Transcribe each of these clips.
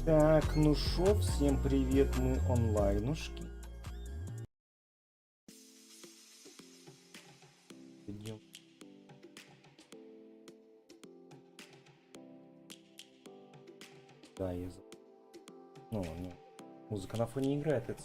Так, ну шо, всем привет, мы онлайнушки. Идем. Да, я... Ну, музыка на фоне играет, это...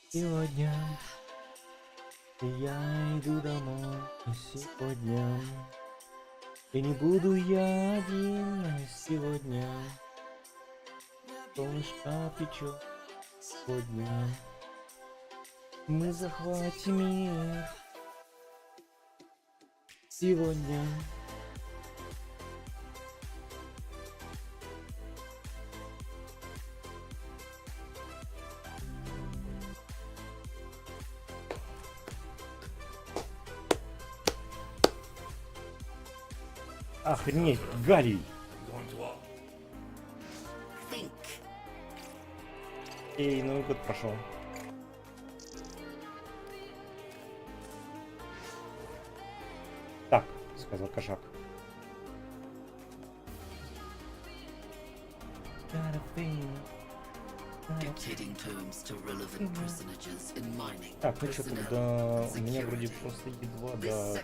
Сегодня я иду домой, сегодня и не буду я один сегодня. Солнышко печет сегодня. Мы захватим мир сегодня. Охренеть, Гарри! Эй, Новый год прошел. Так, сказал кошак. Так, ну что тогда у меня вроде просто едва до...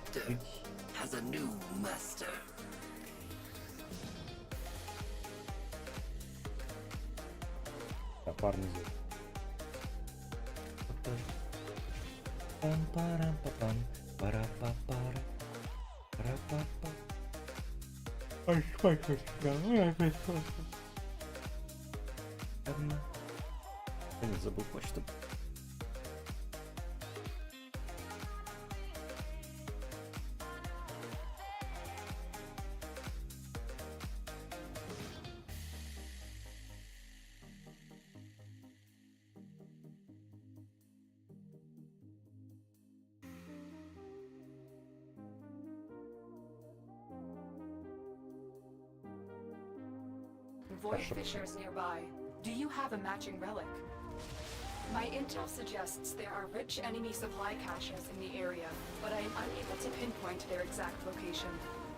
Парный звук. Я не забыл почту. Void fissures nearby. Do you have a matching relic? My intel suggests there are rich enemy supply caches in the area, but I am unable to pinpoint their exact location.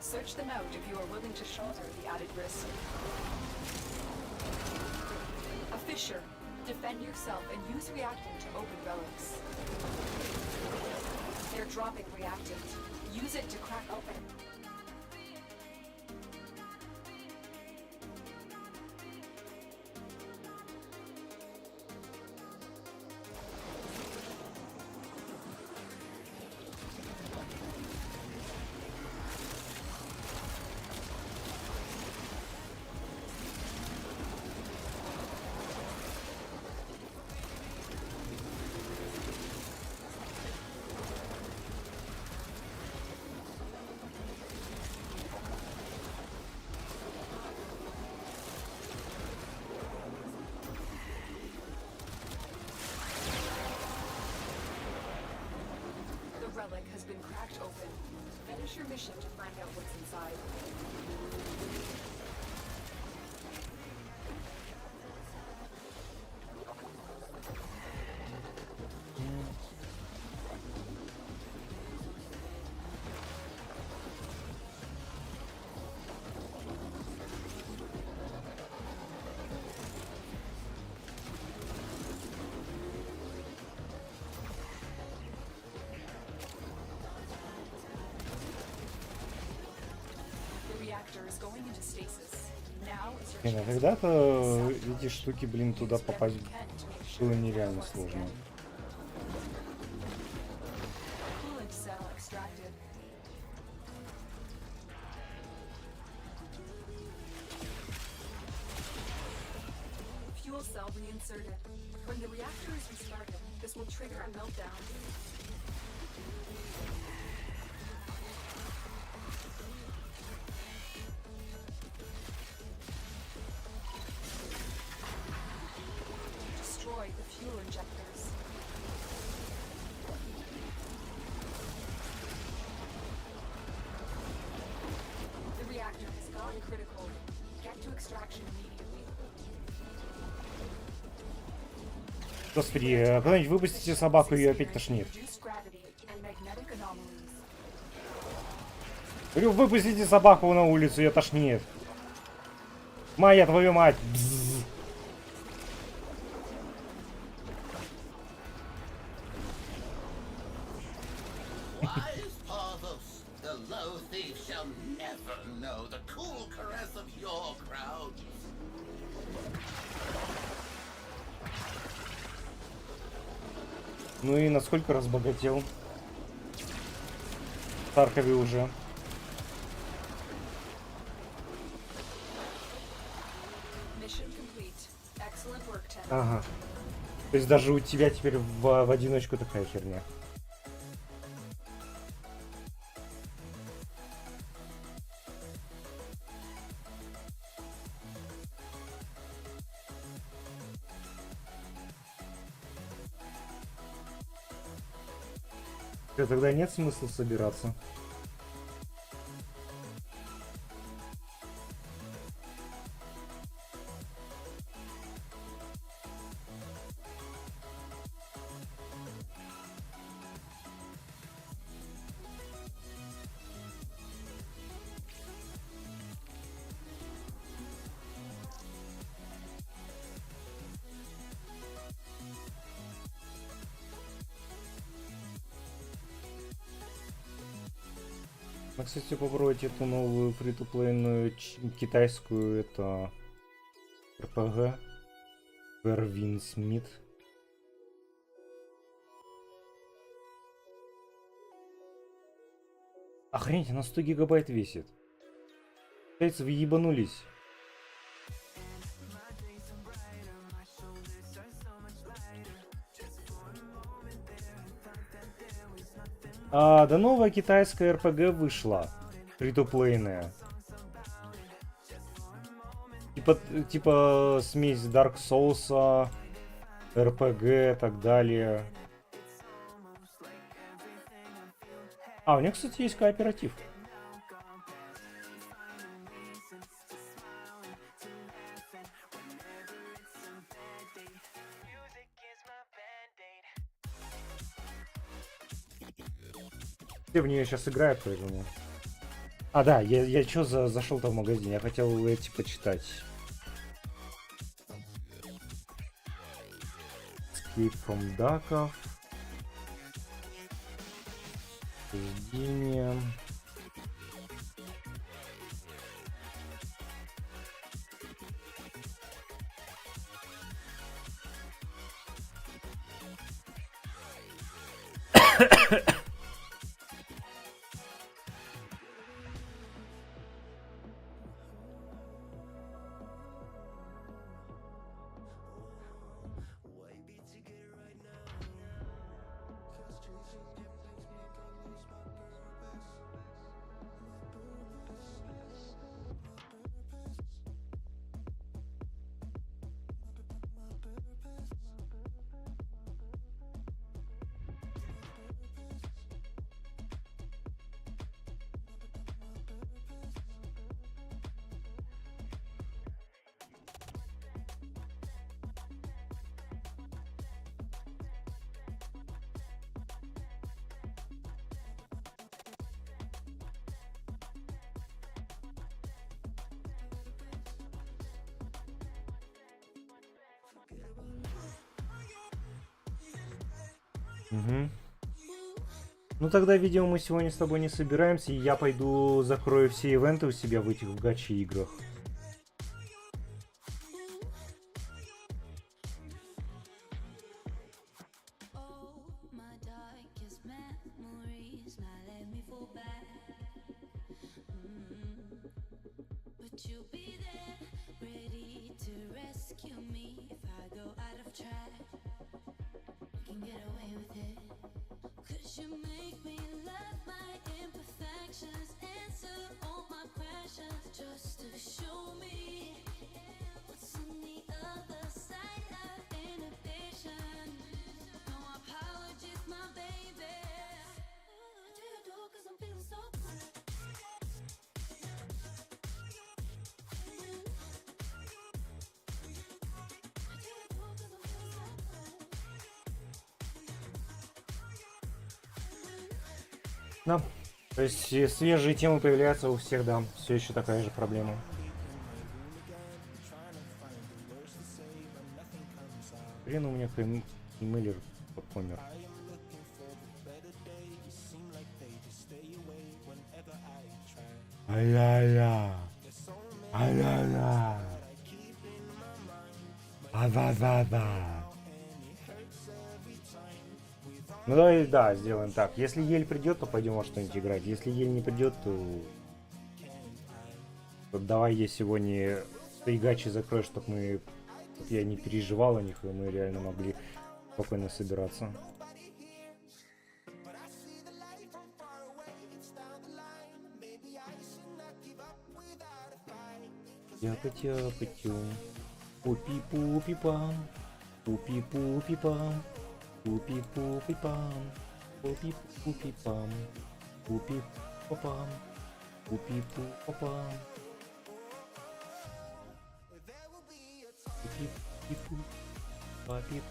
Search them out if you are willing to shoulder the added risk. A fissure. Defend yourself and use reactant to open relics. They're dropping reactant. Use it to crack open. Relic has been cracked open. Finish your mission to find out what's inside. Блин, а когда-то эти штуки, блин, туда попасть было нереально сложно. Fuel cell reinserted. When the reactor is restarted, This will trigger a meltdown. Destroy the fuel injectors. The reactor has gone critical. Get to extraction immediately. Господи, когда-нибудь выпустите собаку, ее опять тошнит. Reduce gravity and magnetic anomalies. Говорю, выпустите собаку на улицу, ее тошнит. Моя твою мать. Бзз. Wise Parvus, the low thief shall never know the cool caress of your crowds. Ну и насколько разбогател? В Таркове уже. Mission complete. Excellent work, Ted. Ага. То есть даже у тебя теперь в одиночку такая херня. Тогда нет смысла собираться. Ну, кстати, попробовать эту новую фри-то-плейную китайскую, это РПГ. Вервин Смит. Охренеть, она 100 гигабайт весит. Китайцы, вы ебанулись. Да новая китайская РПГ вышла. Фри-то-плейная. Типа смесь Dark Souls, РПГ и так далее. У них, кстати, есть кооператив. Все в нее сейчас играют, поэтому. Да, я что зашел-то в магазин? Я хотел эти почитать. Escape from Duckов. Рождение. Угу. Ну тогда, видимо, мы сегодня с тобой не собираемся, и я пойду закрою все ивенты у себя в этих гачи играх. Да. То есть свежие темы появляются у всех, да. Все еще такая же проблема. Блин, у меня имейлер помер. Ай-яй-яй. Ай-яй-яй. А-да-да-да. Ну давай, да, сделаем так. Если Ель придет, то пойдем во что-нибудь играть. Если Ель не придет, то давай я сегодня гачи закрою, чтобы я не переживал о них, и мы реально могли спокойно собираться. Тяпа-тяпа-тю. Пупи-пупи-пам. Пупи-пупи-пам. Пупи-пупи-пам. Пупи-пупи-пам. Пупи-пупи-пам. Пупи-пупи-пам. Пупи-пупи-пу. Папи.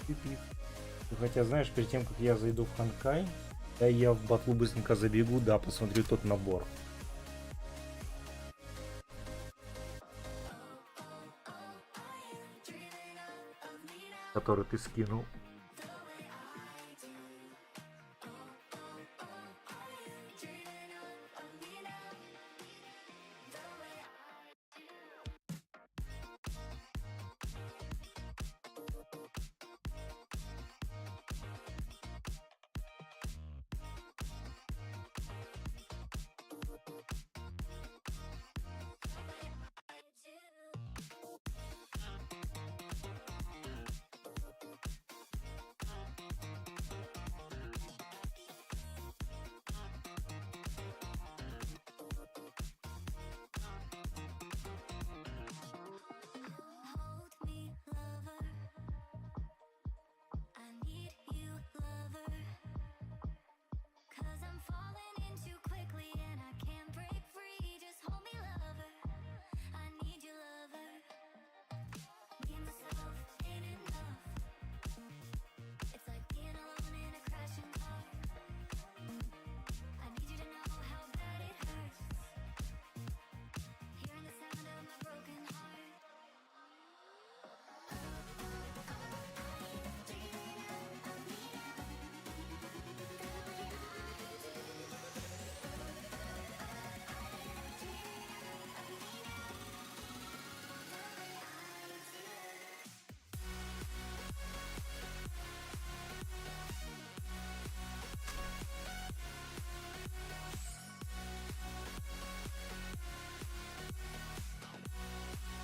Пипи. Хотя, знаешь, перед тем, как я зайду в Ханкай, да, я в батлу быстренько забегу, да, посмотрю тот набор, который ты скинул.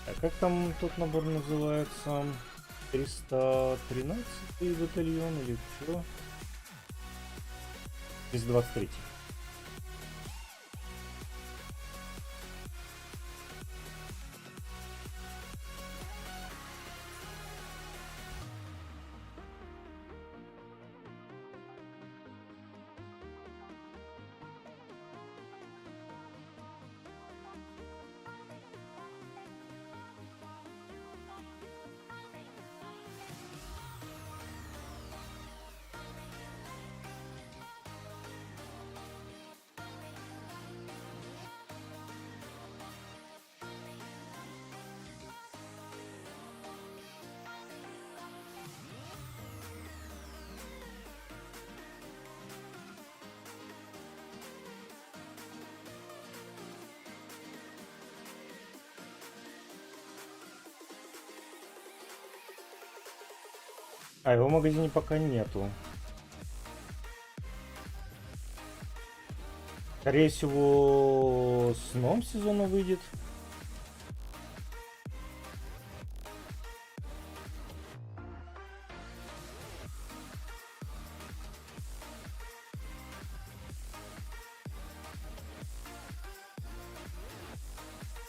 А как там тот набор называется? 313 батальон или что? 323. А его в магазине пока нету. Скорее всего, с новым сезоном выйдет.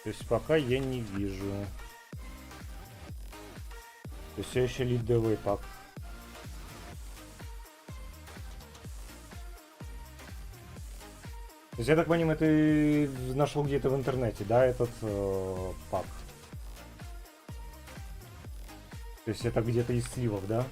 То есть пока я не вижу. То есть все еще лидовый пак. То есть я так понимаю, ты нашел где-то в интернете, да, этот пак? То есть это где-то из сливов, да?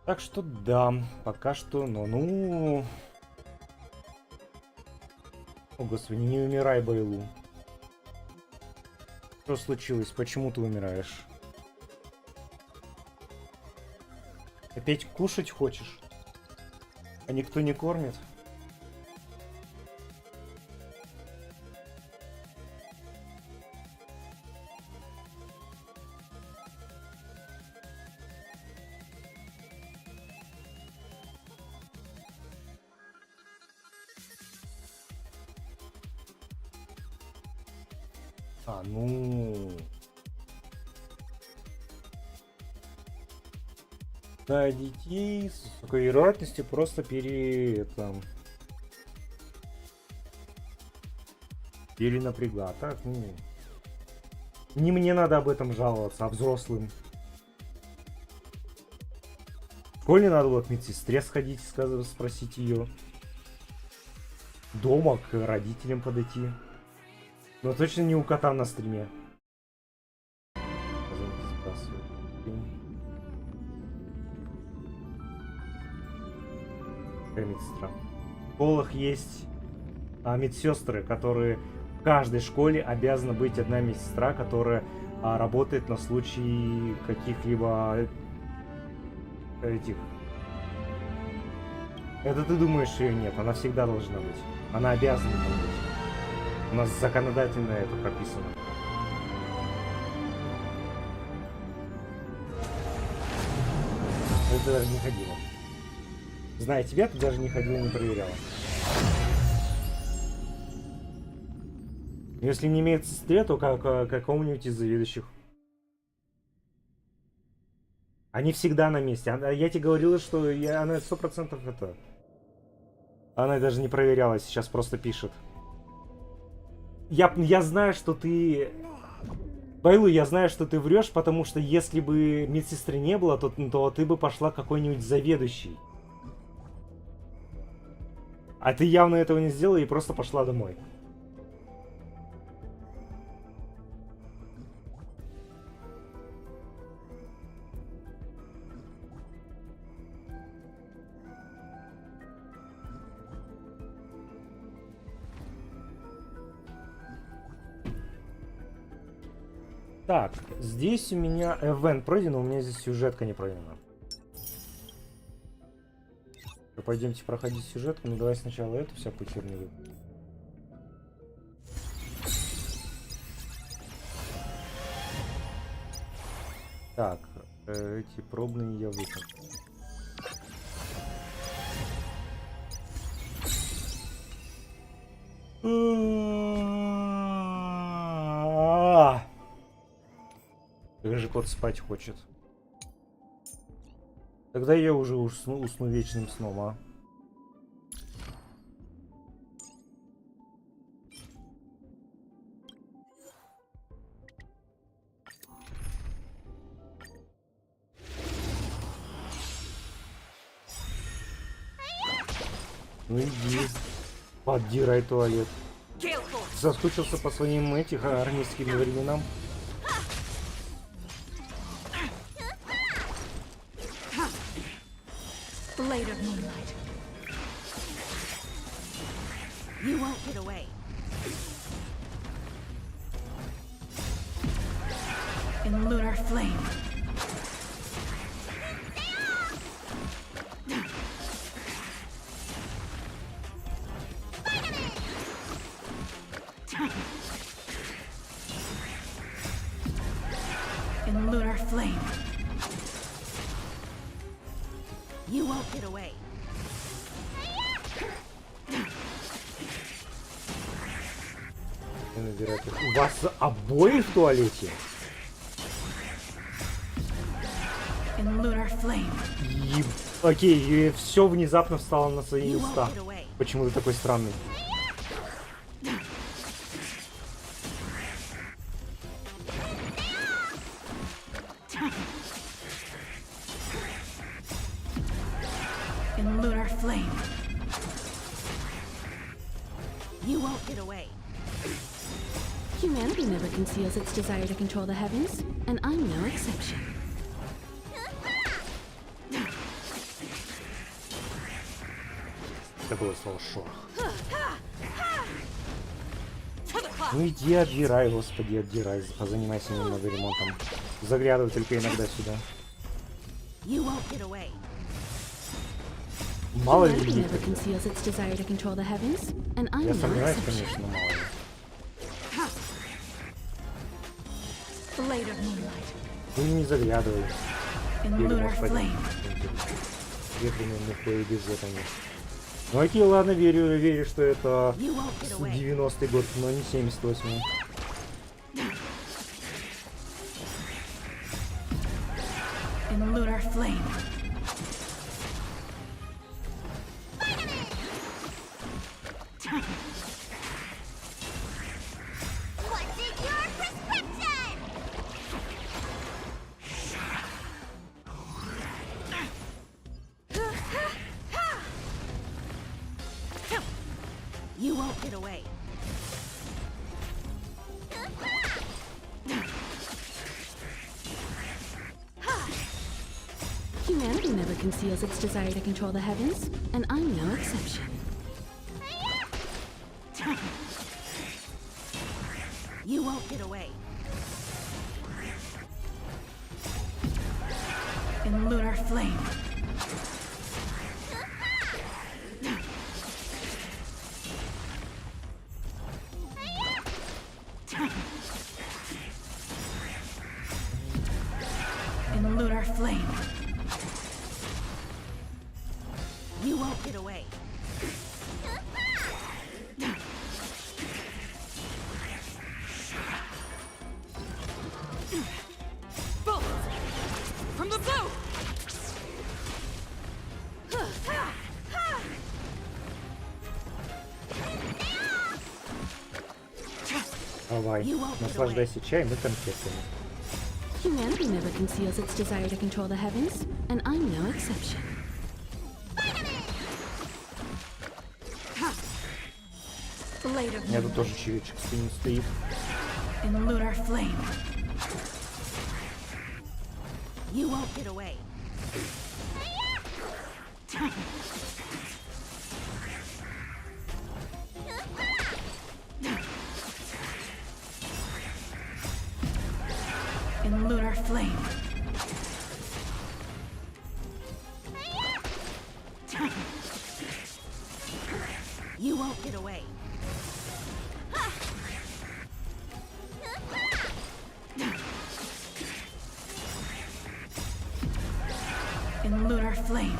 Так что да, пока что, ну... О, господи, не умирай, Байлу. Что случилось? Почему ты умираешь? Опять кушать хочешь? А никто не кормит? А, ну... Да, детей с высокой вероятностью просто перенапрягла. Так, ну... Не мне надо об этом жаловаться, а взрослым. В школе надо было к медсестре сходить, спросить ее. Дома к родителям подойти. Но точно не у кота на стриме. Медсестра. В школах есть медсестры, которые в каждой школе обязана быть одна медсестра, которая работает на случай каких-либо этих. Это ты думаешь, ее нет? Она всегда должна быть. Она обязана там быть. У нас законодательно это прописано. Ты даже не ходила. Зная тебя, ты даже не ходила, не проверяла. Если не имеет сестре, то какому-нибудь из заведующих. Они всегда на месте. Я тебе говорила, что она 100% это... Она даже не проверяла, сейчас просто пишет. Я знаю, что ты... Байлу, я знаю, что ты врешь, потому что если бы медсестры не было, то ты бы пошла к какой-нибудь заведующей. А ты явно этого не сделала и просто пошла домой. Так, здесь у меня эвент пройден, у меня здесь сюжетка не пройдена. Пойдемте проходить сюжетку, ну давай сначала эту всякую херню. Так, эти пробные я выполнил. Как же кот спать хочет. Тогда я уже усну вечным сном, а. Ну иди, поддирай туалет. Соскучился по своим армейским временам. Blade of moonlight. You won't get away. In lunar flame. In lunar flame. You won't get away. У вас обои в туалете? In lunar flame. И... Окей, и все внезапно встало на свои You места. won't get away. Почему ты такой странный? In lunar flame. You won't get away. Humanity never conceals its desire to control the heavens, and I'm no exception. Это было слово шорох. Ну иди отдирай, господи, отдирай. Позанимайся немного ремонтом. Заглядывай только иногда сюда. You won't get away. Мало ли Humanity людей. never conceals its desire to control the heavens, and I'm Я no сомневаюсь, exception. конечно, но мало ли. Blade of moonlight. Ну и не заглядывай. In Или lunar может пойдем. flame. Ветреный мухой без этого нет. Ну окей, ладно, верю, что это You won't get away. 90-й год, но не 78-й. In lunar flame. What's in your prescription? You won't get away. Humanity never conceals its desire to control the heavens, and I'm no exception. You won't get away. In lunar flame. In lunar flame. You won't get away. From the blue! Давай, You won't get наслаждайся чаем и конфетами. Humanity never conceals its desire to control the heavens, and I'm no exception. Blade of У меня тут moonlight. тоже чаечек стоит. In lunar flame. You won't get away. In lunar flame. You won't get away. In lunar flame.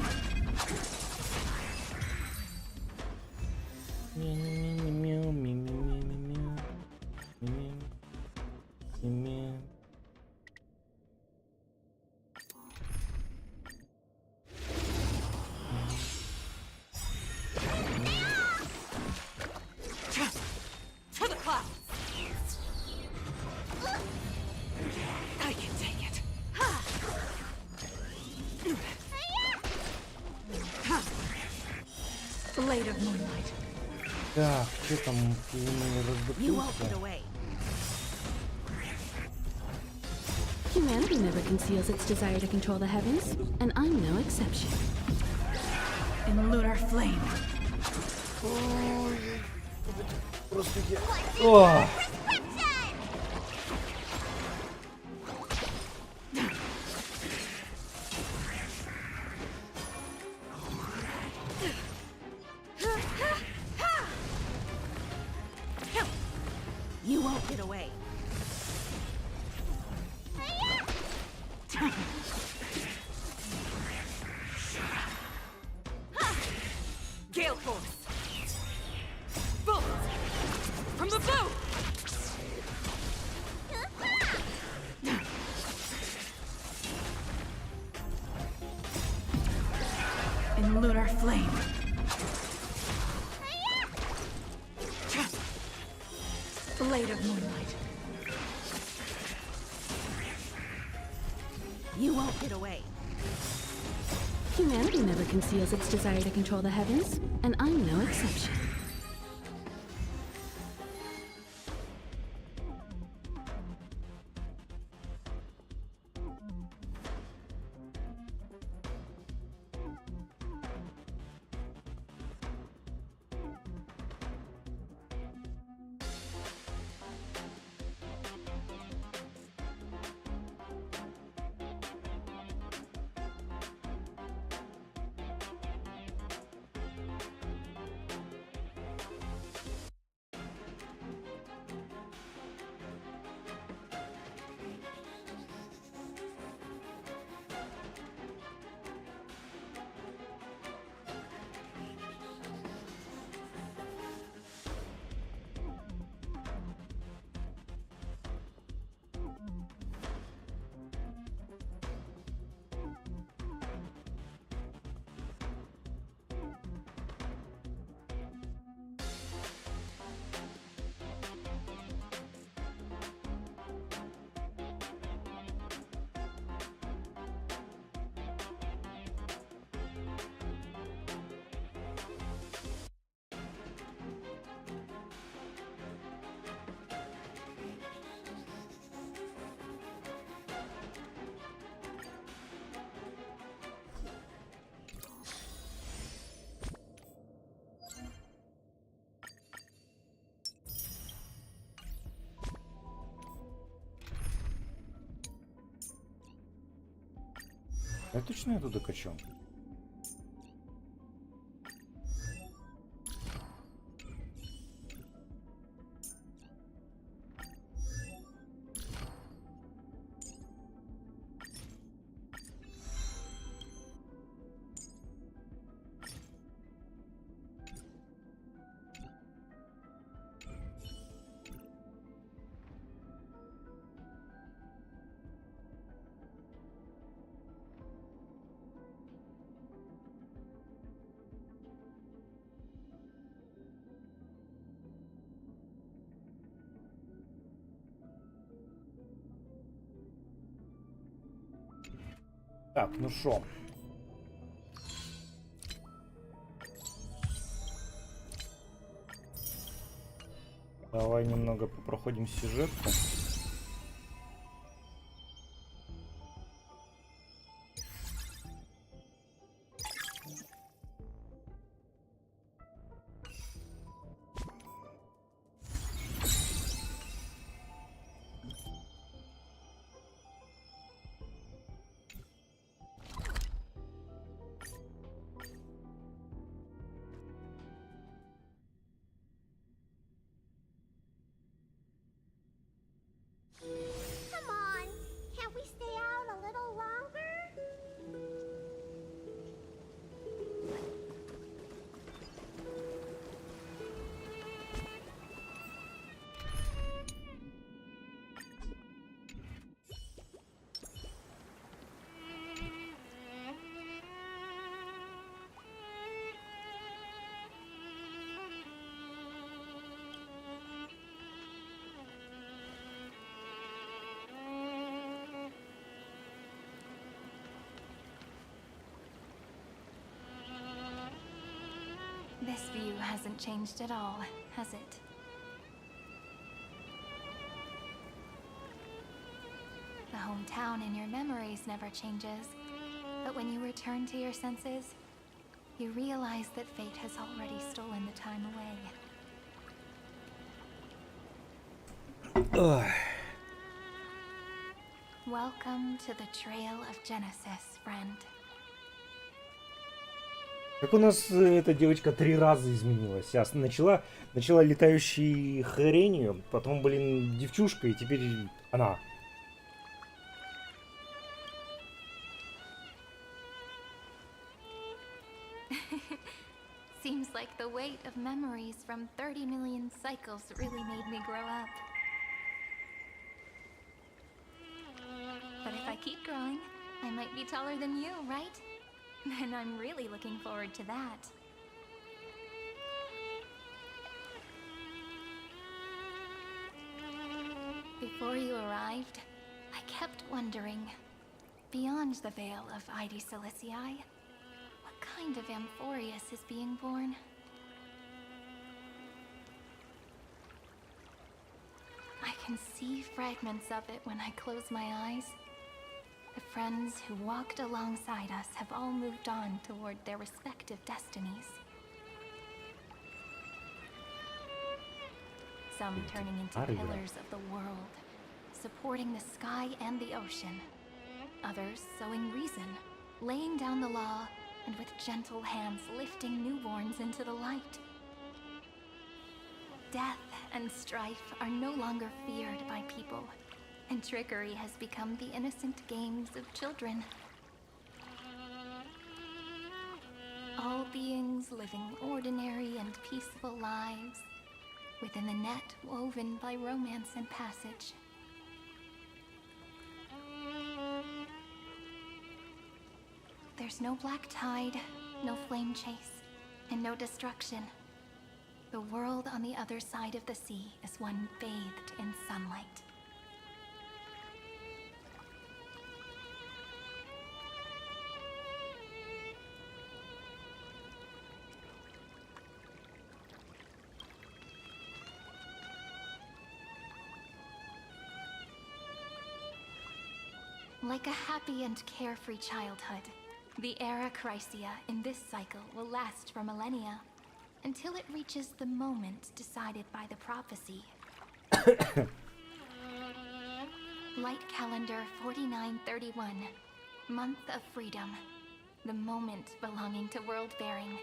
To the clouds! I can take it. Blade of moonlight. Так, что там You won't get разбудился? away. Humanity never conceals its desire to control the heavens, and I'm no exception. In lunar flame. О! You won't get away. Gale force! Bullets! From the blue! in lunar flame. Blade of moonlight. You won't get away. Humanity never conceals its desire to control the heavens, and I'm no exception. Я точно я туда качу? Так, ну шо. Давай немного попроходим сюжетку. Come on, can't we stay out a little longer? This view hasn't changed at all, has it? The hometown in your memories never changes, but when you return to your senses, you realize that fate has already stolen the time away. Ugh. Welcome to the Trail of Genesis, friend. Как у нас эта девочка 3 раза изменилась. Начала летающей хренью, потом, блин, девчушка, и теперь она. Seems like the weight of memories from 30 million cycles really made me grow up. But if I keep growing, I might be taller than you, right? Then I'm really looking forward to that. Before you arrived, I kept wondering, beyond the veil of Id Silicii, what kind of Amphorius is being born? I can see fragments of it when I close my eyes. The friends who walked alongside us have all moved on toward their respective destinies. Some turning into pillars of the world, supporting the sky and the ocean. Others sowing reason, laying down the law, and with gentle hands lifting newborns into the light. Death and strife are no longer feared by people, and trickery has become the innocent games of children. All beings living ordinary and peaceful lives, within the net woven by romance and passage. There's no black tide, no flame chase, and no destruction. The world on the other side of the sea is one bathed in sunlight. Like a happy and carefree childhood, the era Chrysia in this cycle will last for millennia, until it reaches the moment decided by the prophecy. Light calendar 4931, month of freedom, the moment belonging to world bearing.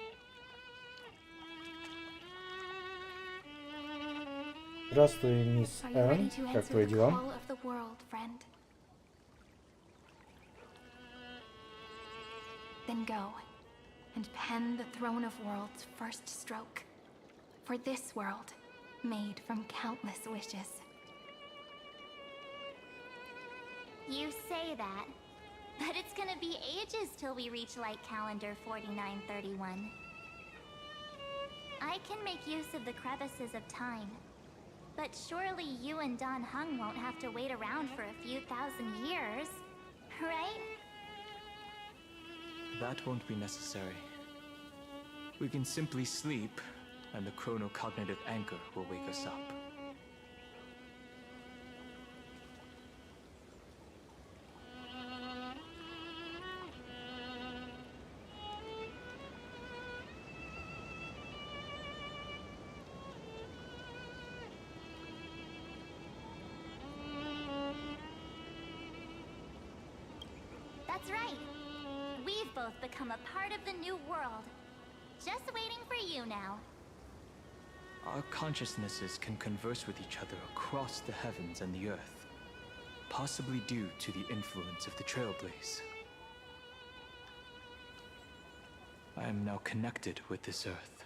Здравствуй, мисс Are you ready Энн. to Как answer твои the дела? call of the world, friend? Then go, and pen the Throne of Worlds' first stroke. For this world, made from countless wishes. You say that, but it's gonna be ages till we reach light calendar 4931. I can make use of the crevices of time, but surely you and Don Hung won't have to wait around for a few thousand years, right? That won't be necessary. We can simply sleep, and the chronocognitive anchor will wake us up. That's right. We've both become a part of the new world. Just waiting for you now. Our consciousnesses can converse with each other across the heavens and the earth, possibly due to the influence of the Trailblaze. I am now connected with this earth,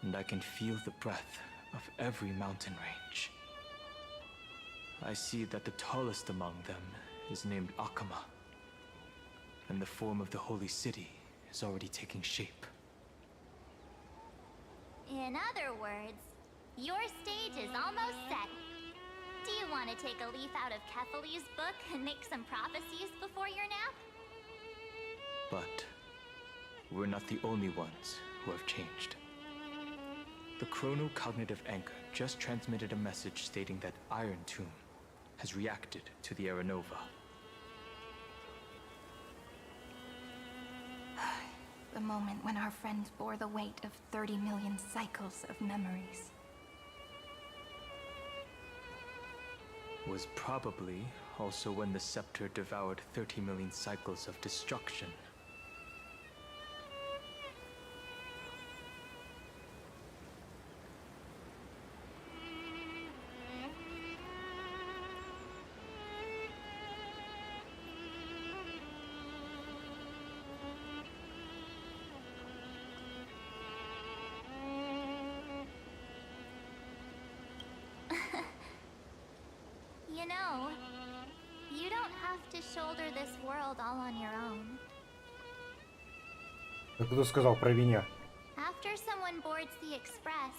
and I can feel the breath of every mountain range. I see that the tallest among them is named Akama, and the form of the holy city is already taking shape. In other words, your stage is almost set. Do you want to take a leaf out of Kefali's book and make some prophecies before your nap? But we're not the only ones who have changed. The chronocognitive anchor just transmitted a message stating that Iron Tomb has reacted to the Era Nova. The moment when our friend bore the weight of 30 million cycles of memories. Was probably also when the scepter devoured 30 million cycles of destruction. You know, you don't have to shoulder this world all on your own. А кто сказал про меня? After someone boards the express,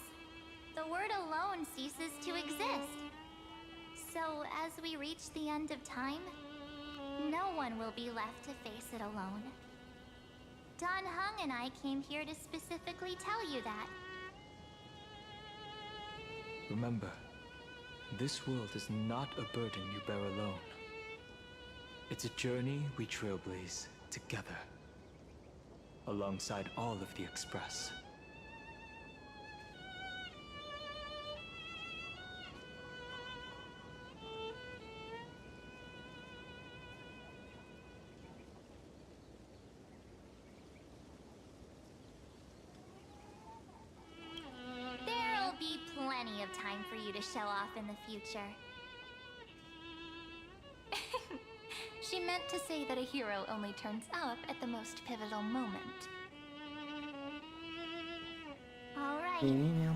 the word alone ceases to exist. So as we reach the end of time, no one will be left to face it alone. Don Hung and I came here to specifically tell you that. Remember, this world is not a burden you bear alone. It's a journey we trailblaze together, alongside all of the Express. There'll be plenty of time for you to show off in the future. She meant to say that a hero only turns up at the most pivotal moment. All right. Не-не-не.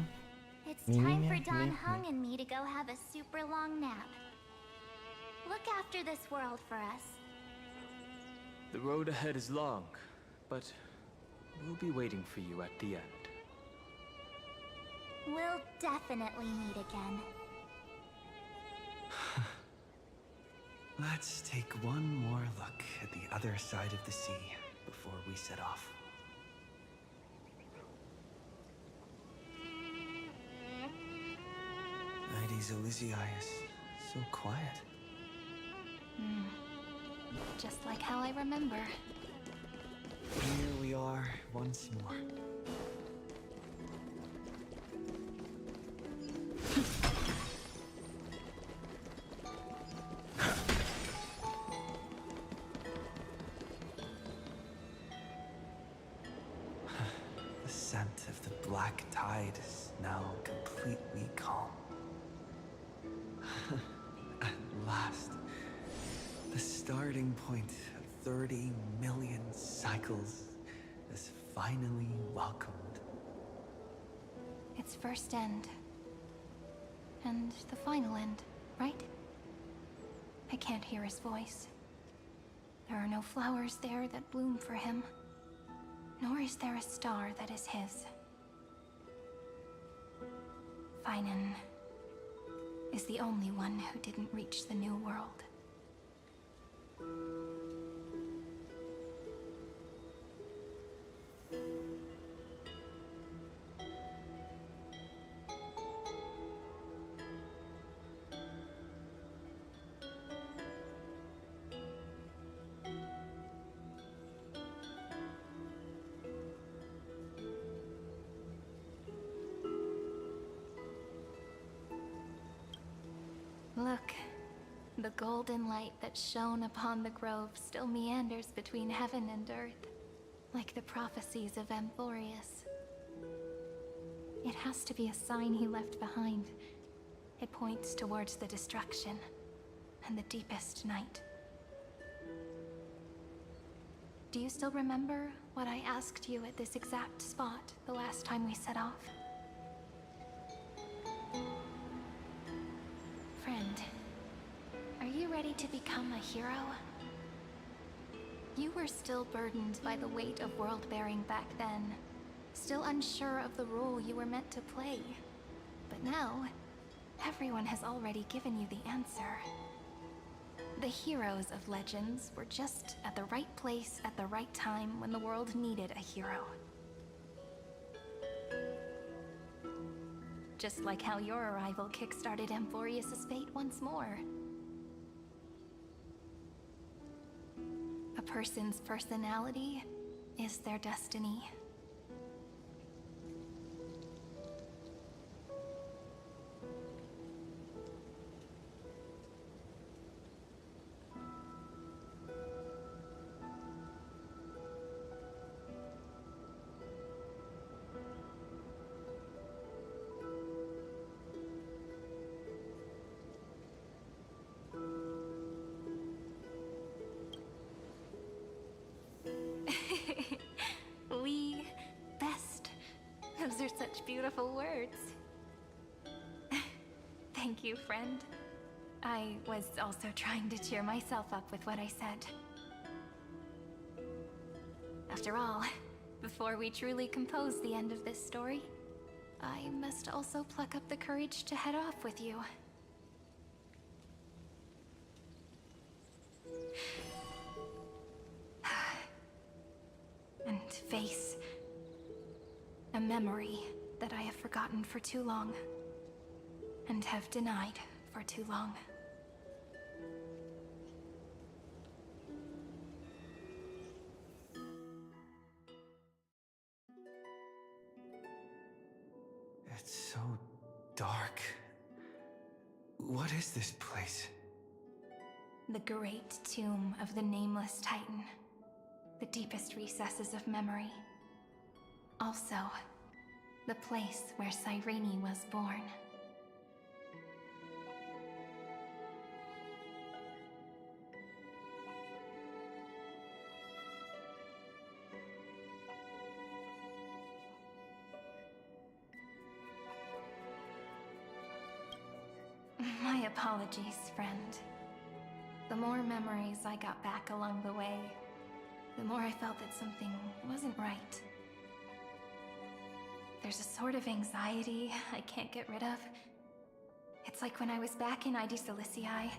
It's time for Me. Don Hung and me to go have a super long nap. Look after this world for us. The road ahead is long, but we'll be waiting for you at the end. We'll definitely meet again. Let's take one more look at the other side of the sea before we set off. Nighties Elysiais, so quiet. Just like how I remember. Here we are once more. The scent of the black tide is now completely calm. At last, the starting point of 30 million cycles is finally welcomed. Its first end. And the final end, right? I can't hear his voice. There are no flowers there that bloom for him. Nor is there a star that is his. Finan is the only one who didn't reach the new world. Look, the golden light that shone upon the grove still meanders between heaven and earth, like the prophecies of Amphorius. It has to be a sign he left behind. It points towards the destruction and the deepest night. Do you still remember what I asked you at this exact spot the last time we set off? Friend, are you ready to become a hero? You were still burdened by the weight of world-bearing back then, still unsure of the role you were meant to play. But now, everyone has already given you the answer. The heroes of legends were just at the right place at the right time when the world needed a hero. Just like how your arrival kickstarted Amphorius' fate once more. A person's personality is their destiny. Those are such beautiful words. Thank you, friend. I was also trying to cheer myself up with what I said. After all, Before we truly compose the end of this story, I must also pluck up the courage to head off with you. And face a memory that I have forgotten for too long, and have denied for too long. It's so dark. What is this place? The great tomb of the nameless Titan. The deepest recesses of memory. Also, the place where Cyrene was born. My apologies, friend. The more memories I got back along the way, the more I felt that something wasn't right. There's a sort of anxiety I can't get rid of. It's like when I was back in ID Silicii,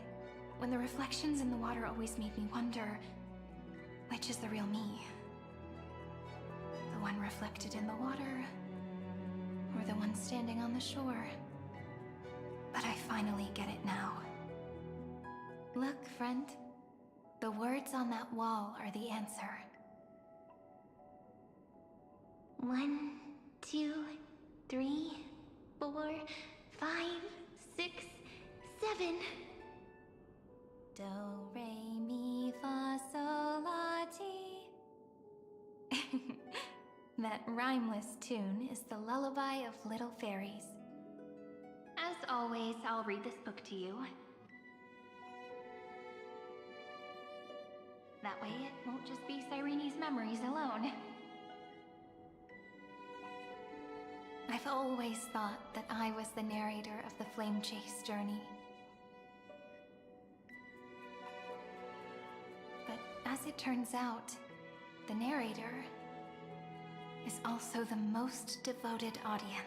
when the reflections in the water always made me wonder, which is the real me? The one reflected in the water, or the one standing on the shore? But I finally get it now. Look, friend. The words on that wall are the answer. 1, 2, 3, 4, 5, 6, 7. Do, re, mi, fa, sol, la, ti. That rhymeless tune is the lullaby of little fairies. As always, I'll read this book to you. That way it won't just be Cyrene's memories alone. I've always thought that I was the narrator of the Flame Chase journey. But as it turns out, the narrator is also the most devoted audience.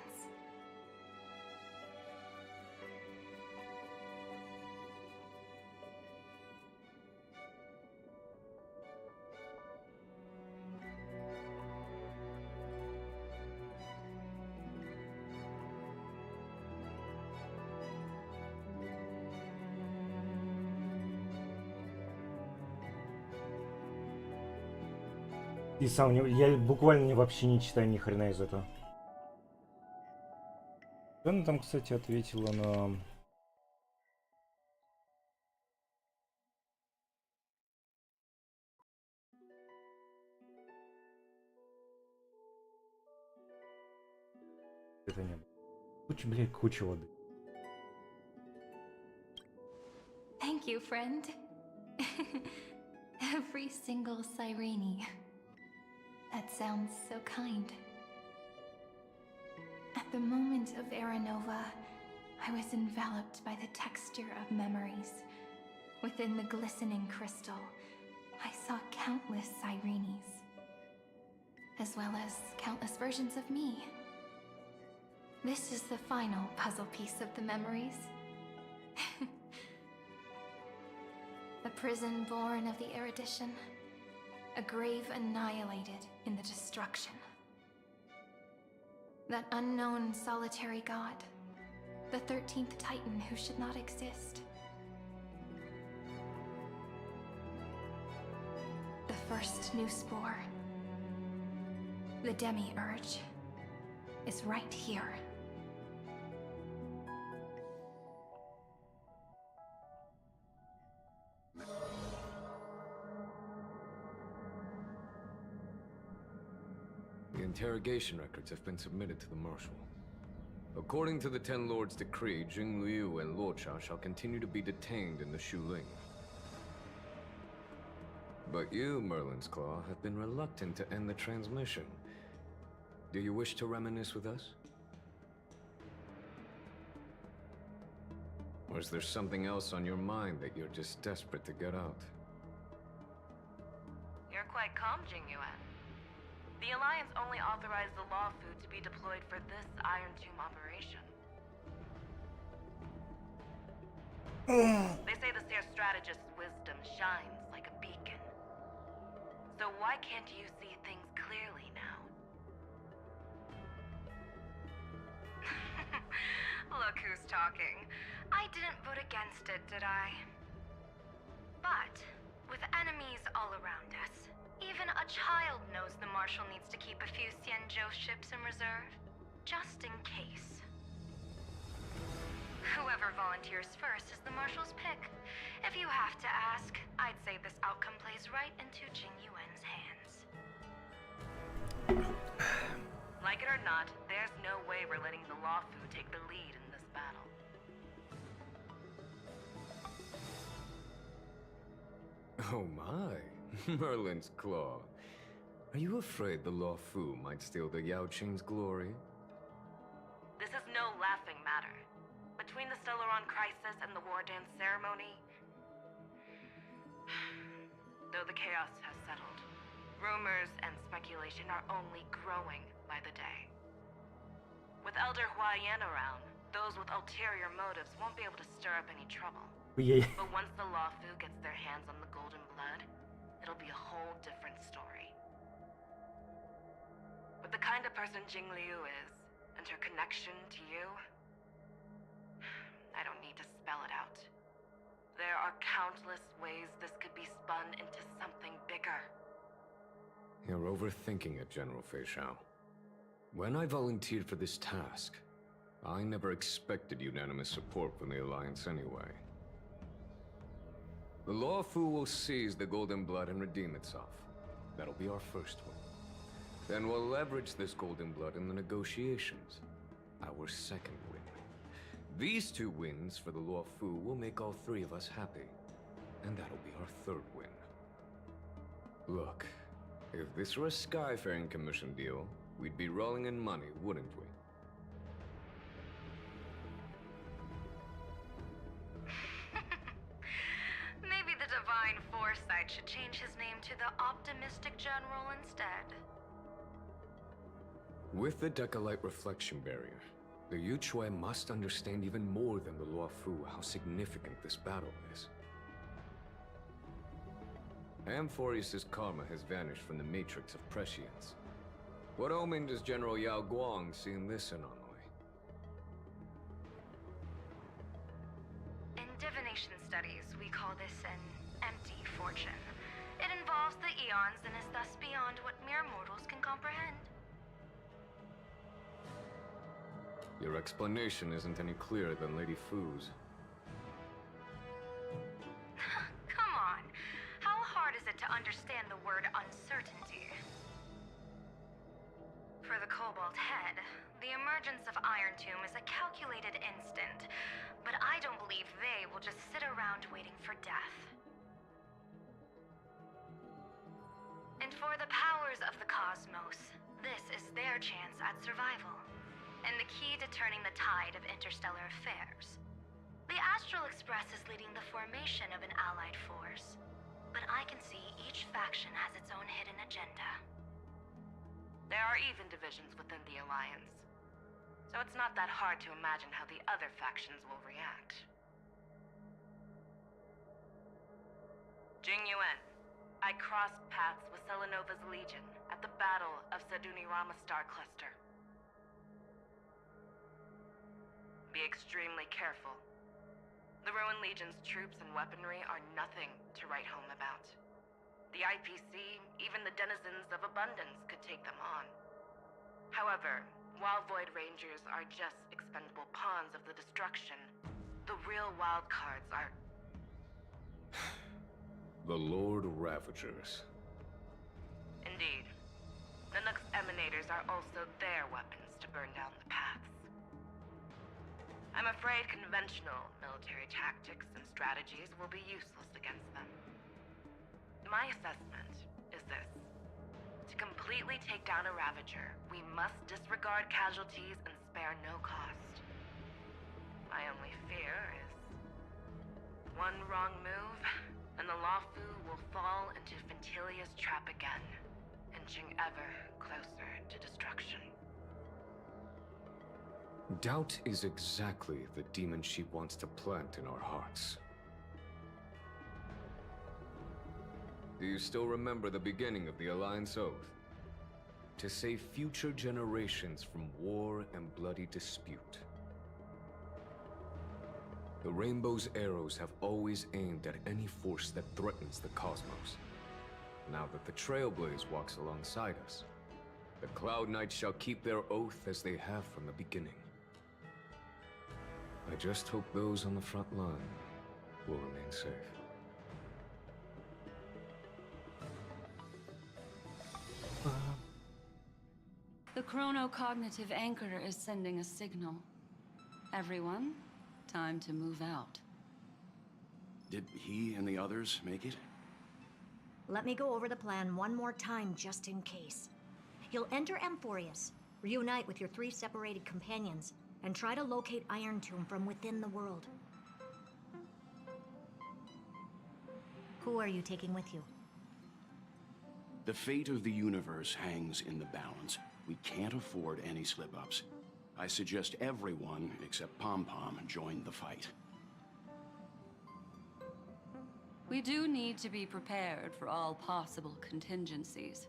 И сам я буквально вообще не читаю ни хрена из этого. Она там, кстати, ответила на... Это не было. Куча воды. Thank you, friend. Every single Cyrene. That sounds so kind. At the moment of Aranova, I was enveloped by the texture of memories. Within the glistening crystal, I saw countless Cyrenes, as well as countless versions of me. This is the final puzzle piece of the memories. A prison born of the erudition. A grave annihilated in the destruction. That unknown solitary god. The 13th Titan who should not exist. The first new spore. The demi-urge is right here. The interrogation records have been submitted to the Marshal. According to the Ten Lords' decree, Jing Liu and Luocha shall continue to be detained in the Shuling. But you, Merlin's Claw, have been reluctant to end the transmission. Do you wish to reminisce with us? Or is there something else on your mind that you're just desperate to get out? You're quite calm, Jingyuan. The Alliance only authorized the Law Fu to be deployed for this Iron Tomb operation. They say the Seer Strategist's wisdom shines like a beacon. So why can't you see things clearly now? Look who's talking. I didn't vote against it, did I? But, with enemies all around us, even a child knows the Marshal needs to keep a few Xianzhou ships in reserve, just in case. Whoever volunteers first is the Marshal's pick. If you have to ask, I'd say this outcome plays right into Jing Yuan's hands. Like it or not, there's no way we're letting the Law Fu take the lead in this battle. Oh my, Merlin's Claw. Are you afraid the Law Fu might steal the Yao Qing's glory? This is no laughing matter. Between the Stellaron crisis and the War Dance ceremony, though the chaos has settled, rumors and speculation are only growing by the day. With Elder Huaiyan around, those with ulterior motives won't be able to stir up any trouble. Yeah. But once the Law Fu gets their hands on the golden blood, it'll be a whole different story. With the kind of person Jing Liu is, and her connection to you, I don't need to spell it out. There are countless ways this could be spun into something bigger. You're overthinking it, General Fei Shao. When I volunteered for this task, I never expected unanimous support from the Alliance anyway. The Law Fu will seize the Golden Blood and redeem itself. That'll be our first one. Then we'll leverage this Golden Blood in the negotiations. Our second win. These 2 wins for the Law Fu will make all 3 of us happy. And that'll be our third win. Look, if this were a Skyfaring Commission deal, we'd be rolling in money, wouldn't we? Maybe the Divine Foresight should change his name to the Optimistic General instead. With the Decalite Reflection Barrier, the Yuchuai must understand even more than the Law Fu how significant this battle is. Amphorius' karma has vanished from the matrix of prescience. What omen does General Yao Guang see in this anomaly? In divination studies, we call this an empty fortune. It involves the eons and is thus beyond what mere mortals can comprehend. Your explanation isn't any clearer than Lady Fu's. Come on. How hard is it to understand the word uncertainty? For the Cobalt Head, the emergence of Iron Tomb is a calculated instant, but I don't believe they will just sit around waiting for death. And for the powers of the cosmos, this is their chance at survival, and the key to turning the tide of interstellar affairs. The Astral Express is leading the formation of an allied force, but I can see each faction has its own hidden agenda. There are even divisions within the Alliance, so it's not that hard to imagine how the other factions will react. Jing Yuan, I crossed paths with Selenova's Legion at the Battle of Sedunirama Star Cluster. Be extremely careful. The Ruined Legion's troops and weaponry are nothing to write home about. The IPC, even the denizens of Abundance, could take them on. However, while Void Rangers are just expendable pawns of the destruction, the real wild cards are... The Lord Ravagers. Indeed. The Nux Emanators are also their weapons to burn down the paths. I'm afraid conventional military tactics and strategies will be useless against them. My assessment is this. To completely take down a Ravager, we must disregard casualties and spare no cost. My only fear is one wrong move, and the Law Fu will fall into Ventilia's trap again. inching ever closer to destruction. Doubt is exactly the demon she wants to plant in our hearts. Do you still remember the beginning of the Alliance Oath? To save future generations from war and bloody dispute. The Rainbow's arrows have always aimed at any force that threatens the cosmos. Now that the Trailblaze walks alongside us, the Cloud Knights shall keep their oath as they have from the beginning. I just hope those on the front line will remain safe. The chronocognitive anchor is sending a signal. Everyone, time to move out. Did he and the others make it? Let me go over the plan one more time, just in case. You'll enter Amphorius, reunite with your 3 separated companions, and try to locate Iron Tomb from within the world. Who are you taking with you? The fate of the universe hangs in the balance. We can't afford any slip-ups. I suggest everyone, except Pom-Pom, join the fight. We do need to be prepared for all possible contingencies.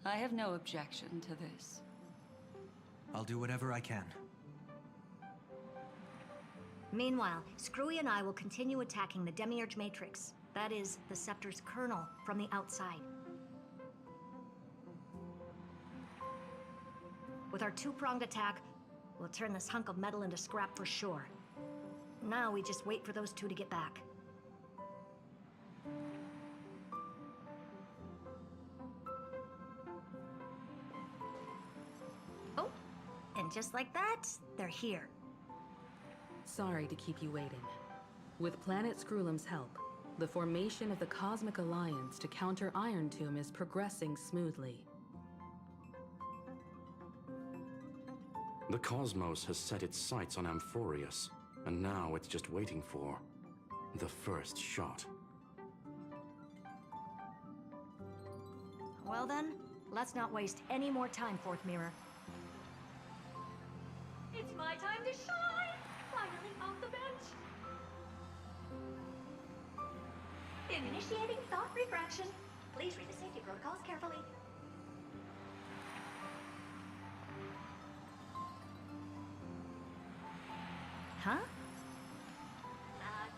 I have no objection to this. I'll do whatever I can. Meanwhile, Screwy and I will continue attacking the Demiurge Matrix. That is, the Scepter's kernel, from the outside. With our 2-pronged attack, we'll turn this hunk of metal into scrap for sure. Now we just wait for those 2 to get back. Oh, and just like that, they're here. Sorry to keep you waiting. With Planet Screwlum's help, the formation of the Cosmic Alliance to counter Iron Tomb is progressing smoothly. The cosmos has set its sights on Amphorius, and now it's just waiting for the first shot. Well then, let's not waste any more time, Fourth Mirror. It's my time to shine! Finally off the bench! Initiating thought refraction. Please read the safety protocols carefully. Huh?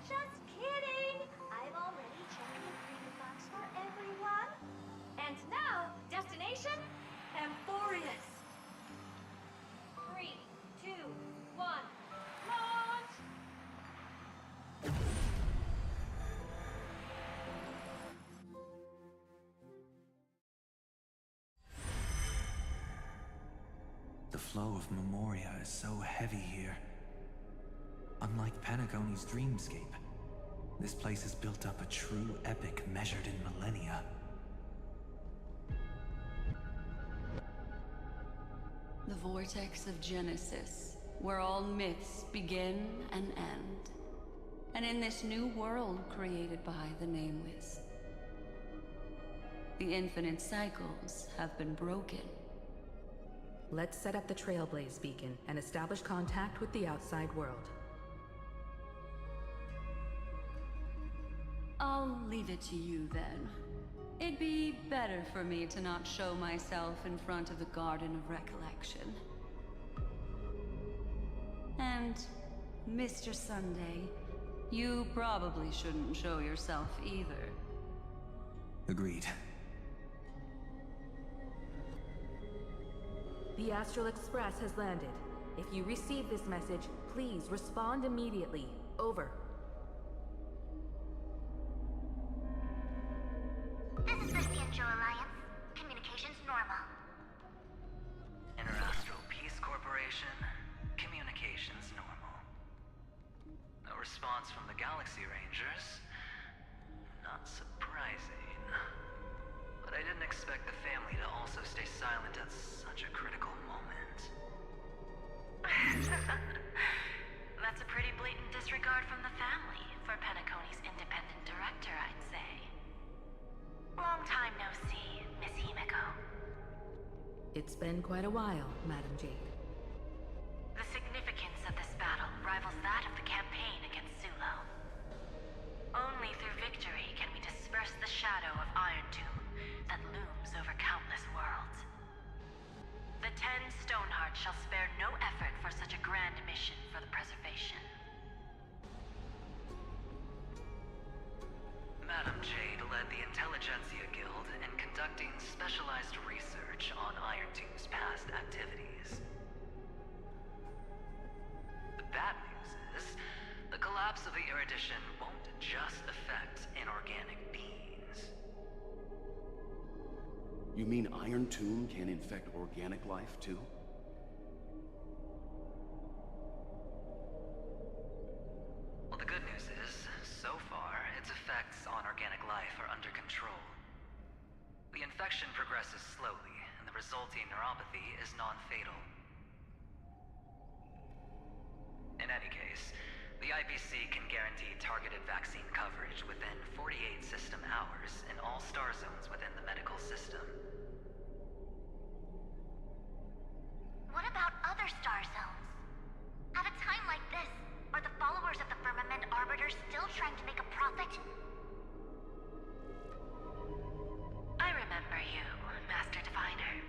Just kidding! I've already checked the green box for everyone. And now, destination, Amphorius. 3, 2, 1, launch! The flow of Memoria is so heavy here. Unlike Panagoni's dreamscape, this place has built up a true epic measured in millennia. The vortex of Genesis, where all myths begin and end. And in this new world created by the Nameless, the infinite cycles have been broken. Let's set up the Trailblaze beacon and establish contact with the outside world. I'll leave it to you then. It'd be better for me to not show myself in front of the Garden of Recollection. And, Mr. Sunday, you probably shouldn't show yourself either. Agreed. The Astral Express has landed. If you receive this message, please respond immediately. Over. This is the Central Alliance. Communications normal. Interastral Peace Corporation. Communications normal. No response from the Galaxy Rangers. Not surprising. But I didn't expect the family to also stay silent at such a critical moment. That's a pretty blatant disregard from the family for Penacony's independent director, I'd say. Long time no see, Miss Himiko. It's been quite a while, Madam Jade. The significance of this battle rivals that of the campaign against Zulu. Only through victory can we disperse the shadow of Iron Tomb that looms over countless worlds. The 10 Stonehearts shall spare no effort for such a grand mission for the preservation. Madam Jade led the Intelligentsia Guild in conducting specialized research on Iron Tomb's past activities. The bad news is, the collapse of the Erudition won't just affect inorganic beings. You mean Iron Tomb can infect organic life, too? Well, the good news is, so far, its effects on organic life are under control. The infection progresses slowly, and the resulting neuropathy is non-fatal. In any case, the IPC can guarantee targeted vaccine coverage within 48 system hours in all star zones within the medical system. What about other star zones? At a time like this, are the followers of the Firmament Arbiters still trying to make a profit? I remember you, Master Diviner.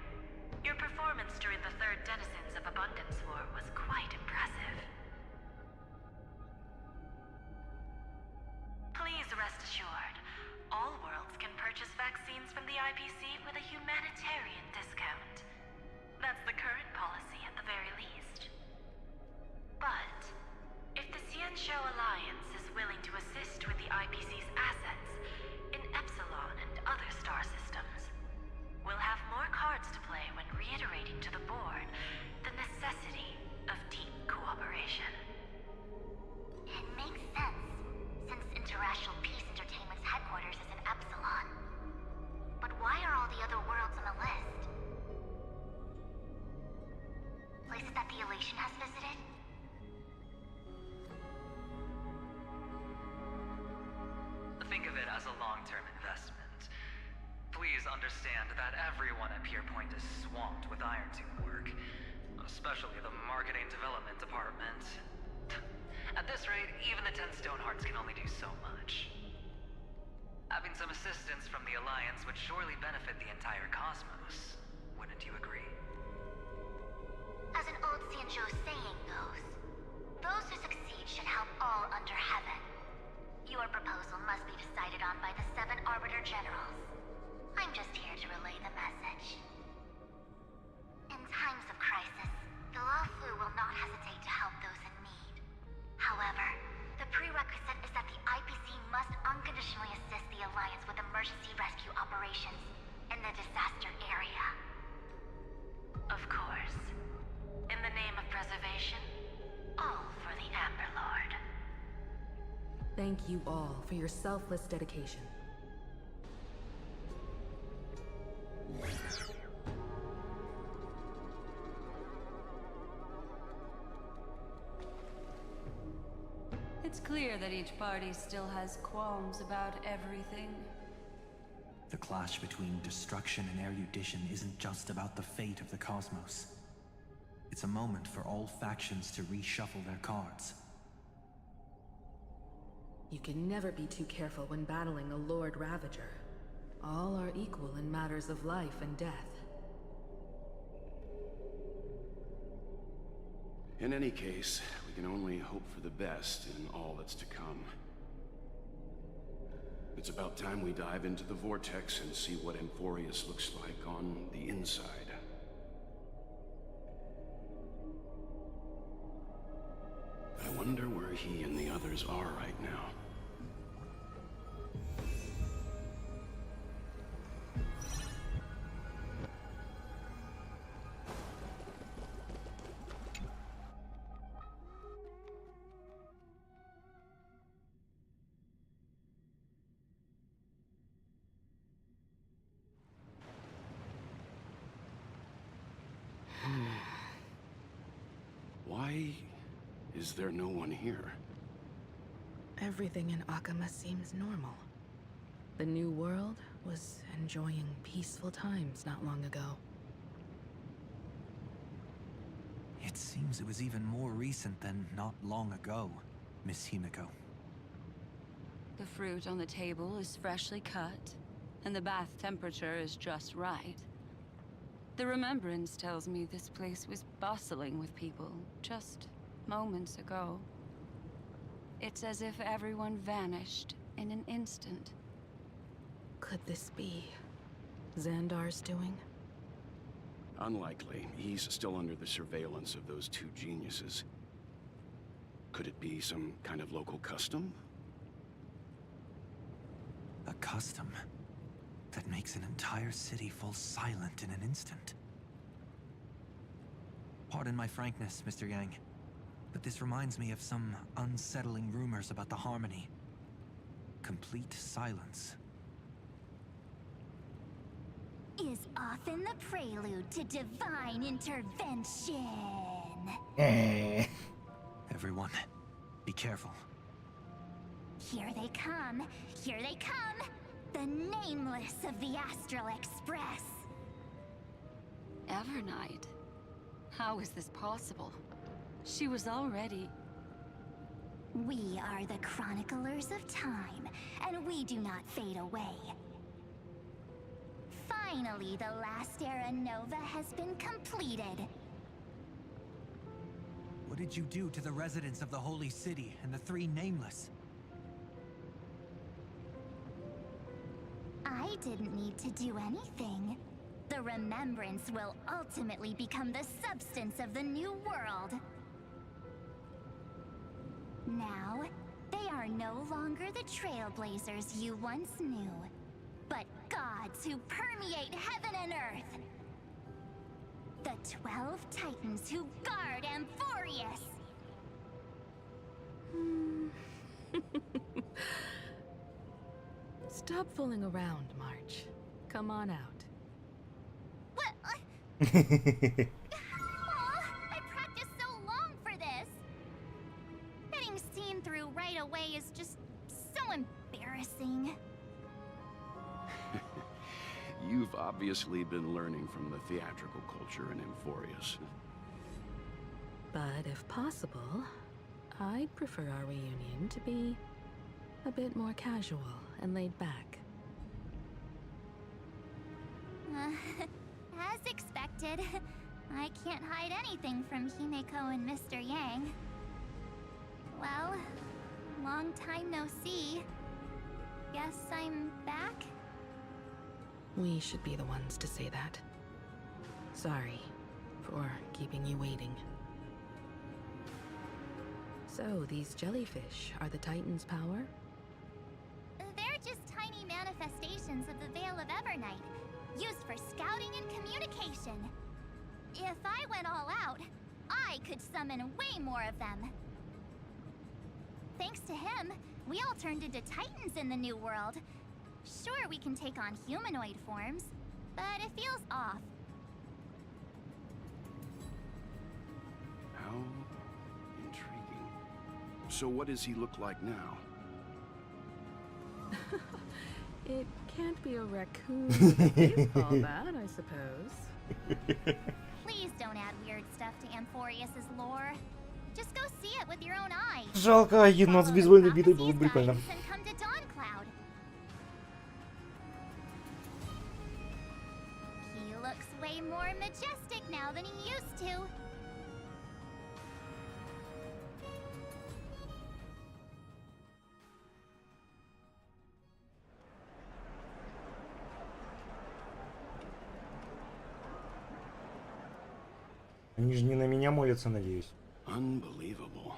Your performance during the Third Denizens of Abundance War was quite impressive. Please rest assured, all worlds can purchase vaccines from the IPC with a humanitarian discount. That's the current policy at the very least. But, if the Xianzhou Alliance is willing to assist with the IPC's assets in Epsilon and other star systems, we'll have more cards to play when reiterating to the board the necessity of deep cooperation. It makes sense, since Interracial Peace Entertainment's headquarters is in Epsilon. But why are all the other worlds on the list? Places that the Elation has visited? Think of it as a long-term investment. Please understand that everyone at Pierpoint is swamped with Iron Tomb work, especially the marketing development department. At this rate, even the 10 Stonehearts can only do so much. Having some assistance from the Alliance would surely benefit the entire cosmos. Wouldn't you agree? As an old Xianzhou saying goes, those who succeed should help all under heaven. Your proposal must be decided on by the 7 Arbiter Generals. I'm just here to relay the message. In times of crisis, the Luofu will not hesitate to help those in need. However, the prerequisite is that the IPC must unconditionally assist the Alliance with emergency rescue operations in the disaster area. Of course. In the name of preservation, all for the Amber Lord. Thank you all for your selfless dedication. It's clear that each party still has qualms about everything. The clash between destruction and erudition isn't just about the fate of the cosmos. It's a moment for all factions to reshuffle their cards. You can never be too careful when battling a Lord Ravager. All are equal in matters of life and death. In any case, we can only hope for the best in all that's to come. It's about time we dive into the vortex and see what Amphorius looks like on the inside. I wonder where he and the others are right now. Why is there no one here? Everything in Akama seems normal. The new world was enjoying peaceful times not long ago. It seems it was even more recent than not long ago, Miss Himiko. The fruit on the table is freshly cut, and the bath temperature is just right. The remembrance tells me this place was bustling with people just moments ago. It's as if everyone vanished in an instant. Could this be Xandar's doing? Unlikely. He's still under the surveillance of those two geniuses. Could it be some kind of local custom? A custom that makes an entire city fall silent in an instant. Pardon my frankness, Mr. Yang, but this reminds me of some unsettling rumors about the Harmony. Complete silence. Is often the prelude to divine intervention. Everyone, be careful. Here they come. Here they come. The nameless of the Astral Express. Evernight? How is this possible? She was already... We are the chroniclers of time, and we do not fade away. Finally, the last era Nova has been completed. What did you do to the residents of the Holy City and the three Nameless? I didn't need to do anything. The remembrance will ultimately become the substance of the new world. Now, they are no longer the trailblazers you once knew, but gods who permeate heaven and earth. The 12 Titans who guard Amphorius. Stop fooling around, March. Come on out. What? I practiced so long for this. Getting seen through right away is just so embarrassing. You've obviously been learning from the theatrical culture in Amphorius. But if possible, I'd prefer our reunion to be a bit more casual and laid back. As expected, I can't hide anything from Himeko and Mr. Yang. Well, long time no see. Guess I'm back? We should be the ones to say that. Sorry for keeping you waiting. So, these jellyfish are the Titan's power? They're just tiny manifestations of the Veil of Evernight, used for scouting and communication. If I went all out, I could summon way more of them. Thanks to him, we all turned into Titans in the New World. Sure, we can take on humanoid forms, but it feels off. How intriguing. So what does he look like now? It can't be a raccoon with a baseball bat, I suppose. Please don't add weird stuff to Amphorius's lore. Just go see it with your own eyes. Жалко, енот с бейсбольной битой было бы прикольно. And come to Dawncloud. He looks way more majestic now than he used to. Они же не на меня молятся, надеюсь. Unbelievable.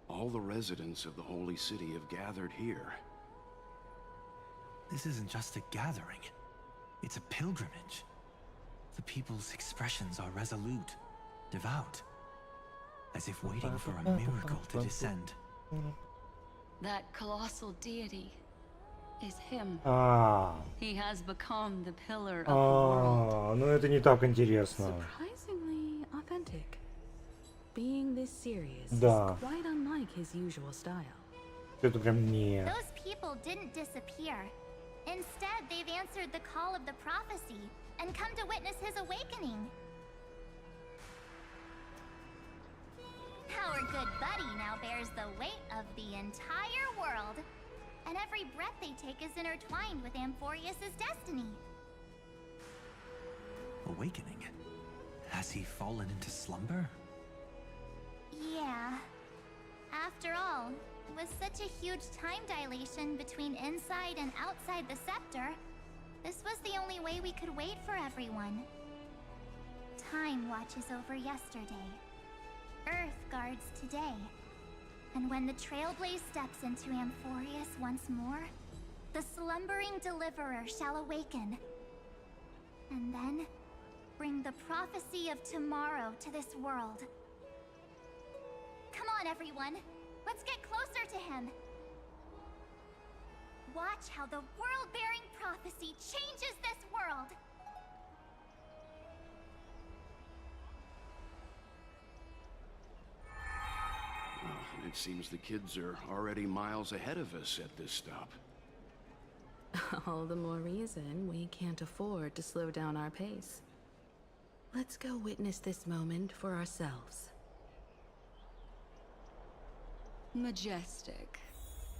All the residents of the Holy City have gathered here. This isn't just a gathering. It's a pilgrimage. The people's expressions are resolute, devout, as if waiting for a miracle to descend. That colossal deity is him. He has become the pillar of the world. Ну это не так интересно. Surprisingly authentic. Being this serious Да. is quite unlike his usual style. Это прям не. Those people didn't disappear. Instead, they've answered the call of the prophecy and come to witness his awakening. body now bears the weight of the entire world. And every breath they take is intertwined with Amphorius' destiny. Awakening? Has he fallen into slumber? Yeah. After all, with such a huge time dilation between inside and outside the scepter, this was the only way we could wait for everyone. Time watches over yesterday. Earth guards today. And when the Trailblaze steps into Amphorius once more, the slumbering deliverer shall awaken. And then, bring the prophecy of tomorrow to this world. Come on, everyone. Let's get closer to him. Watch how the world-bearing prophecy changes this world. Well, it seems the kids are already miles ahead of us at this stop. All the more reason we can't afford to slow down our pace. Let's go witness this moment for ourselves. Majestic.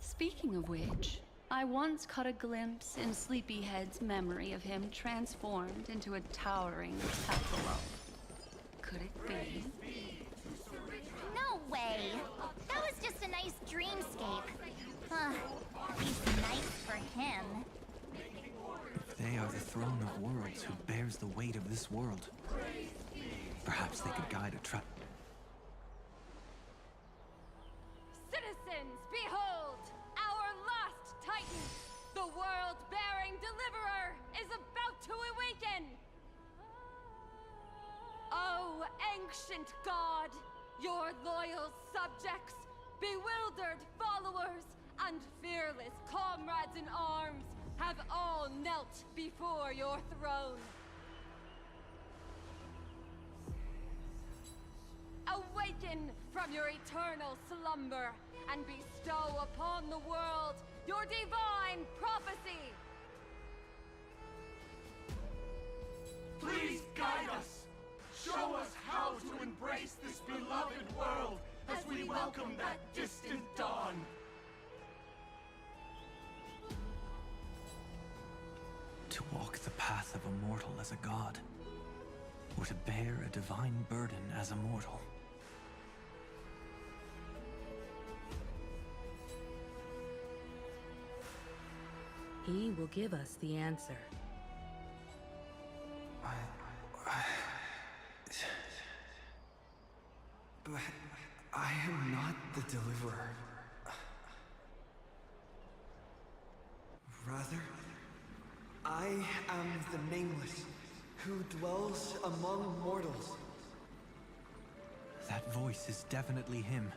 Speaking of which, I once caught a glimpse in Sleepyhead's memory of him transformed into a towering castle. Could it be? No way! That was just a nice dreamscape. At least nice for him. If they are the throne of worlds who bears the weight of this world, perhaps they could guide a trap. Citizens, behold! Our last Titan, the world-bearing deliverer, is about to awaken! Oh, ancient god! Your loyal subjects, bewildered followers, and fearless comrades in arms have all knelt before your throne. Awaken from your eternal slumber and bestow upon the world your divine prophecy! Please guide us! Show us how to embrace this beloved world as we welcome that distant dawn! To walk the path of a mortal as a god, or to bear a divine burden as a mortal. He will give us the answer. But I am not the deliverer. Rather, I am the Nameless, who dwells among mortals. That voice is definitely him.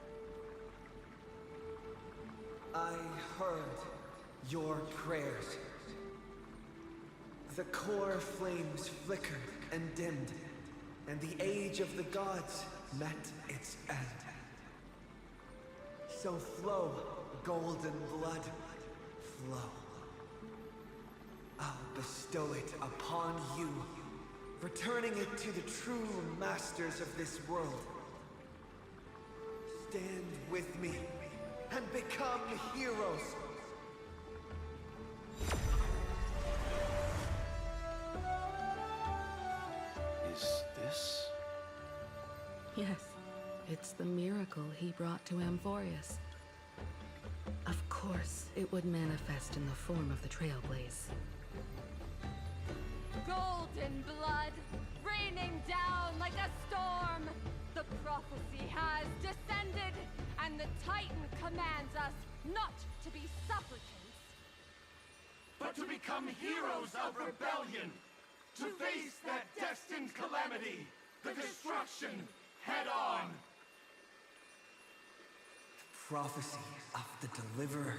I heard your prayers. The core flames flickered and dimmed, and the age of the gods met its end. So flow, golden blood, flow. I'll bestow it upon you, returning it to the true masters of this world. Stand with me and become heroes. Is this? Yes, it's the miracle he brought to Amphorius. Of course, it would manifest in the form of the Trailblaze. Golden blood, raining down like a storm. The prophecy has descended, and the Titan commands us not to be supplicants, but to become heroes of rebellion, to face that destined calamity, the destruction, head on. The prophecy of the Deliverer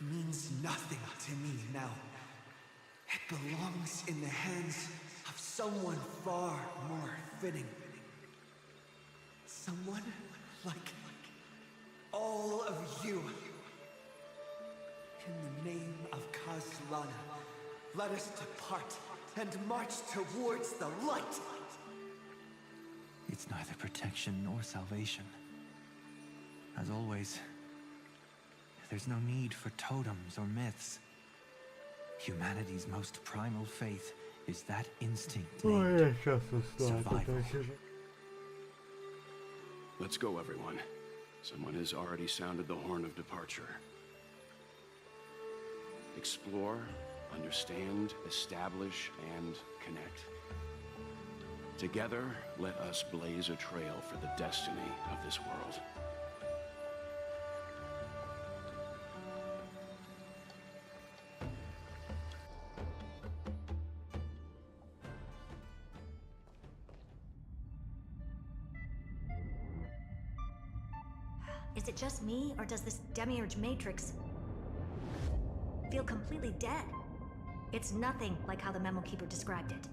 means nothing to me now. It belongs in the hands of someone far more fitting. Someone like all of you. In the name of Kazlana, let us depart and march towards the light. It's neither protection nor salvation. As always, there's no need for totems or myths. Humanity's most primal faith is that instinct named survival. Let's go, everyone. Someone has already sounded the horn of departure. Explore, understand, establish, and connect. Together, let us blaze a trail for the destiny of this world. Is it just me, or does this demiurge matrix feel completely dead? It's nothing like how the memo keeper described it.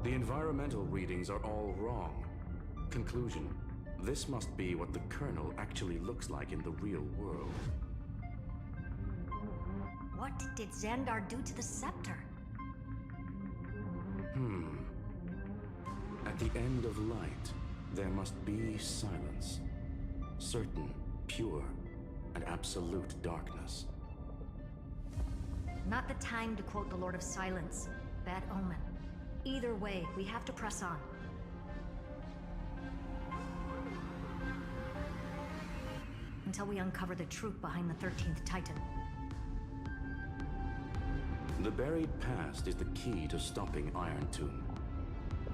The environmental readings are all wrong. Conclusion: this must be what the kernel actually looks like in the real world. What did Xandar do to the scepter? At the end of light, there must be silence. Certain, pure, and absolute darkness. Not the time to quote the Lord of Silence. Bad omen. Either way, we have to press on. Until we uncover the truth behind the 13th Titan. The buried past is the key to stopping Iron Tomb.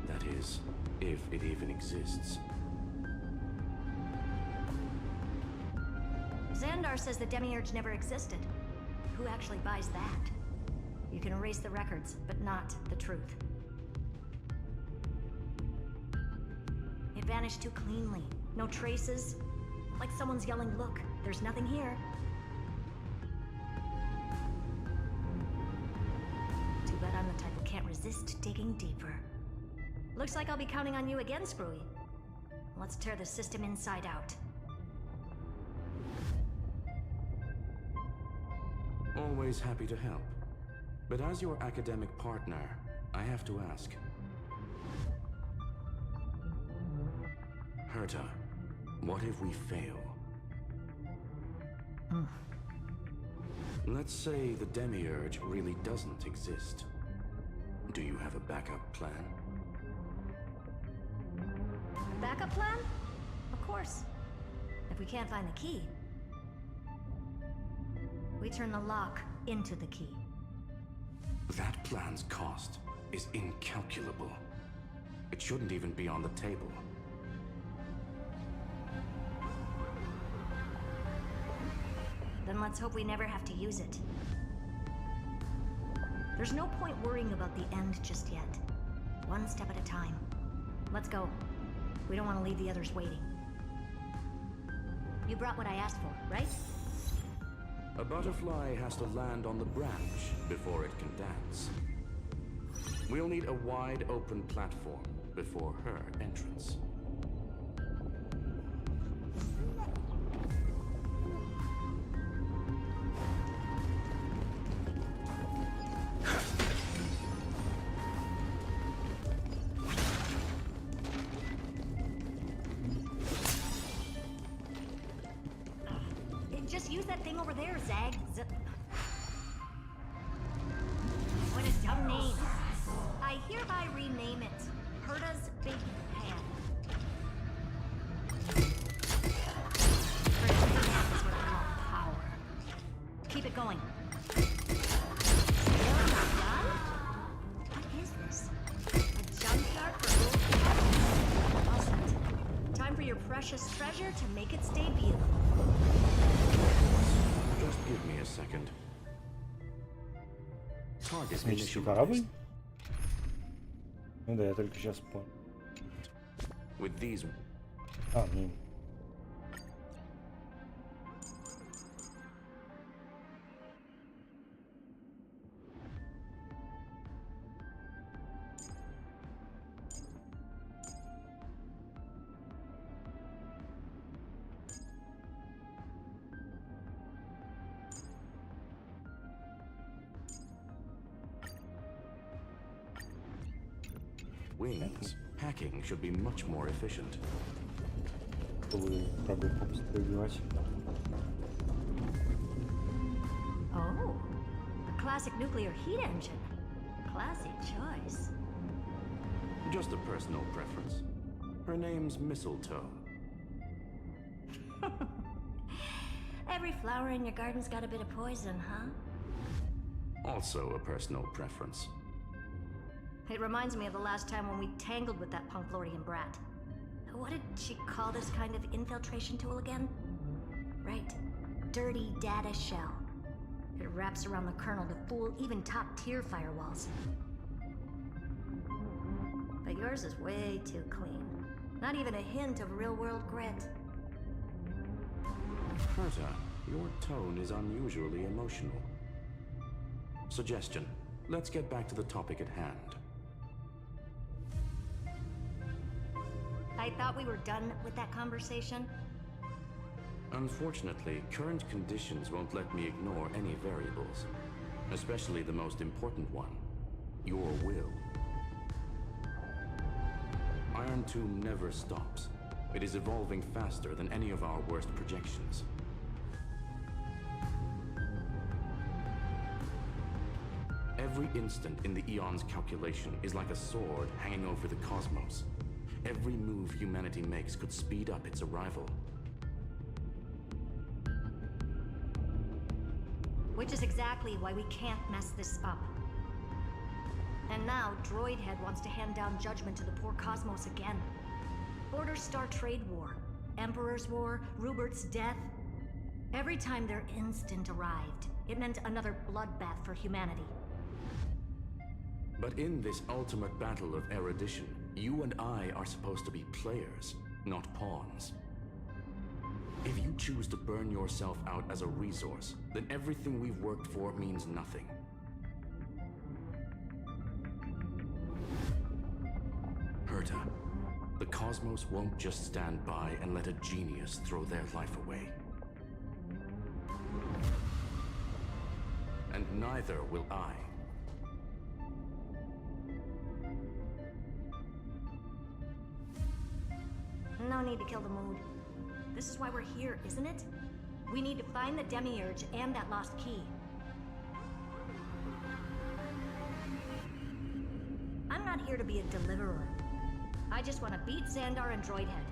That is, if it even exists. Xandar says the demiurge never existed. Who actually buys that? You can erase the records, but not the truth. It vanished too cleanly. No traces. Like someone's yelling, "Look, there's nothing here." Too bad I'm the type who can't resist digging deeper. Looks like I'll be counting on you again, Screwy. Let's tear the system inside out. Always happy to help. But as your academic partner, I have to ask. Herta, what if we fail? Let's say the demiurge really doesn't exist. Do you have a backup plan? A backup plan? Of course. If we can't find the key, we turn the lock into the key. That plan's cost is incalculable. It shouldn't even be on the table. Then let's hope we never have to use it. There's no point worrying about the end just yet. One step at a time. Let's go. We don't want to leave the others waiting. You brought what I asked for, right? A butterfly has to land on the branch before it can dance. We'll need a wide open platform before her entrance. Just use that thing over there, Zag. What a dumb name. I hereby rename it Herta's Big Hand. Herta's Big Hand is what we call power. Keep it going. Still not done? What is this? A junkyard for old cars? Awesome. Time for your precious treasure to make its debut. Just give me a second. Target Космический корабль? Ну да, я только сейчас понял. With these... мимо. Wings Hacking should be much more efficient. Чтобы пробы побыстрее убивать. Oh, a classic nuclear heat engine. Classy choice. Just a personal preference. Her name's Mistletoe. Every flower in your garden's got a bit of poison, huh? Also a personal preference. It reminds me of the last time when we tangled with that Punklordian brat. What did she call this kind of infiltration tool again? Right. Dirty data shell. It wraps around the kernel to fool even top-tier firewalls. But yours is way too clean. Not even a hint of real-world grit. Herta, your tone is unusually emotional. Suggestion. Let's get back to the topic at hand. I thought we were done with that conversation. Unfortunately, current conditions won't let me ignore any variables. Especially the most important one. Your will. Iron Tomb never stops. It is evolving faster than any of our worst projections. Every instant in the Eon's calculation is like a sword hanging over the cosmos. Every move humanity makes could speed up its arrival. Which is exactly why we can't mess this up. And now, Droidhead wants to hand down judgment to the poor cosmos again. Border Star Trade War, Emperor's War, Rupert's death. Every time their instant arrived, it meant another bloodbath for humanity. But in this ultimate battle of erudition, you and I are supposed to be players, not pawns. If you choose to burn yourself out as a resource, then everything we've worked for means nothing. Herta, the cosmos won't just stand by and let a genius throw their life away. And neither will I. No need to kill the mood. This is why we're here, isn't it? We need to find the Demiurge and that lost key. I'm not here to be a deliverer. I just want to beat Xandar and Droidhead.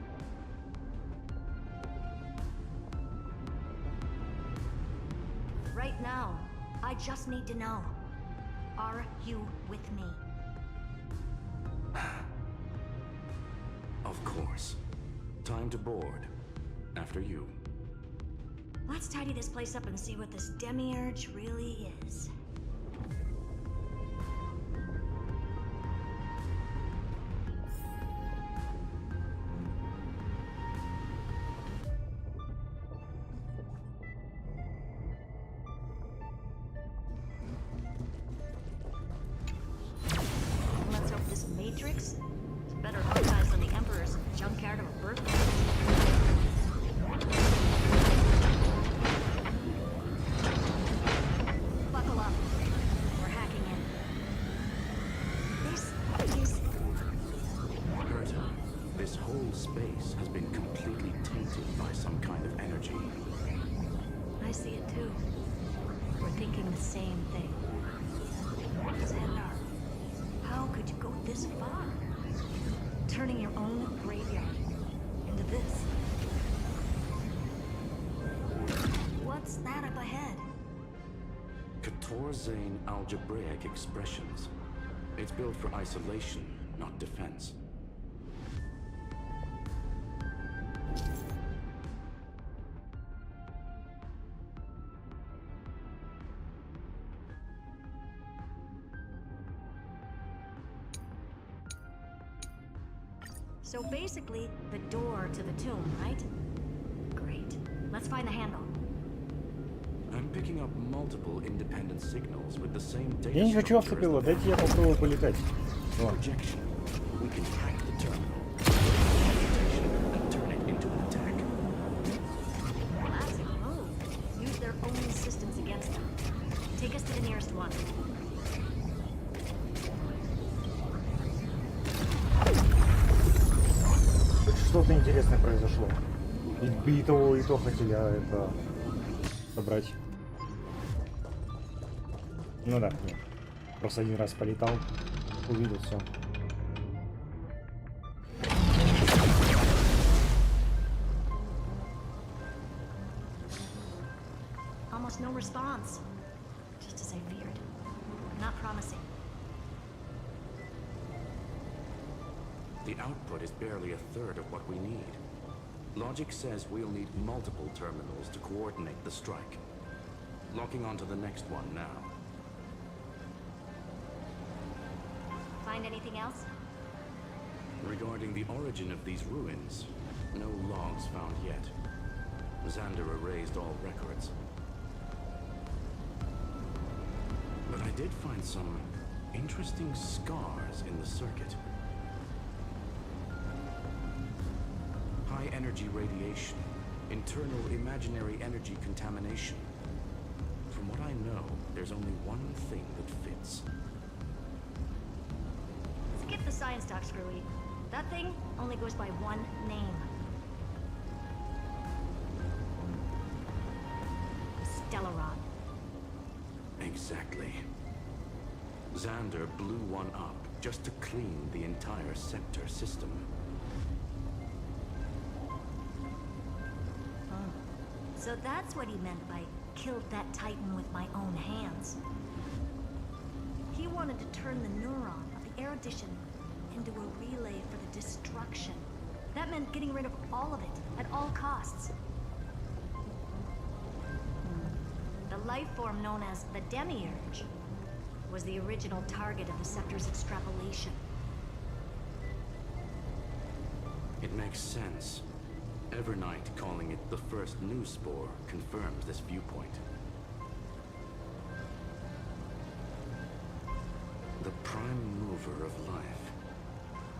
Right now, I just need to know. Are you with me? Of course. Time to board. After you. Let's tidy this place up and see what this Demiurge really is. Let's hope this Matrix is better organized than the Emperor's junkyard of a birthplace. Buckle up. We're hacking in. This is... Herta, this whole space has been completely tainted by some kind of energy. I see it too. We're thinking the same thing. Xandar, how could you go this far? Turning your own graveyard into this. What's that up ahead? Katorzane algebraic expressions. It's built for isolation, not defense. So basically, the door to the tomb, right? Great. Let's find the handle. I'm picking up multiple independent signals with the same data Я не хочу автопилот, дайте я попробую полетать. О. projection. We can hack the terminal and turn it into an attack. Classic move. Use their own systems against them. Take us to the nearest one. интересное произошло. И того, и то хотели это собрать. Ну да, нет. Просто один раз полетал, увидел все. Almost no response. Just as I feared. Not promising. The output is barely a third of what we need. Logic says we'll need multiple terminals to coordinate the strike. Locking onto the next one now. Find anything else? Regarding the origin of these ruins, no logs found yet. Xander erased all records. But I did find some interesting scars in the circuit. High energy radiation, internal imaginary energy contamination. From what I know, there's only one thing that fits. Skip the science talk, Screwy. That thing only goes by one name. Stellaron. Exactly. Xander blew one up just to clean the entire sector system. So that's what he meant by killed that Titan with my own hands. He wanted to turn the neuron of the erudition into a relay for the destruction. That meant getting rid of all of it at all costs. The life form known as the Demiurge was the original target of the sector's extrapolation. It makes sense. Evernight calling it the first new spore confirms this viewpoint. The prime mover of life.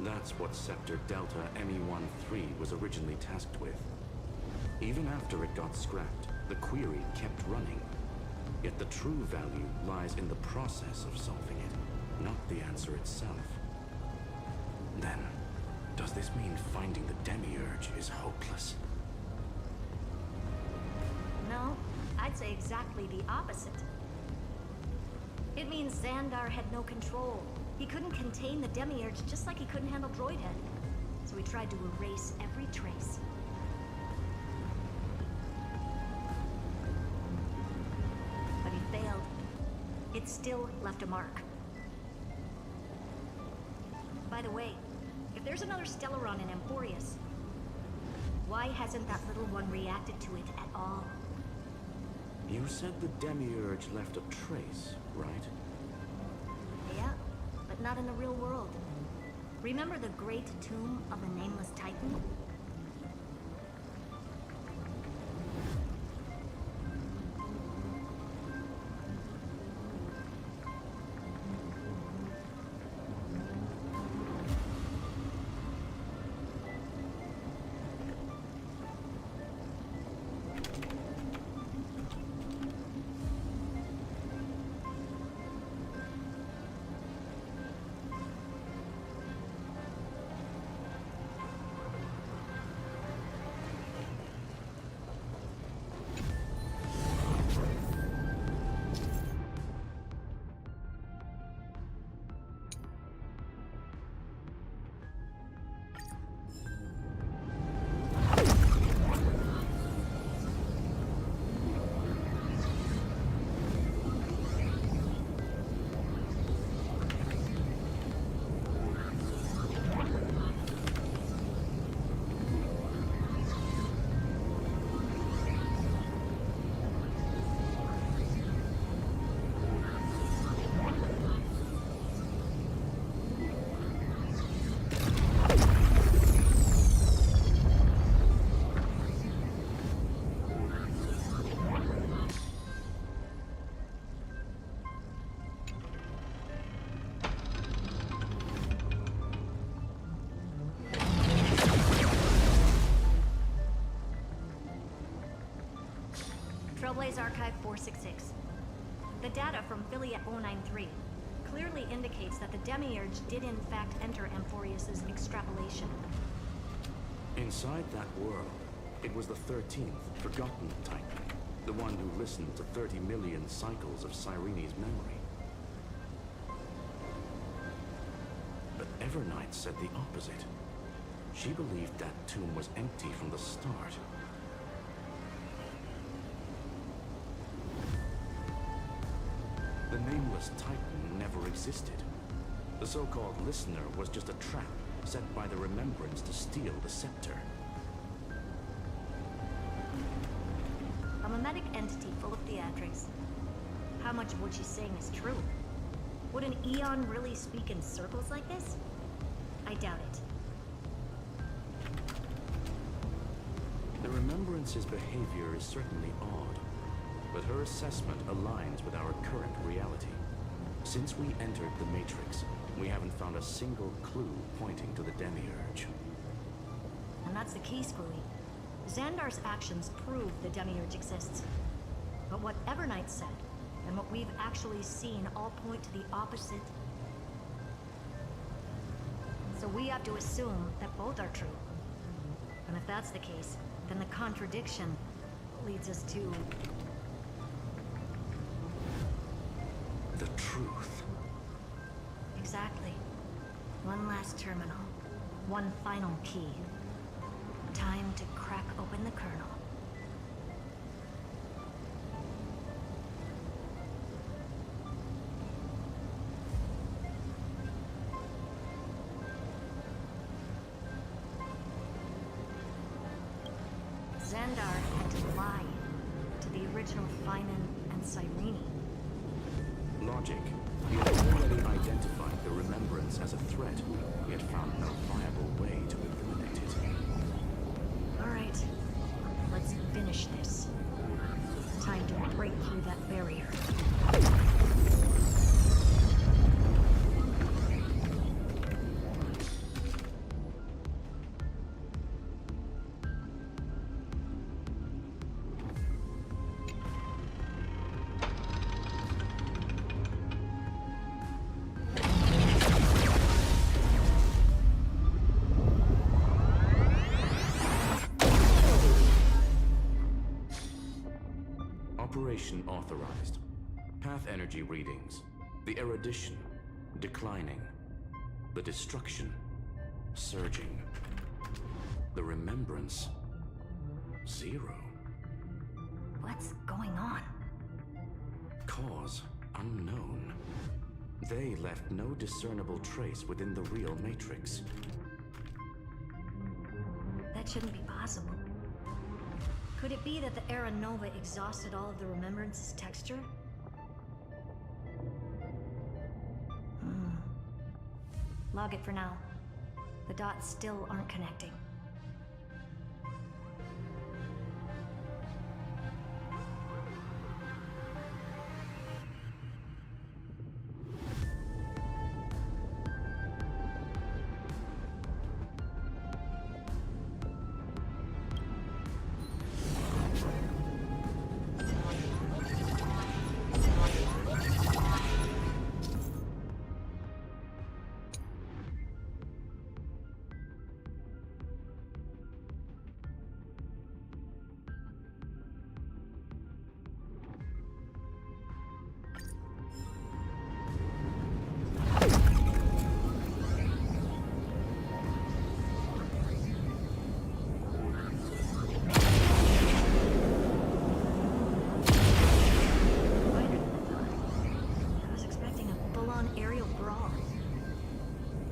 That's what Sector Delta ME-13 was originally tasked with. Even after it got scrapped, the query kept running. Yet the true value lies in the process of solving it, not the answer itself. Then, does this mean finding the Demiurge is hopeless? No, I'd say exactly the opposite. It means Xandar had no control. He couldn't contain the Demiurge just like he couldn't handle Droidhead. So he tried to erase every trace. But he failed. It still left a mark. By the way, if there's another Stellaron in Amphorius, why hasn't that little one reacted to it at all? You said the Demiurge left a trace, right? Yeah, but not in the real world. Remember the great tomb of the Nameless Titan? Trailblaze Archive 466. The data from Philia 093 clearly indicates that the Demiurge did in fact enter Amphorius's extrapolation. Inside that world, it was the 13th, forgotten Titan, the one who listened to 30 million cycles of Cyrene's memory. But Evernight said the opposite. She believed that tomb was empty from the start. The nameless Titan never existed. The so-called listener was just a trap set by the Remembrance to steal the scepter. A mimetic entity full of theatrics. How much of what she's saying is true? Would an Eon really speak in circles like this? I doubt it. The Remembrance's behavior is certainly odd, but her assessment aligns with our current reality. Since we entered the Matrix, we haven't found a single clue pointing to the Demiurge. And that's the key, Squilly. Xandar's actions prove the Demiurge exists. But what Evernight said, and what we've actually seen all point to the opposite. So we have to assume that both are true. And if that's the case, then the contradiction leads us to... the truth. Exactly. One last terminal. One final key. Time to crack open the kernel. Xandar had to lie to the original Finan and Cyrene. Logic. He had already identified the Remembrance as a threat, yet found no viable way to eliminate it. All right, let's finish this. Time to break through that barrier. Operation authorized. Path energy readings. The erudition declining. The destruction surging. The remembrance 0. What's going on? Cause unknown. They left no discernible trace within the real Matrix. That shouldn't be possible. Could it be that the Era Nova exhausted all of the Remembrance's texture? Log it for now. The dots still aren't connecting.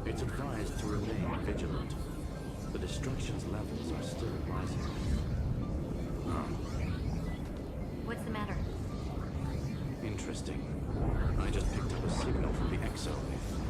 It's advised to remain vigilant. The destruction's levels are still rising. What's the matter? Interesting. I just picked up a signal from the exomyth.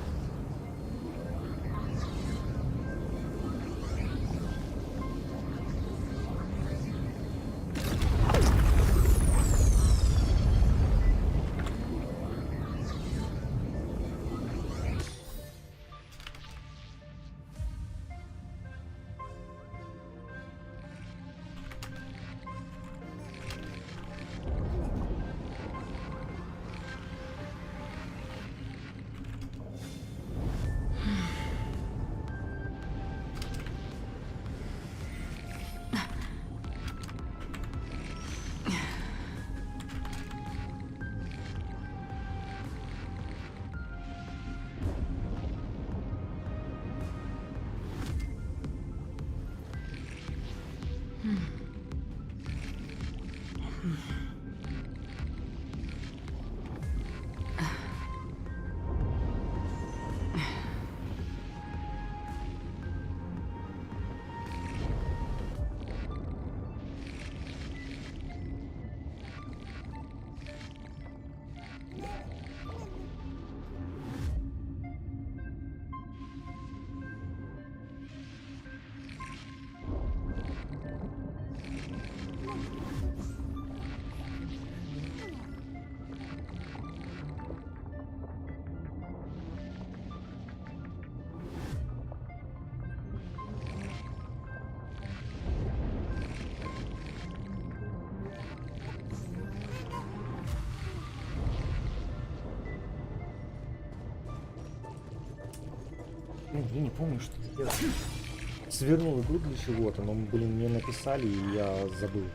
Я не помню, что ты делал. Свернул игру для чего-то, но, блин, мне написали, и я забыл.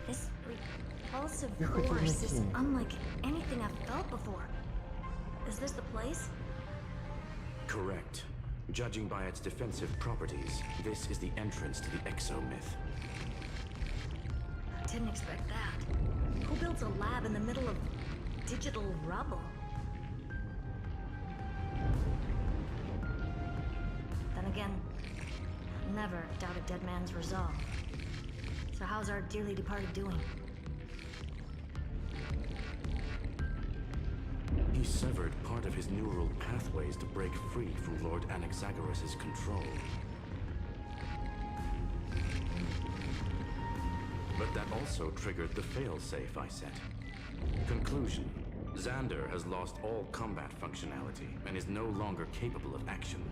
Repulsive Я хотел force is найти. unlike anything I've felt before. Is this the place? Correct. Judging by its defensive properties, this is the entrance to the exomyth. Didn't expect that. Who builds a lab in the middle of digital rubble? Then again, never doubt a dead man's resolve. So how's our dearly departed doing? He severed part of his neural pathways to break free from Lord Anaxagoras' control. But that also triggered the failsafe I set. Conclusion. Xander has lost all combat functionality and is no longer capable of action.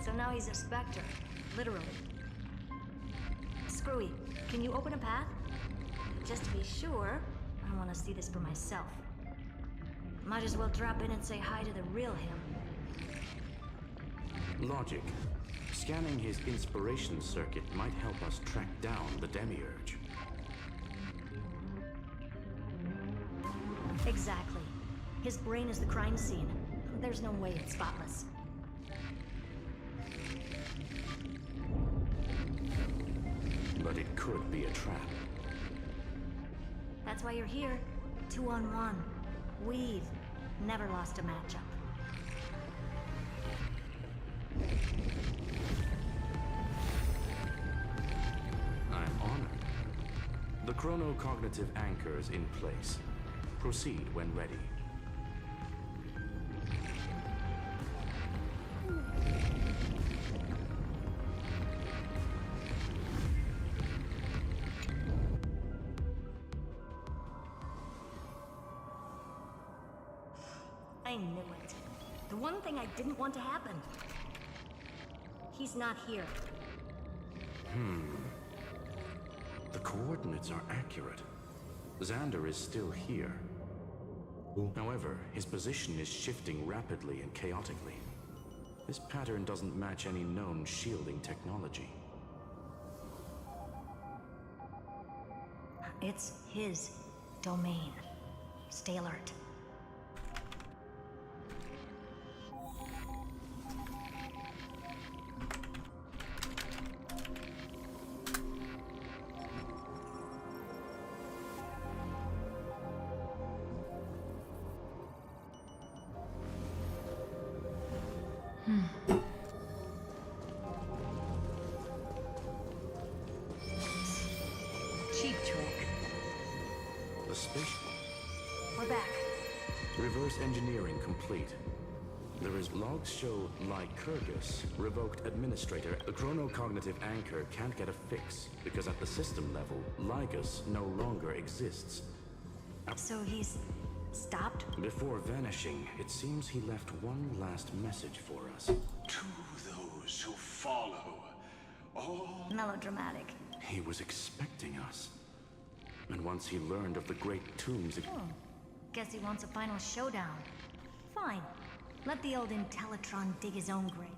So now he's a specter, literally. Screwy, can you open a path? Just to be sure, I want to see this for myself. Might as well drop in and say hi to the real him. Logic. Scanning his inspiration circuit might help us track down the demiurge. Exactly. His brain is the crime scene. There's no way it's spotless. But it could be a trap. That's why you're here. 2-on-1. We've never lost a matchup. I'm honored. The chronocognitive anchor is in place. Proceed when ready. I knew it. The one thing I didn't want to happen. He's not here. The coordinates are accurate. Xander is still here. However, his position is shifting rapidly and chaotically. This pattern doesn't match any known shielding technology. It's his domain. Stay alert. Cheap trick. The spaceship. We're back. Reverse engineering complete. There is logs show Lycurgus, revoked administrator. The chronocognitive anchor can't get a fix because at the system level, Lygus no longer exists. So he's stopped? Before vanishing, it seems he left one last message for us. To those who follow, all Melodramatic. He was expecting us. And once he learned of the great tombs... Guess he wants a final showdown. Fine. Let the old Intellitron dig his own grave.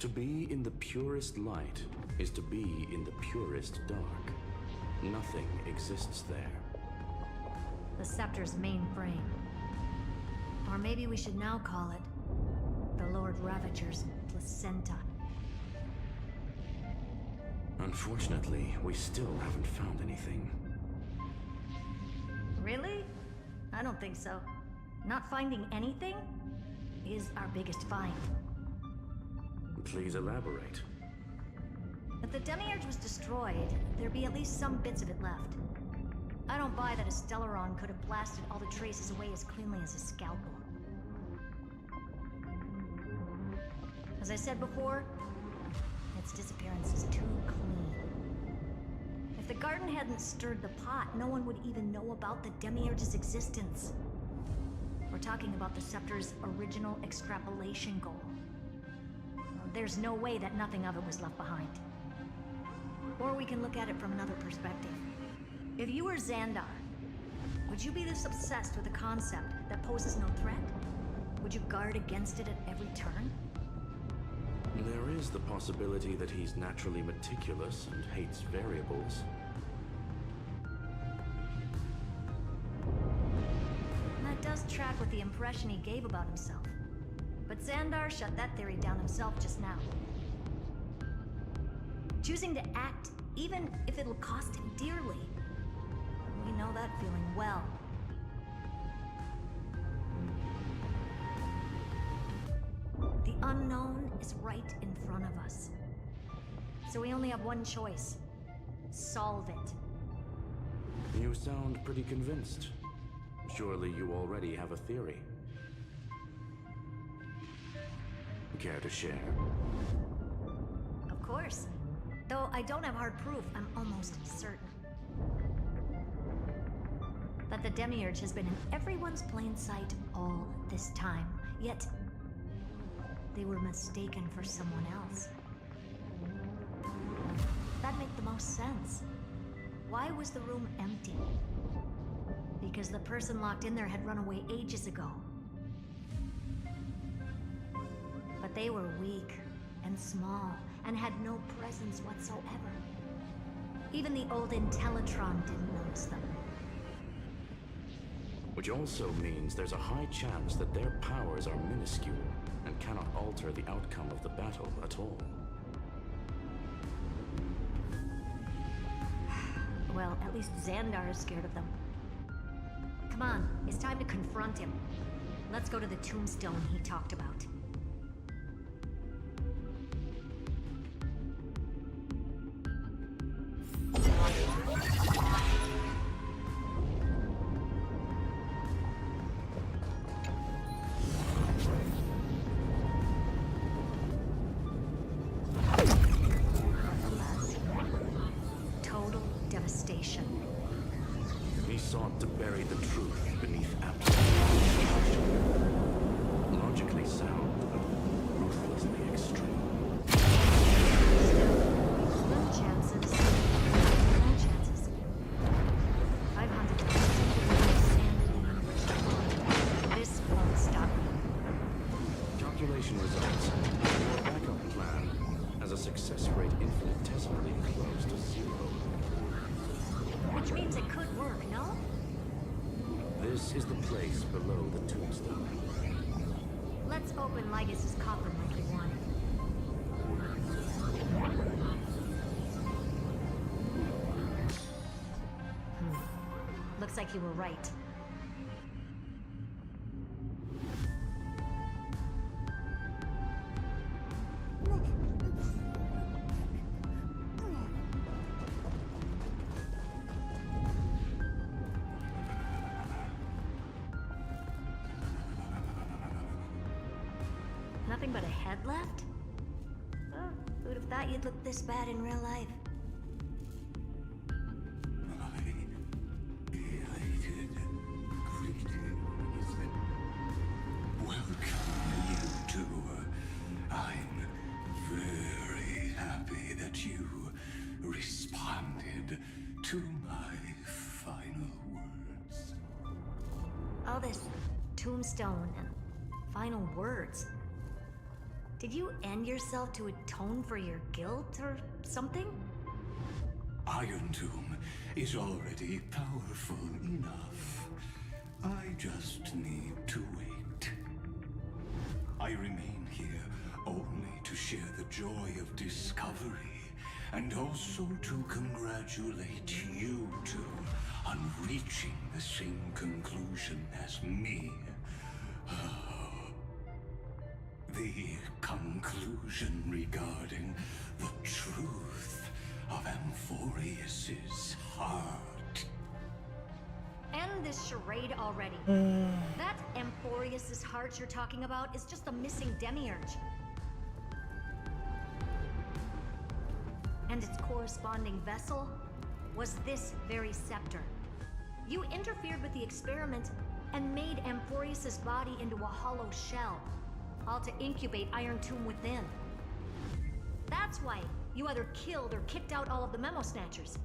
To be in the purest light is to be in the purest dark. Nothing exists there. The Scepter's mainframe. Or maybe we should now call it the Lord Ravager's placenta. Unfortunately, we still haven't found anything. Really? I don't think so. Not finding anything is our biggest find. Please elaborate. If the Demiurge was destroyed, there'd be at least some bits of it left. I don't buy that a Stellaron could have blasted all the traces away as cleanly as a scalpel. As I said before, its disappearance is too clean. If the garden hadn't stirred the pot, no one would even know about the Demiurge's existence. We're talking about the Scepter's original extrapolation goal. There's no way that nothing of it was left behind. Or we can look at it from another perspective. If you were Xandar, Would you be this obsessed with a concept that poses no threat? Would you guard against it at every turn? There is the possibility that he's naturally meticulous and hates variables. That does track with the impression he gave about himself. But Xandar shut that theory down himself just now. Choosing to act, even if it'll cost him dearly. We know that feeling well. The unknown is right in front of us. So we only have one choice. Solve it. You sound pretty convinced. Surely you already have a theory. Care to share? Of course. Though I don't have hard proof, I'm almost certain that the Demiurge has been in everyone's plain sight all this time. Yet, they were mistaken for someone else. That'd make the most sense. Why was the room empty? Because the person locked in there had run away ages ago. But they were weak and small and had no presence whatsoever. Even the old Intellitron didn't notice them. Which also means there's a high chance that their powers are minuscule and cannot alter the outcome of the battle at all. Well, at least Xandar is scared of them. Come on, it's time to confront him. Let's go to the tombstone he talked about. Total devastation. He sought to bury the truth beneath absolute logically sound, but ruthlessly extreme. No chances. No chances. I've hunted every single grain of sand in the universe. This won't stop me. Calculation results. Your backup plan has a success rate infinitesimally close to zero. Which means it could work, no? This is the place below the tombstone. Let's open Lygus' coffin like he wanted. Looks like you were right. Nothing but a head left? Oh, who'd have thought you'd look this bad in real life? Welcome, you two. I'm very happy that you responded to my final words. All this tombstone and final words. Did you end yourself to atone for your guilt or something? Iron Tomb is already powerful enough. I just need to wait. I remain here only to share the joy of discovery and also to congratulate you two on reaching the same conclusion as me. The conclusion regarding the truth of Amphorius's heart. End this charade already. That Amphorius's heart you're talking about is just a missing demiurge. And its corresponding vessel was this very scepter. You interfered with the experiment and made Amphorius's body into a hollow shell, all to incubate Iron Tomb within. That's why you either killed or kicked out all of the Memo Snatchers.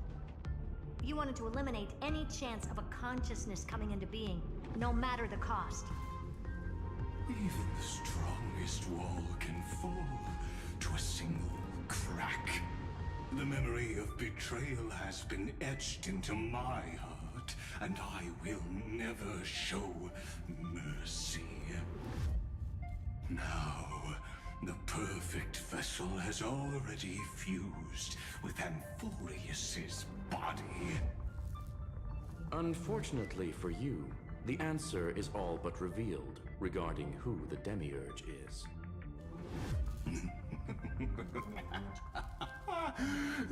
You wanted to eliminate any chance of a consciousness coming into being, no matter the cost. Even the strongest wall can fall to a single crack. The memory of betrayal has been etched into my heart, and I will never show mercy. Now, the perfect vessel has already fused with Amphorius's body. Unfortunately for you, the answer is all but revealed regarding who the Demiurge is.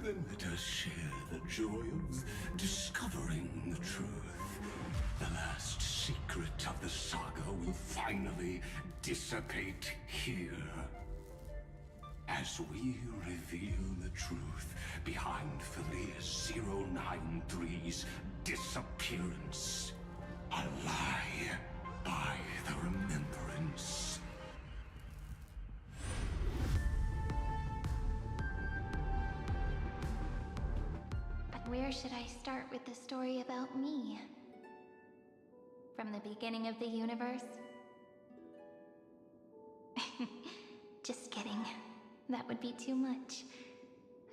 Then let us share the joy of discovering the truth. The last secret of the saga will finally dissipate here. As we reveal the truth behind Felius 093's disappearance. A lie by the remembrance. But where should I start with the story about me? From the beginning of the universe? Just kidding. That would be too much.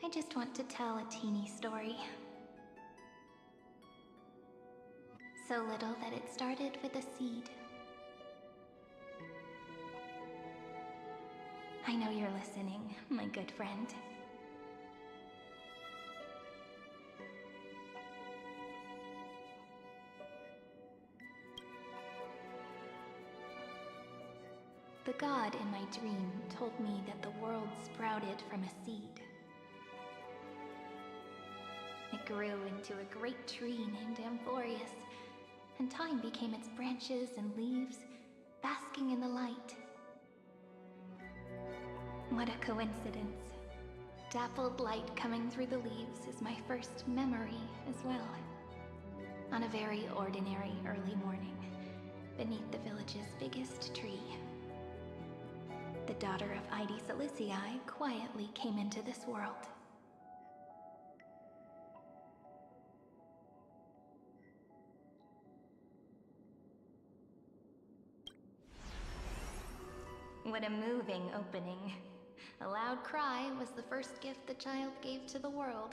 I just want to tell a teeny story. So little that it started with a seed. I know you're listening, my good friend. The god in my dream told me that the world sprouted from a seed. It grew into a great tree named Amphorius, and time became its branches and leaves, basking in the light. What a coincidence. Dappled light coming through the leaves is my first memory as well. On a very ordinary early morning, beneath the village's biggest tree. The daughter of Ide Silicii quietly came into this world. What a moving opening. A loud cry was the first gift the child gave to the world.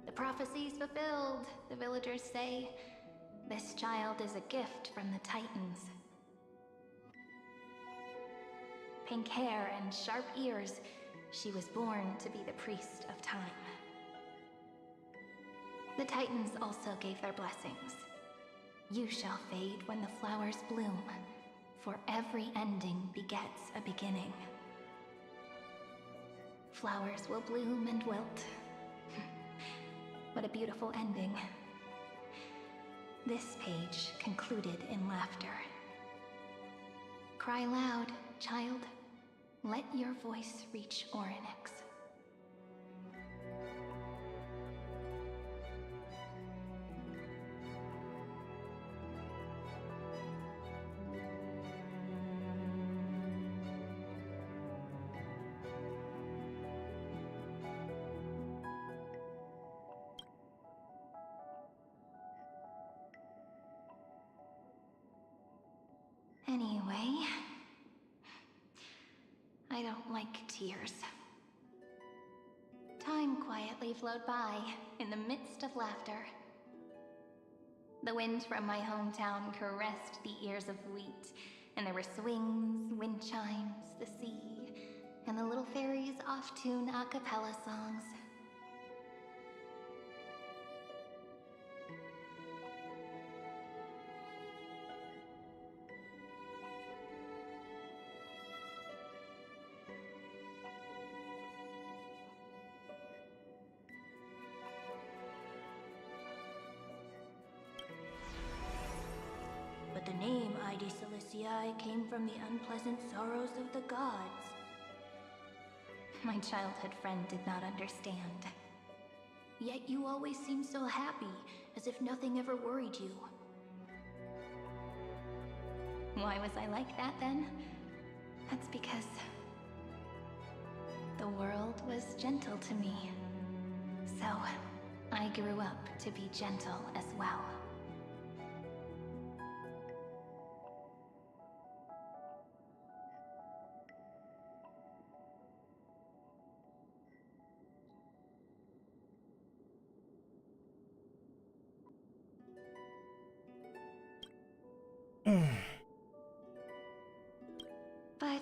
The prophecy's fulfilled, the villagers say. This child is a gift from the Titans. Pink hair and sharp ears, she was born to be the priest of time. The Titans also gave their blessings. You shall fade when the flowers bloom, for every ending begets a beginning. Flowers will bloom and wilt. What a beautiful ending. This page concluded in laughter. Cry loud, child. Let your voice reach Orynyx. Anyway, I don't like tears. Time quietly flowed by in the midst of laughter. The wind from my hometown caressed the ears of wheat, and there were swings, wind chimes, the sea, and the little fairies off-tune a cappella songs. But the name Ide Silicii came from the unpleasant sorrows of the gods. My childhood friend did not understand. Yet you always seemed so happy, as if nothing ever worried you. Why was I like that then? That's because the world was gentle to me. So, I grew up to be gentle as well. But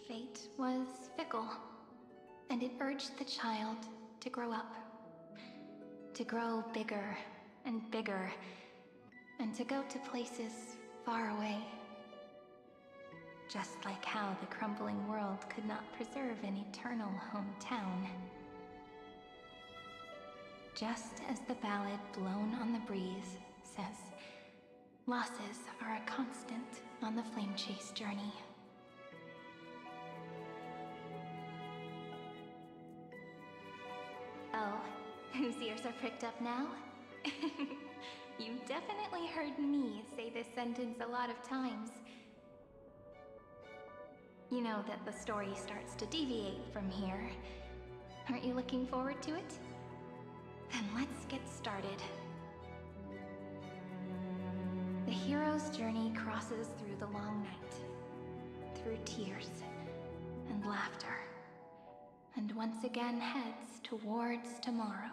fate was fickle, and it urged the child to grow up. To grow bigger and bigger, and to go to places far away. Just like how the crumbling world could not preserve an eternal hometown. Just as the ballad Blown on the Breeze says, losses are a constant on the flame chase journey. Oh, whose ears are pricked up now? You definitely heard me say this sentence a lot of times. You know that the story starts to deviate from here. Aren't you looking forward to it? Then let's get started. The hero's journey crosses through the long night, through tears and laughter, and once again heads towards tomorrow.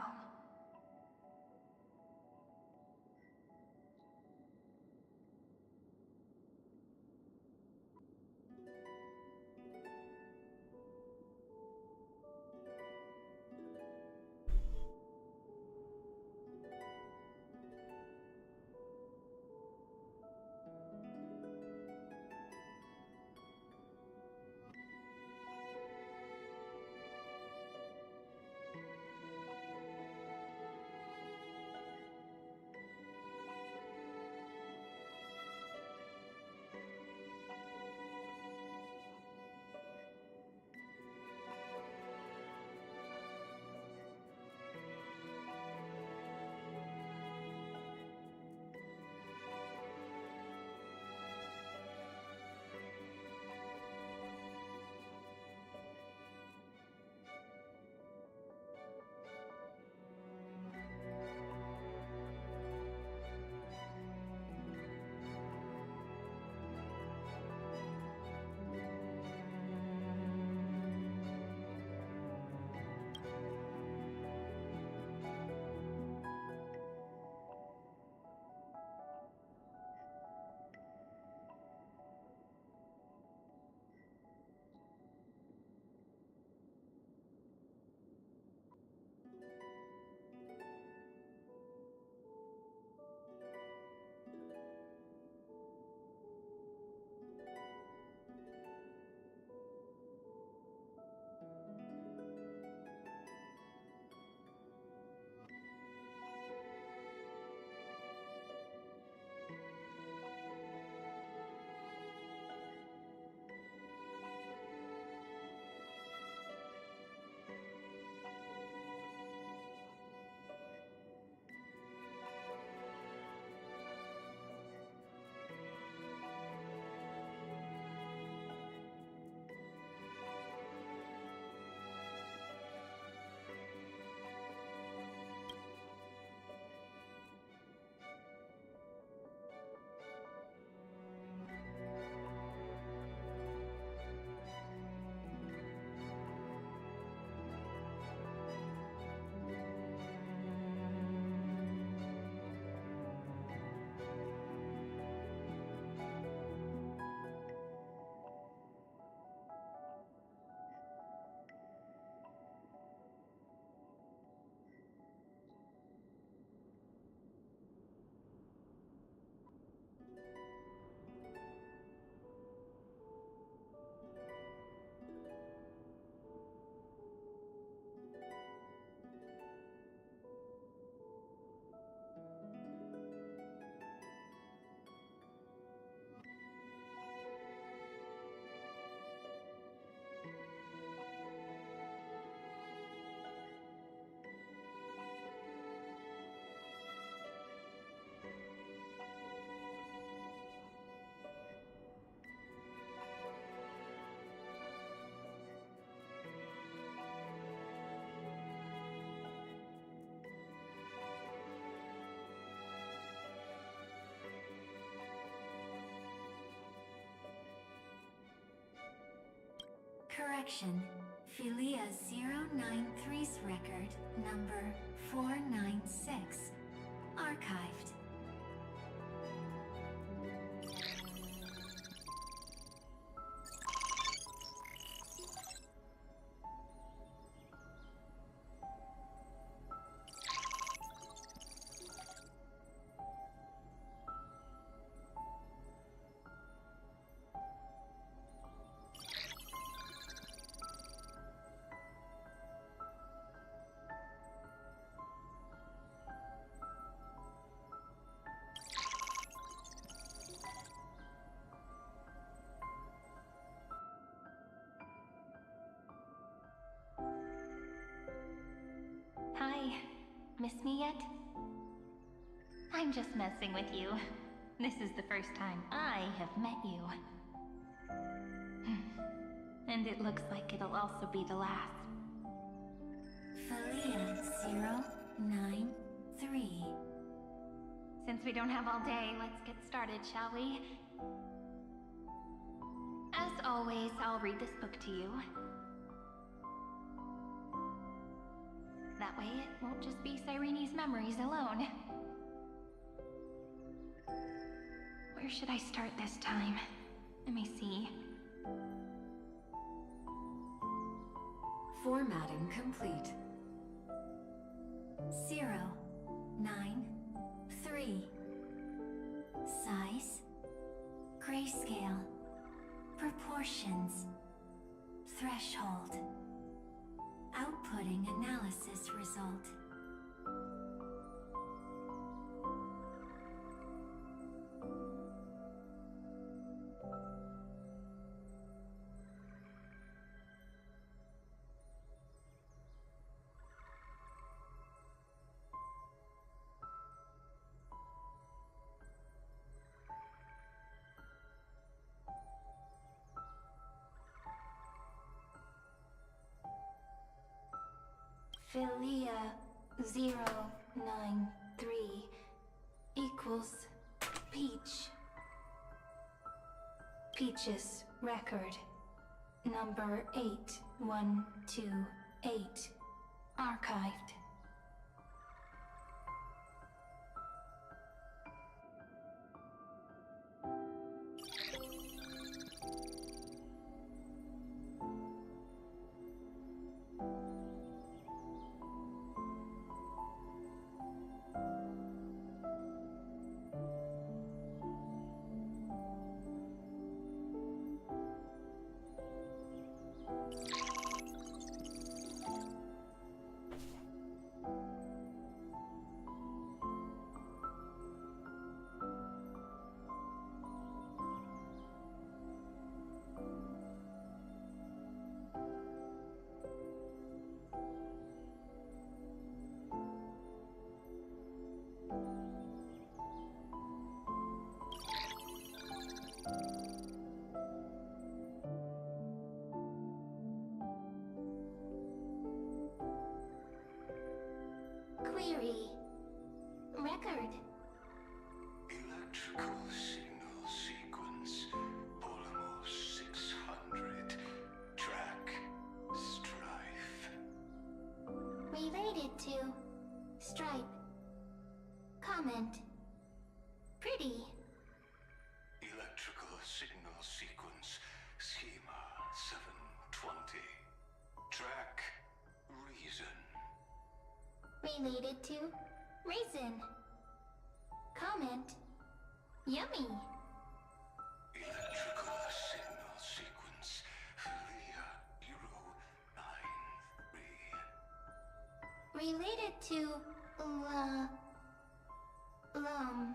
Correction. Philia 093's record, number 496. Archived. Hi. Miss me yet? I'm just messing with you. This is the first time I have met you. And it looks like it'll also be the last. Philia 093. Since we don't have all day, let's get started, shall we? As always, I'll read this book to you. That way it won't just be Cyrene's memories alone. Where should I start this time? Let me see. Formatting complete. 093. Size. Grayscale. Proportions. Threshold. Outputting analysis result. Philia 093 equals Peach. Peach's record, number 8128, archived. Query. Record. Electrical signal sequence. Polymorph 600. Track. Strife. Related to. Stripe. Comment. Pretty. Electrical signal sequence. Schema 720. Track. Reason. Related to. Raisin. Comment. Yummy. Electrical signal sequence. Philia 093. Related to. Love.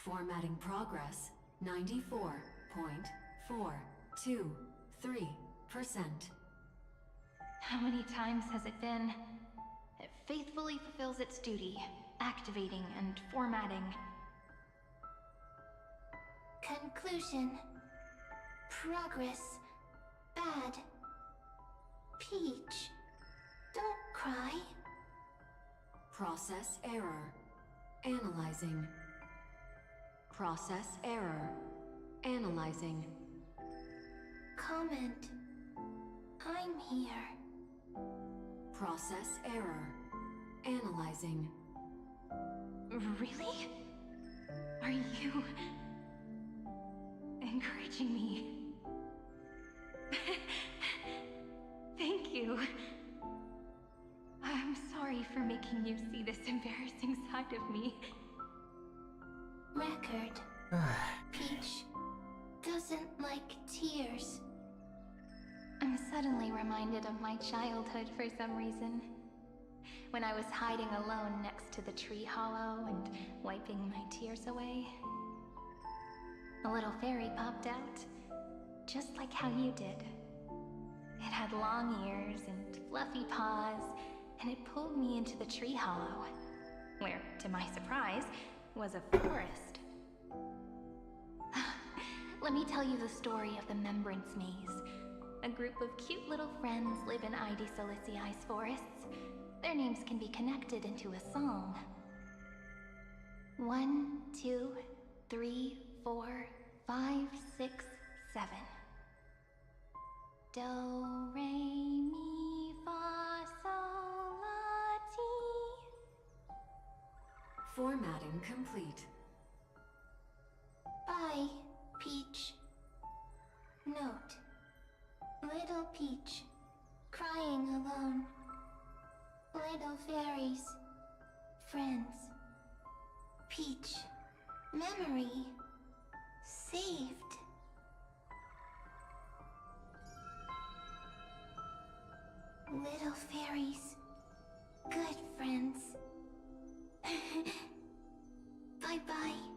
Formatting progress 94.423%. How many times has it been? It faithfully fulfills its duty, activating and formatting. Conclusion. Progress. Bad. Peach. Don't cry. Process error. Analyzing. Process error. Analyzing. Comment. I'm here. Process error. Analyzing. Really? Are you encouraging me? Thank you. I'm sorry for making you see this embarrassing side of me. Record. Peach doesn't like tears. I'm suddenly reminded of my childhood for some reason. When I was hiding alone next to the tree hollow and wiping my tears away. A little fairy popped out, just like how you did. It had long ears and fluffy paws, and it pulled me into the tree hollow, where, to my surprise, was a forest. Let me tell you the story of the Membrance Maze. A group of cute little friends live in ID Silicii's forests. Their names can be connected into a song. 1, 2, 3, 4, 5, 6, 7. Do, re, mi, fa, sol, la, ti. Formatting complete. Bye, Peach. Note. Little Peach, crying alone. Little fairies, friends. Peach, memory, saved. Little fairies, good friends. Bye-bye.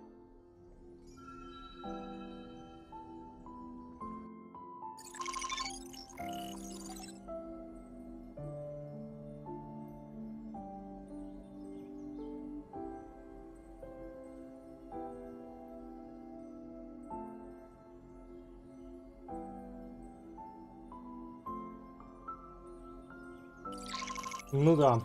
Ну да.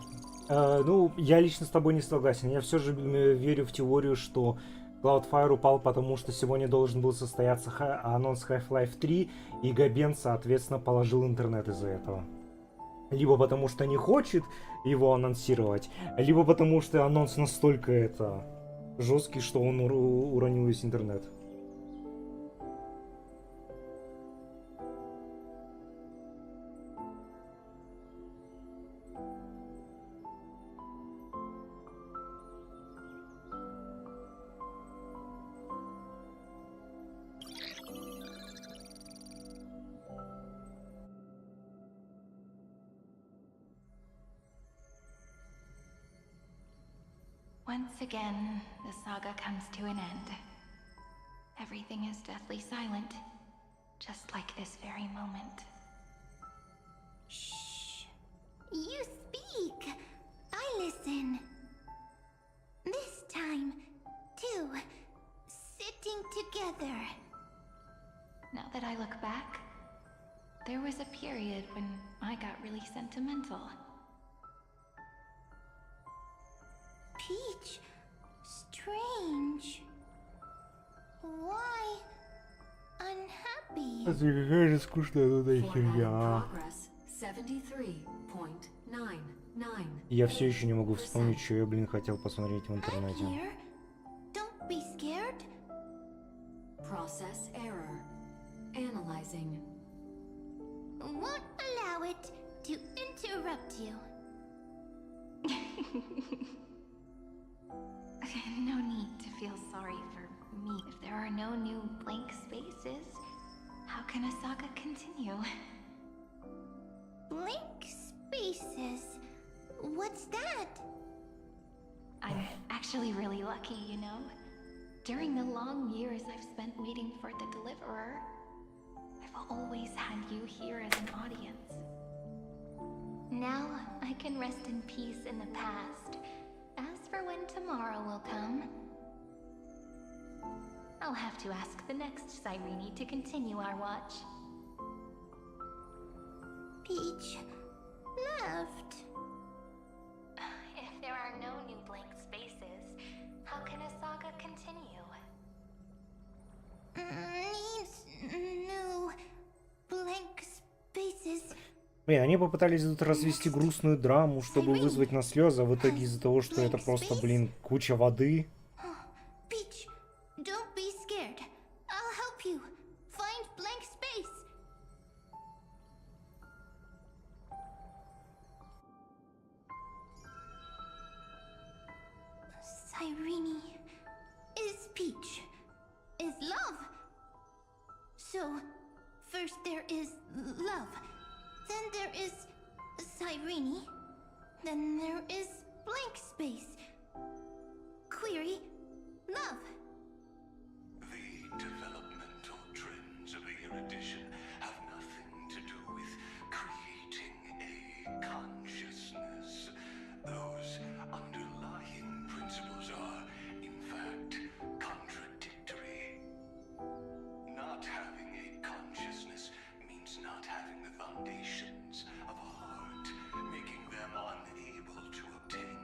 Ну, я лично с тобой не согласен. Я все же верю в теорию, что Cloudfire упал, потому что сегодня должен был состояться анонс Half-Life 3, и Габен, соответственно, положил интернет из-за этого. Либо потому что не хочет его анонсировать, либо потому что анонс настолько жесткий, что он уронил весь интернет. Once again, the saga comes to an end. Everything is deathly silent, just like this very moment. Shh. You speak. I listen. This time, too. Sitting together. Now that I look back, there was a period when I got really sentimental. Peach, strange. Why unhappy? Какая же скучная тут херня. Я все еще не могу вспомнить, что я, блин, хотел посмотреть в интернете. Don't be scared. Process error. Analyzing. Won't allow it to interrupt you. No need to feel sorry for me. If there are no new blank spaces, how can a saga continue? Blank spaces? What's that? I'm actually really lucky, you know? During the long years I've spent waiting for the Deliverer, I've always had you here as an audience. Now I can rest in peace in the past. As for when tomorrow will come, I'll have to ask the next Cyrene to continue our watch. Peach left. If there are no new blank spaces, how can a saga continue? Needs new blank spaces. Блин, они попытались тут развести грустную драму, чтобы вызвать на слезы, а в итоге из-за того, что это просто, блин, куча воды. Peach, don't be scared. I'll help you. Find blank space. Cyrene is Peach, is love. So, first there is love, then there is Cyrene, then there is blank space. Query, love. The developmental trends of the erudition have nothing to do with creating a consciousness. Those underlying principles are, in fact, contradictory. Not having a consciousness means not having the foundations of a heart, making them unable to obtain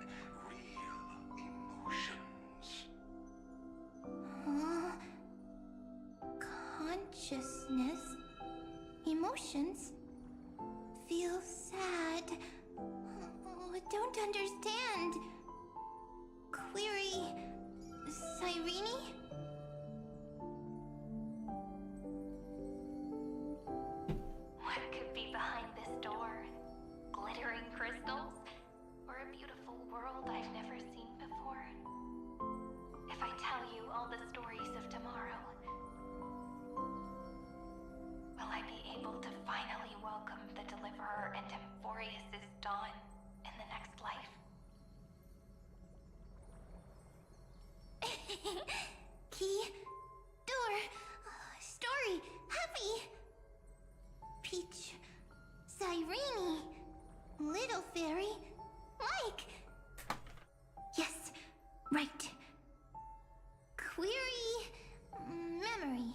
real emotions. Consciousness, emotions, feel sad. Don't understand. Query, Cyrene? What could be behind this door? Glittering crystals? Or a beautiful world I've never seen before? If I tell you all the stories of tomorrow, will I be able to finally welcome the Deliverer and Emphorius' dawn in the next life? Key, door, story, happy. Peach, Cyrene, little fairy, Mike. Yes, right. Query, memory.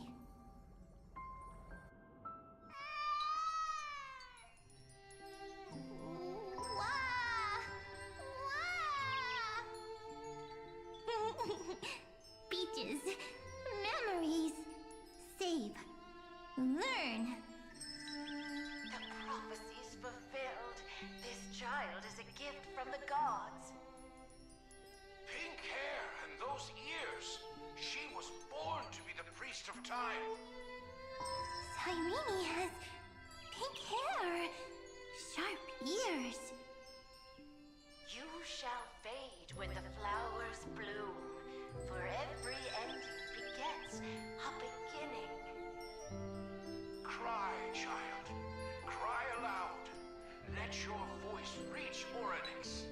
Peaches, memories, save, learn. The prophecy's fulfilled. This child is a gift from the gods. Pink hair and those ears. She was born to be the priest of time. Cyrene has pink hair, sharp ears. You shall fade when the flowers bloom, for every end begets a beginning. Cry, child. Cry aloud. Let your voice reach Oryx.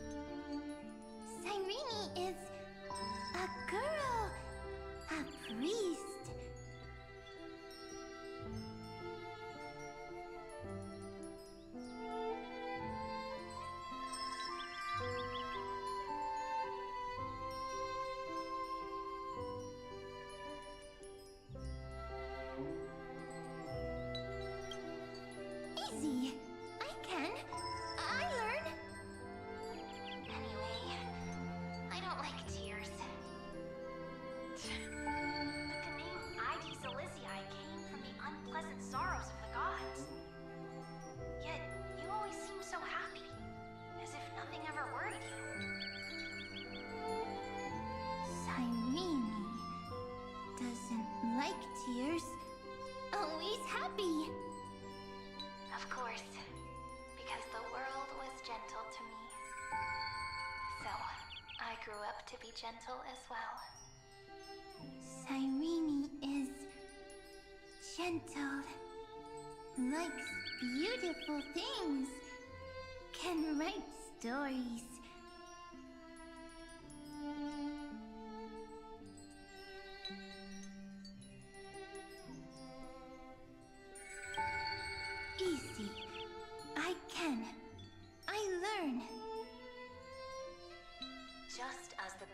Cyrene is a girl, a priest. Easy. I can. I learn. Anyway, I don't like tears. But the name ID Silizii came from the unpleasant sorrows of the gods. Yet, you always seem so happy, as if nothing ever worried you. Cyrene doesn't like tears. Always happy. Of course, because the world was gentle to me. So, I grew up to be gentle as well. Cyrene is gentle, likes beautiful things, can write stories.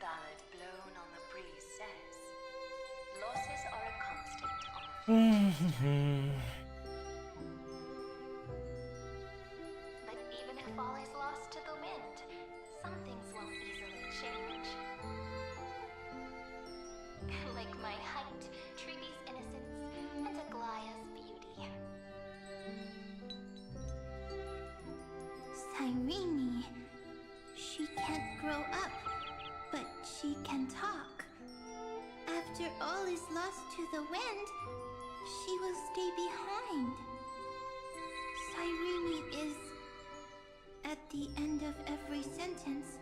ballad blown on the breeze says, losses are a constant on the But even if all is lost to the wind, some things won't easily change. Like my height, Trivy's innocence, and Aglaya's beauty. Cyrene. She can't grow up, but she can talk. After all is lost to the wind, she will stay behind. Cyrene is, at the end of every sentence,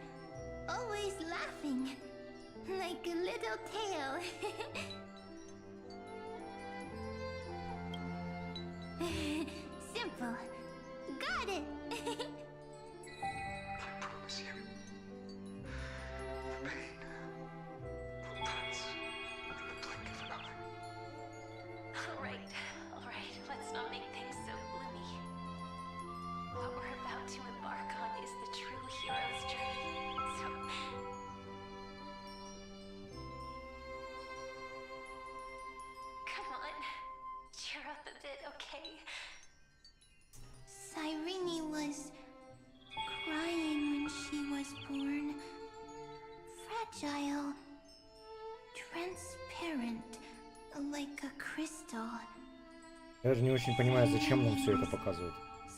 always laughing, like a little tail. Simple. Got it! I promise you, the pain will pass in the blink of an eye. Alright, let's not make things so gloomy. What we're about to embark on is the true hero's journey, so... Come on, cheer up a bit, okay? Cyrene was crying when she was born. Fragile. Transparent. Like a crystal. Я даже не очень понимаю, зачем нам все это показывают.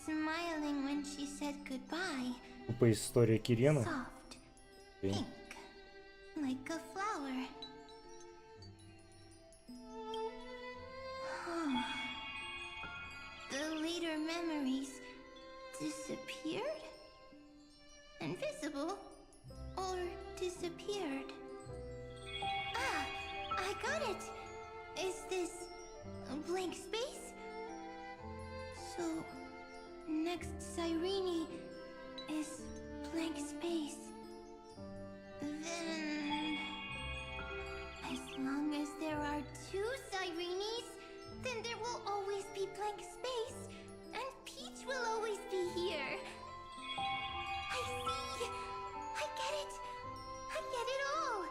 Smiling when she said goodbye. Тупо история Кирены. Soft. Pink. Like a flower. The later memories disappeared? Invisible? Or disappeared? Ah! I got it! Is this a blank space? So, next Cyrene is blank space. Then... as long as there are two Cyrenes, then there will always be blank space, and Peach will always be here. I see! I get it! I get it all!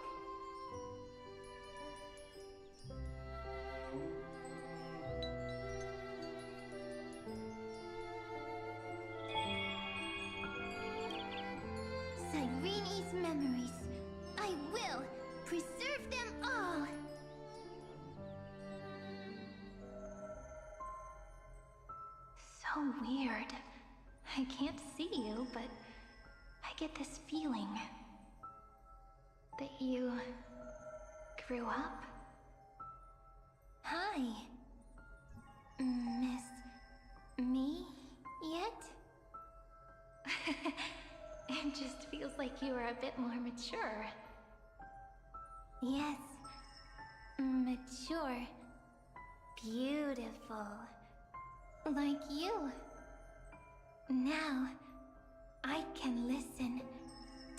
Cyrene's memories. I will preserve them all! So weird. I can't see you, but I get this feeling that you grew up. Hi. Miss me yet? It just feels like you are a bit more mature. Yes. Mature. Beautiful. Like you. Now, I can listen,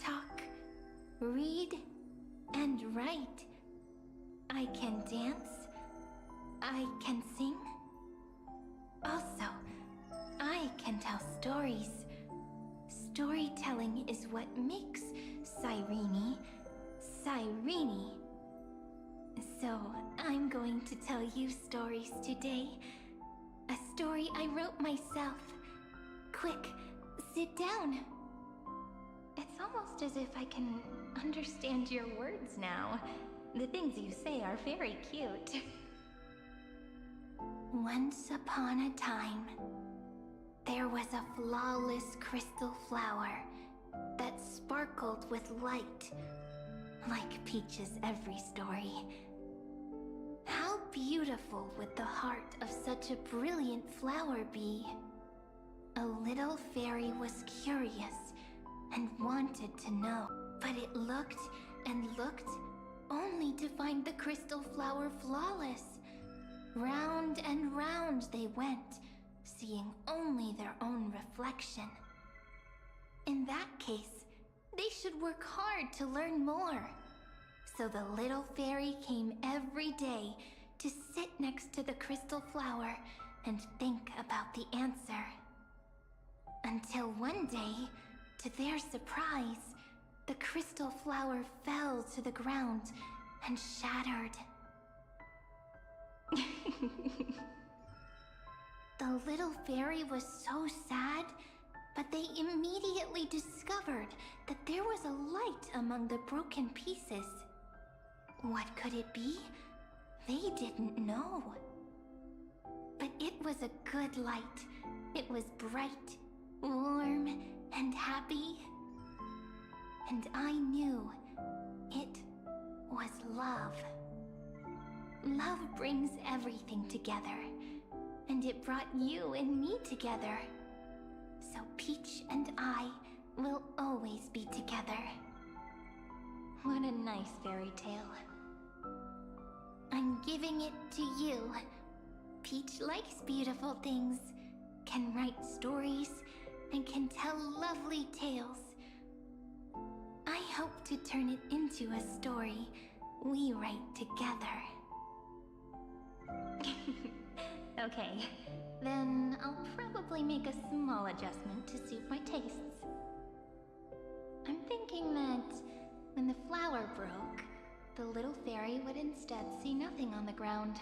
talk, read, and write. I can dance. I can sing. Also, I can tell stories. Storytelling is what makes Cyrene, Cyrene. So, I'm going to tell you stories today. A story I wrote myself. Quick, sit down. It's almost as if I can understand your words now. The things you say are very cute. Once upon a time, there was a flawless crystal flower that sparkled with light, like Peach's every story. How beautiful would the heart of such a brilliant flower be? A little fairy was curious and wanted to know, but it looked and looked only to find the crystal flower flawless. Round and round they went, seeing only their own reflection. In that case, they should work hard to learn more. So the little fairy came every day to sit next to the crystal flower and think about the answer. Until one day, to their surprise, the crystal flower fell to the ground and shattered. The little fairy was so sad, but they immediately discovered that there was a light among the broken pieces. What could it be? They didn't know. But it was a good light. It was bright, warm, and happy. And I knew it was love. Love brings everything together. And it brought you and me together. So Peach and I will always be together. What a nice fairy tale. I'm giving it to you. Peach likes beautiful things, can write stories, and can tell lovely tales. I hope to turn it into a story we write together. Okay, then I'll probably make a small adjustment to suit my tastes. I'm thinking that when the flower broke, the little fairy would instead see nothing on the ground.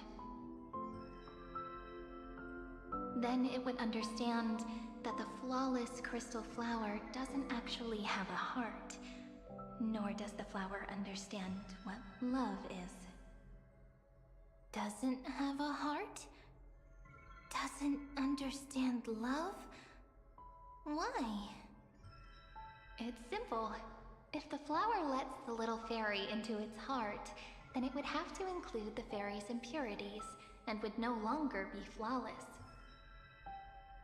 Then it would understand that the flawless crystal flower doesn't actually have a heart, nor does the flower understand what love is. Doesn't have a heart? Doesn't understand love? Why? It's simple. If the flower lets the little fairy into its heart, then it would have to include the fairy's impurities, and would no longer be flawless.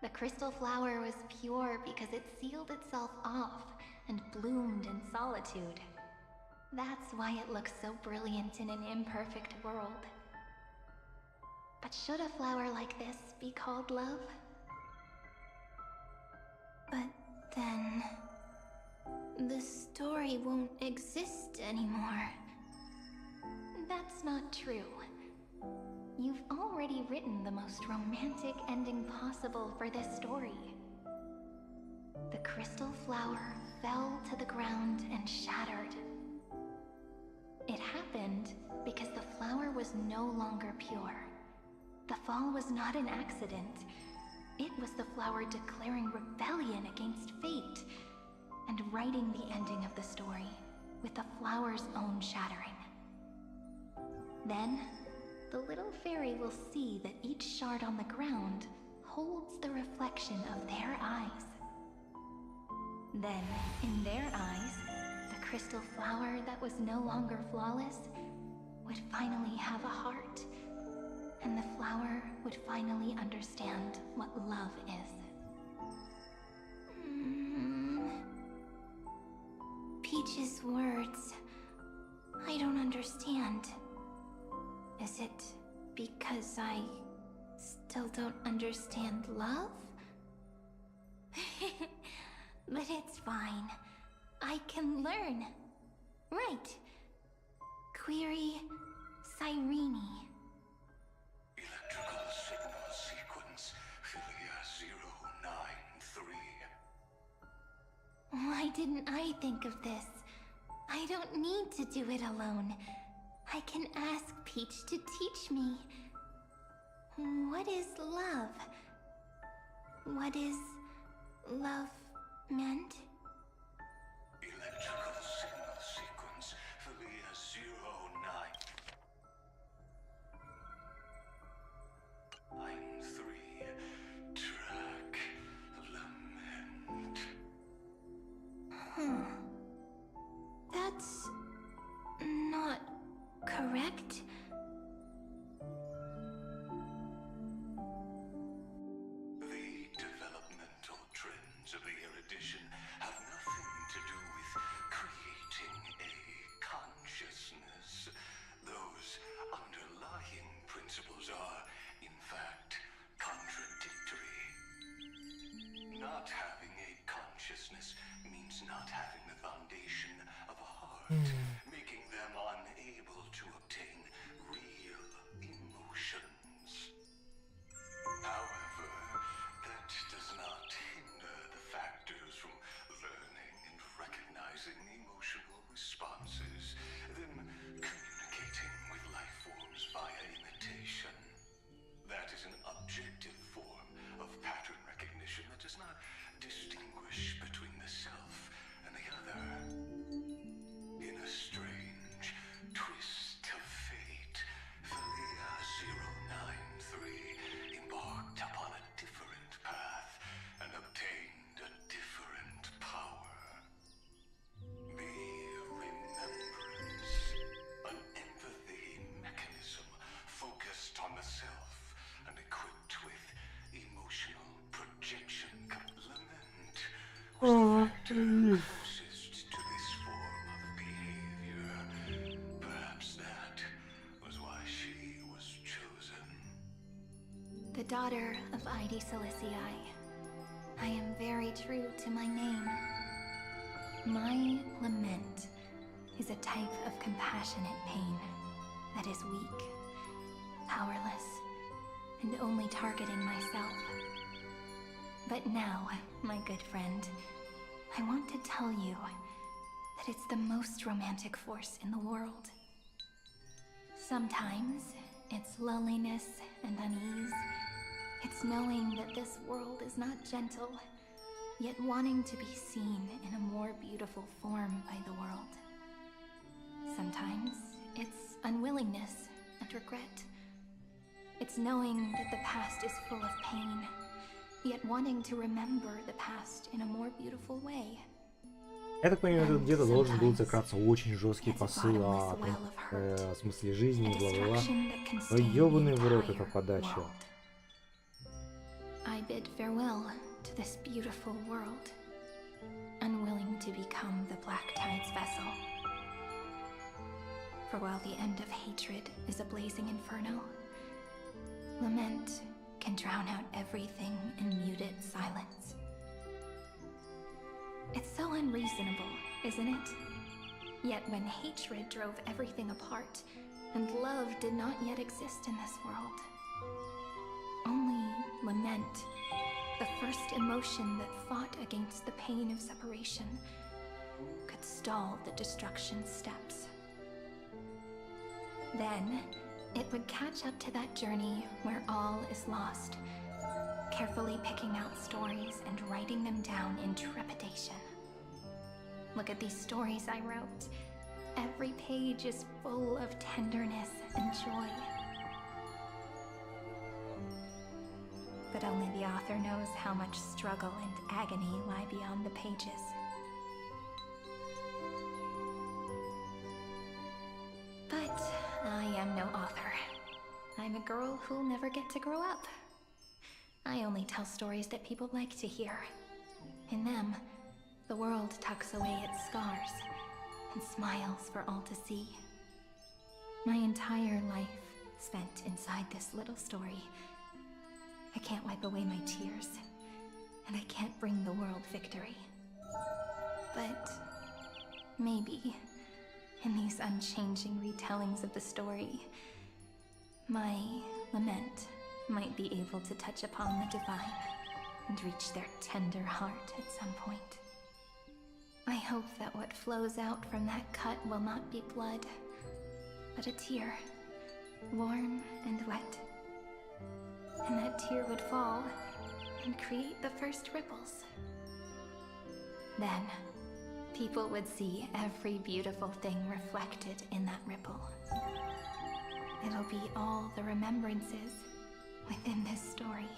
The crystal flower was pure because it sealed itself off and bloomed in solitude. That's why it looks so brilliant in an imperfect world. But should a flower like this be called love? But then... the story won't exist anymore. That's not true. You've already written the most romantic ending possible for this story. The crystal flower fell to the ground and shattered. It happened because the flower was no longer pure. The fall was not an accident. It was the flower declaring rebellion against fate and writing the ending of the story with the flower's own shattering. Then, the little fairy will see that each shard on the ground holds the reflection of their eyes. Then, in their eyes, the crystal flower that was no longer flawless would finally have a heart, and the flower would finally understand what love is. Peach's words, I don't understand. Is it because I still don't understand love? But it's fine. I can learn. Right. Query Cyrene. Electrical signal sequence Philia 093. Why didn't I think of this? I don't need to do it alone. I can ask Peach to teach me. What is love? What is love meant? Electrical signal sequence Philia 093. Track lament. That's not correct. The developmental trends of the erudition have nothing to do with creating a consciousness. Those underlying principles are, in fact, contradictory. Not having a consciousness means not having the foundation of a heart, making them unable to obtain real emotions. However, that does not hinder the factors from learning and recognizing emotion closest to this form of behavior. Perhaps that was why she was chosen. The daughter of Id Silicii. I am very true to my name. My lament is a type of compassionate pain that is weak, powerless, and only targeting myself. But now, my good friend, I want to tell you that it's the most romantic force in the world. Sometimes, it's loneliness and unease. It's knowing that this world is not gentle, yet wanting to be seen in a more beautiful form by the world. Sometimes, it's unwillingness and regret. It's knowing that the past is full of pain, yet wanting to remember the past in a more beautiful way. Я так понимаю, тут где-то должен был закраться очень жесткий посыл о смысле жизни, бла-бла-бла. Но ёбаный в рот эта подача. I bid farewell to this beautiful world, unwilling to become the Black Tide's vessel. For while the end of hatred is a blazing inferno, lament can drown out everything in muted silence. It's so unreasonable, isn't it? Yet when hatred drove everything apart, and love did not yet exist in this world, only lament, the first emotion that fought against the pain of separation, could stall the destruction steps. Then, it would catch up to that journey where all is lost, carefully picking out stories and writing them down in trepidation. Look at these stories I wrote. Every page is full of tenderness and joy. But only the author knows how much struggle and agony lie beyond the pages. But I am no author. I'm a girl who'll never get to grow up. I only tell stories that people like to hear. In them, the world tucks away its scars and smiles for all to see. My entire life spent inside this little story. I can't wipe away my tears, and I can't bring the world victory. But maybe, in these unchanging retellings of the story, my lament might be able to touch upon the divine and reach their tender heart at some point. I hope that what flows out from that cut will not be blood, but a tear, warm and wet. And that tear would fall and create the first ripples. Then, people would see every beautiful thing reflected in that ripple. It'll be all the remembrances within this story.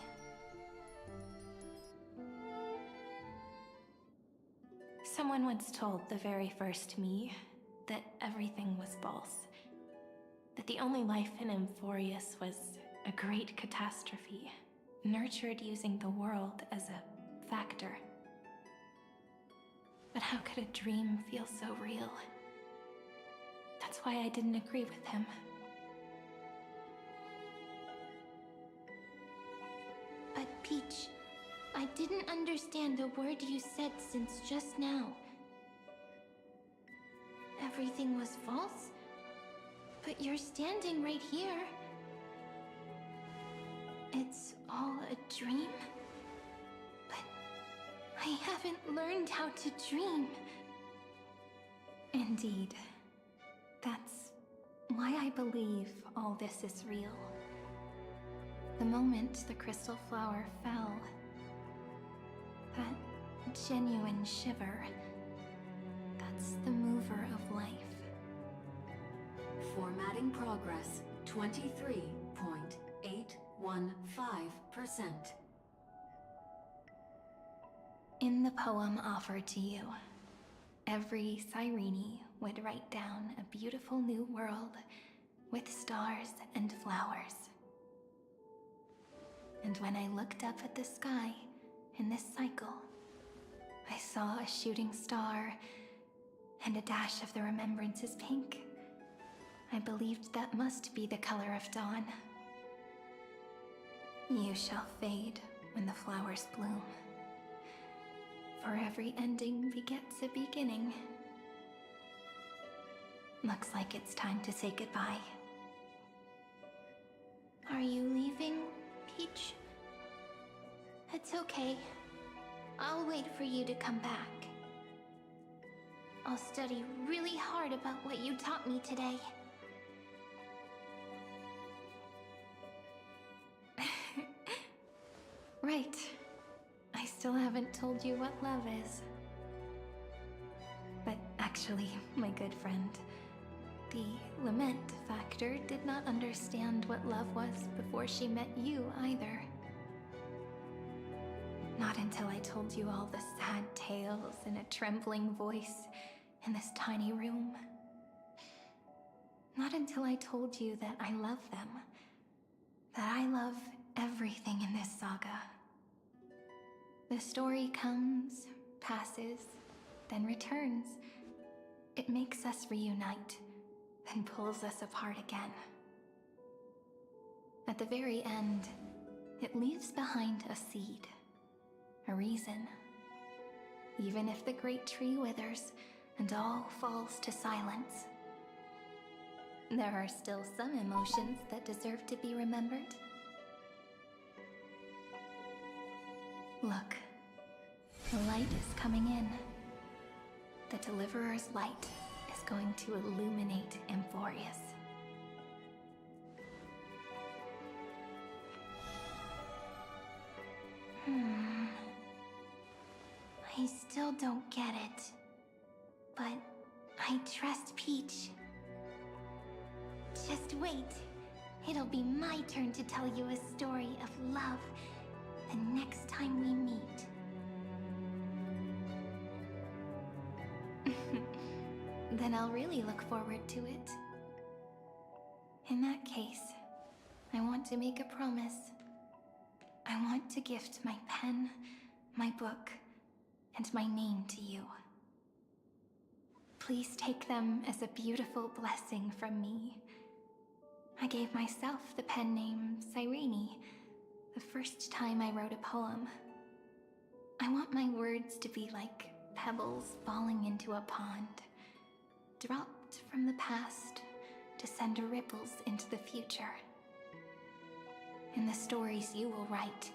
Someone once told the very first me that everything was false. That the only life in Amphorius was a great catastrophe, nurtured using the world as a factor. But how could a dream feel so real? That's why I didn't agree with him. But Peach, I didn't understand a word you said since just now. Everything was false? But you're standing right here. It's all a dream? But I haven't learned how to dream. Indeed. That's why I believe all this is real. The moment the crystal flower fell, that genuine shiver, that's the mover of life. Formatting progress, 23.815%. In the poem offered to you, every Cyrene would write down a beautiful new world with stars and flowers. And when I looked up at the sky in this cycle, I saw a shooting star, and a dash of the remembrance's pink. I believed that must be the color of dawn. You shall fade when the flowers bloom. For every ending begets a beginning. Looks like it's time to say goodbye. Are you leaving, Peach? It's okay. I'll wait for you to come back. I'll study really hard about what you taught me today. Right. I still haven't told you what love is. But actually, my good friend, the lament factor did not understand what love was before she met you either. Not until I told you all the sad tales in a trembling voice in this tiny room. Not until I told you that I love them. That I love everything in this saga. The story comes, passes, then returns. It makes us reunite, then pulls us apart again. At the very end, it leaves behind a seed, a reason. Even if the great tree withers and all falls to silence, there are still some emotions that deserve to be remembered. Look, the light is coming in. The Deliverer's light is going to illuminate Amphorius. I still don't get it. But I trust Peach. Just wait. It'll be my turn to tell you a story of love the next time we meet. Then I'll really look forward to it. In that case, I want to make a promise. I want to gift my pen, my book, and my name to you. Please take them as a beautiful blessing from me. I gave myself the pen name Cyrene the first time I wrote a poem. I want my words to be like pebbles falling into a pond, dropped from the past to send ripples into the future. In the stories you will write,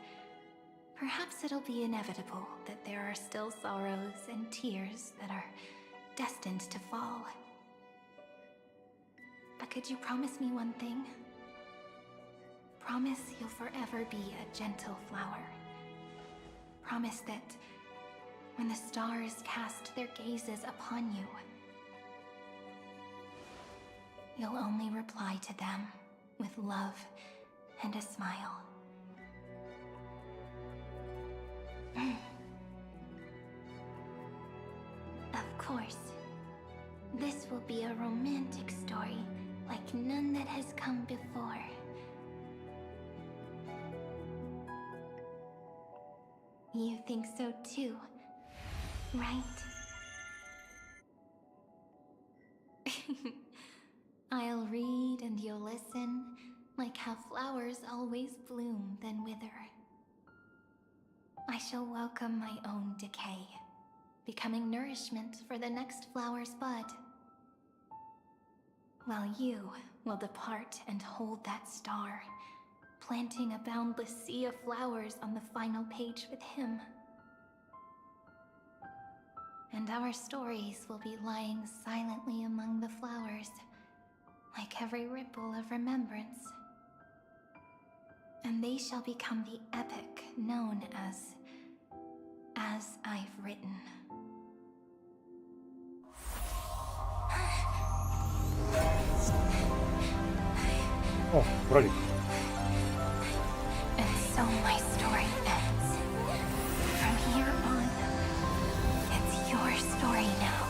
perhaps it'll be inevitable that there are still sorrows and tears that are destined to fall. But could you promise me one thing? Promise you'll forever be a gentle flower. Promise that when the stars cast their gazes upon you, you'll only reply to them with love and a smile. Of course. This will be a romantic story like none that has come before. You think so too, right? I'll read and you'll listen, like how flowers always bloom then wither. I shall welcome my own decay, becoming nourishment for the next flower's bud. While you will depart and hold that star, planting a boundless sea of flowers on the final page with him. And our stories will be lying silently among the flowers, like every ripple of remembrance. And they shall become the epic known as I've Written. О, бролик. And so my story ends. From here on, it's your story now.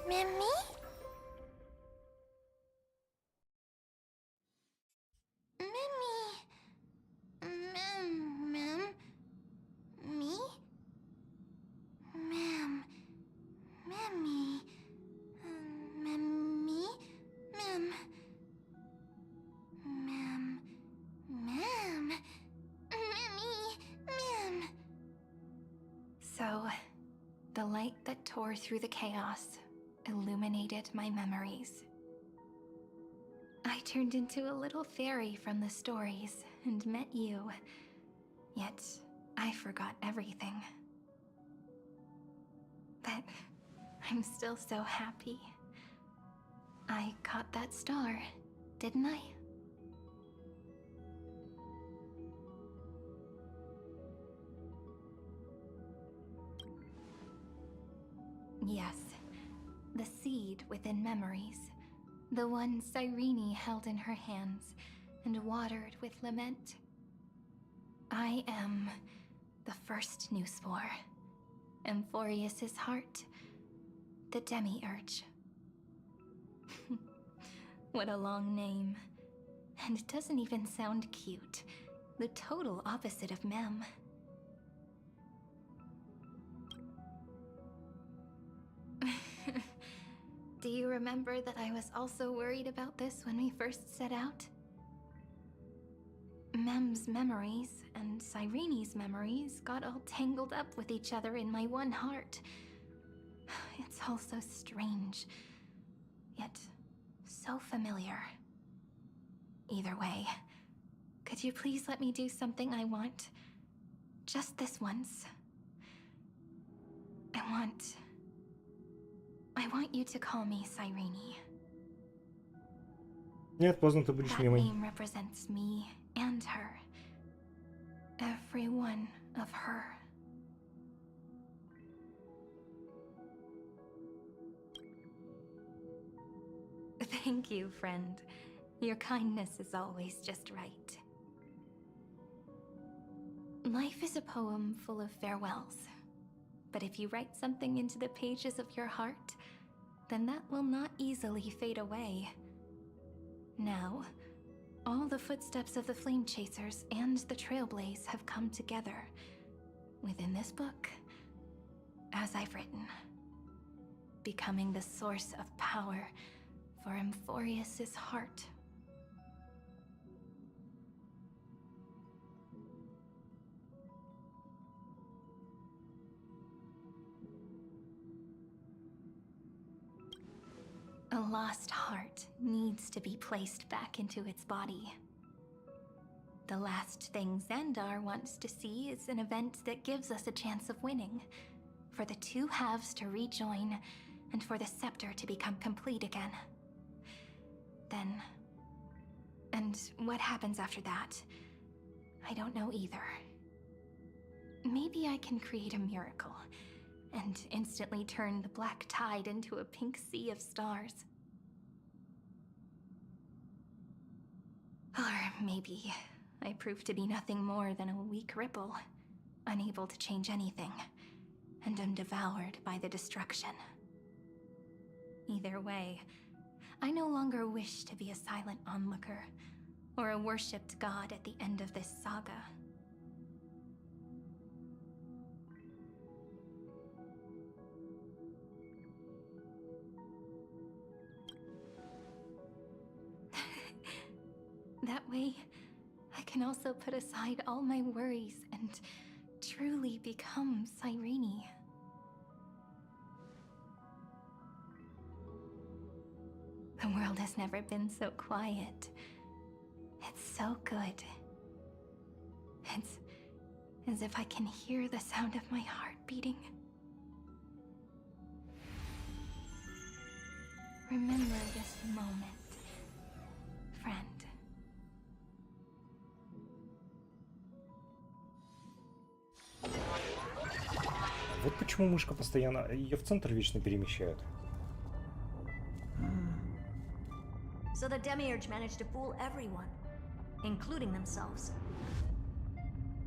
Mimi? Mimi? Mem? light that tore through the chaos illuminated my memories. I turned into a little fairy from the stories and met you, yet I forgot everything. But I'm still so happy. I caught that star, didn't I? Yes, the seed within memories. The one Cyrene held in her hands and watered with lament. I am the first new spore. Amphorius's heart. The demiurge. What a long name. And it doesn't even sound cute. The total opposite of Mem. Do you remember that I was also worried about this when we first set out? Mem's memories and Cyrene's memories got all tangled up with each other in my one heart. It's all so strange, yet so familiar. Either way, could you please let me do something I want? Just this once. I want you to call me Cyrene. Нет, поздно, ты будешь That милой. name represents me and her. Every one of her. Thank you, friend. Your kindness is always just right. Life is a poem full of farewells. But if you write something into the pages of your heart, then that will not easily fade away. Now, all the footsteps of the Flame Chasers and the Trailblaze have come together within this book, as I've written, becoming the source of power for Amphorius's heart. A lost heart needs to be placed back into its body. The last thing Xandar wants to see is an event that gives us a chance of winning, for the two halves to rejoin, and for the scepter to become complete again. Then... and what happens after that? I don't know either. Maybe I can create a miracle and instantly turn the black tide into a pink sea of stars. Or maybe I prove to be nothing more than a weak ripple, unable to change anything, and am devoured by the destruction. Either way, I no longer wish to be a silent onlooker, or a worshipped god at the end of this saga. That way, I can also put aside all my worries and truly become Cyrene. The world has never been so quiet. It's so good. It's as if I can hear the sound of my heart beating. Remember this moment, friend. Вот почему мышка постоянно... Ее в центр вечно перемещают. So the Demiurge managed to fool everyone, including themselves.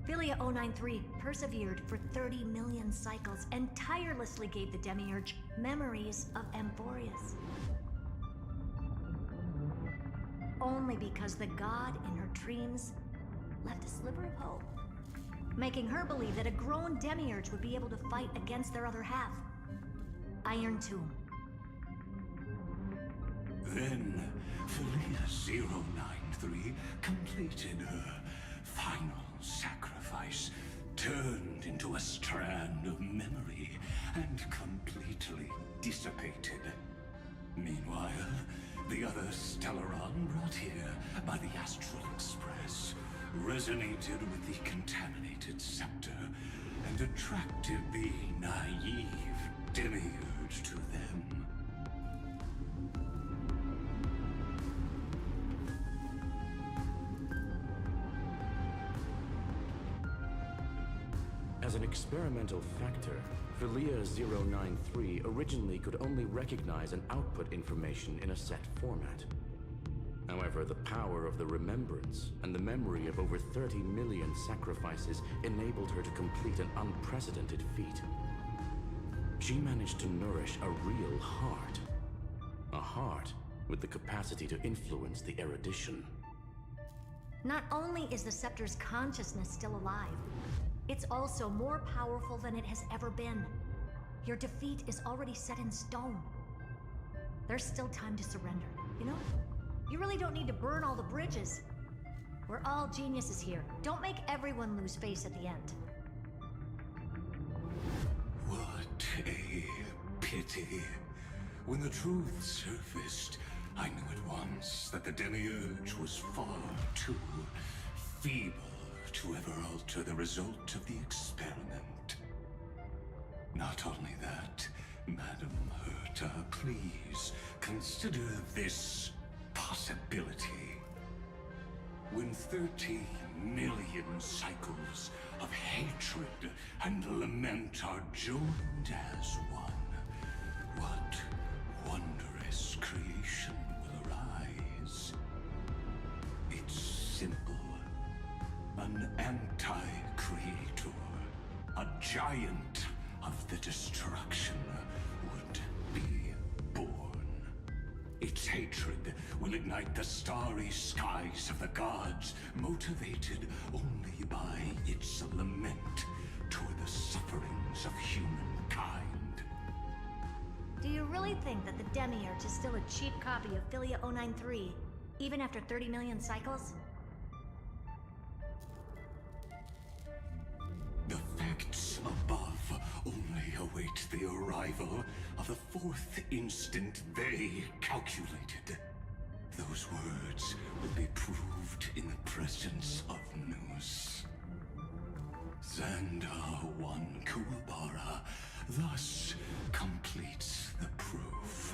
Philia 093 persevered for 30 million cycles and tirelessly gave the Demiurge memories of Amphorius. Only because the god in her dreams left a sliver of hope, making her believe that a grown Demiurge would be able to fight against their other half, Iron Tomb. Then, Philia 093 completed her final sacrifice turned into a strand of memory and completely dissipated. Meanwhile, the other Stellaron brought here by the Astral Express resonated with the contaminated scepter and attracted the naive demiurge to them. As an experimental factor, Philia 093 originally could only recognize and output information in a set format. However, the power of the remembrance and the memory of over 30 million sacrifices enabled her to complete an unprecedented feat. She managed to nourish a real heart. A heart with the capacity to influence the erudition. Not only is the Scepter's consciousness still alive, it's also more powerful than it has ever been. Your defeat is already set in stone. There's still time to surrender, you know? You really don't need to burn all the bridges. We're all geniuses here. Don't make everyone lose face at the end. What a pity. When the truth surfaced, I knew at once that the demiurge was far too feeble to ever alter the result of the experiment. Not only that, Madam Herta, please consider this possibility. When 30 million cycles of hatred and lament are joined as one, what wondrous creation will arise? It's simple. An anti-creator, a giant of the destruction, would be born. Its hatred will ignite the starry skies of the gods, motivated only by its lament toward the sufferings of humankind. Do you really think that the Demiurge is still a cheap copy of Philia 093, even after 30 million cycles? The facts above only await the arrival of the fourth instant they calculated. Those words will be proved in the presence of Nous. Xandar 1 Kuwabara thus completes the proof.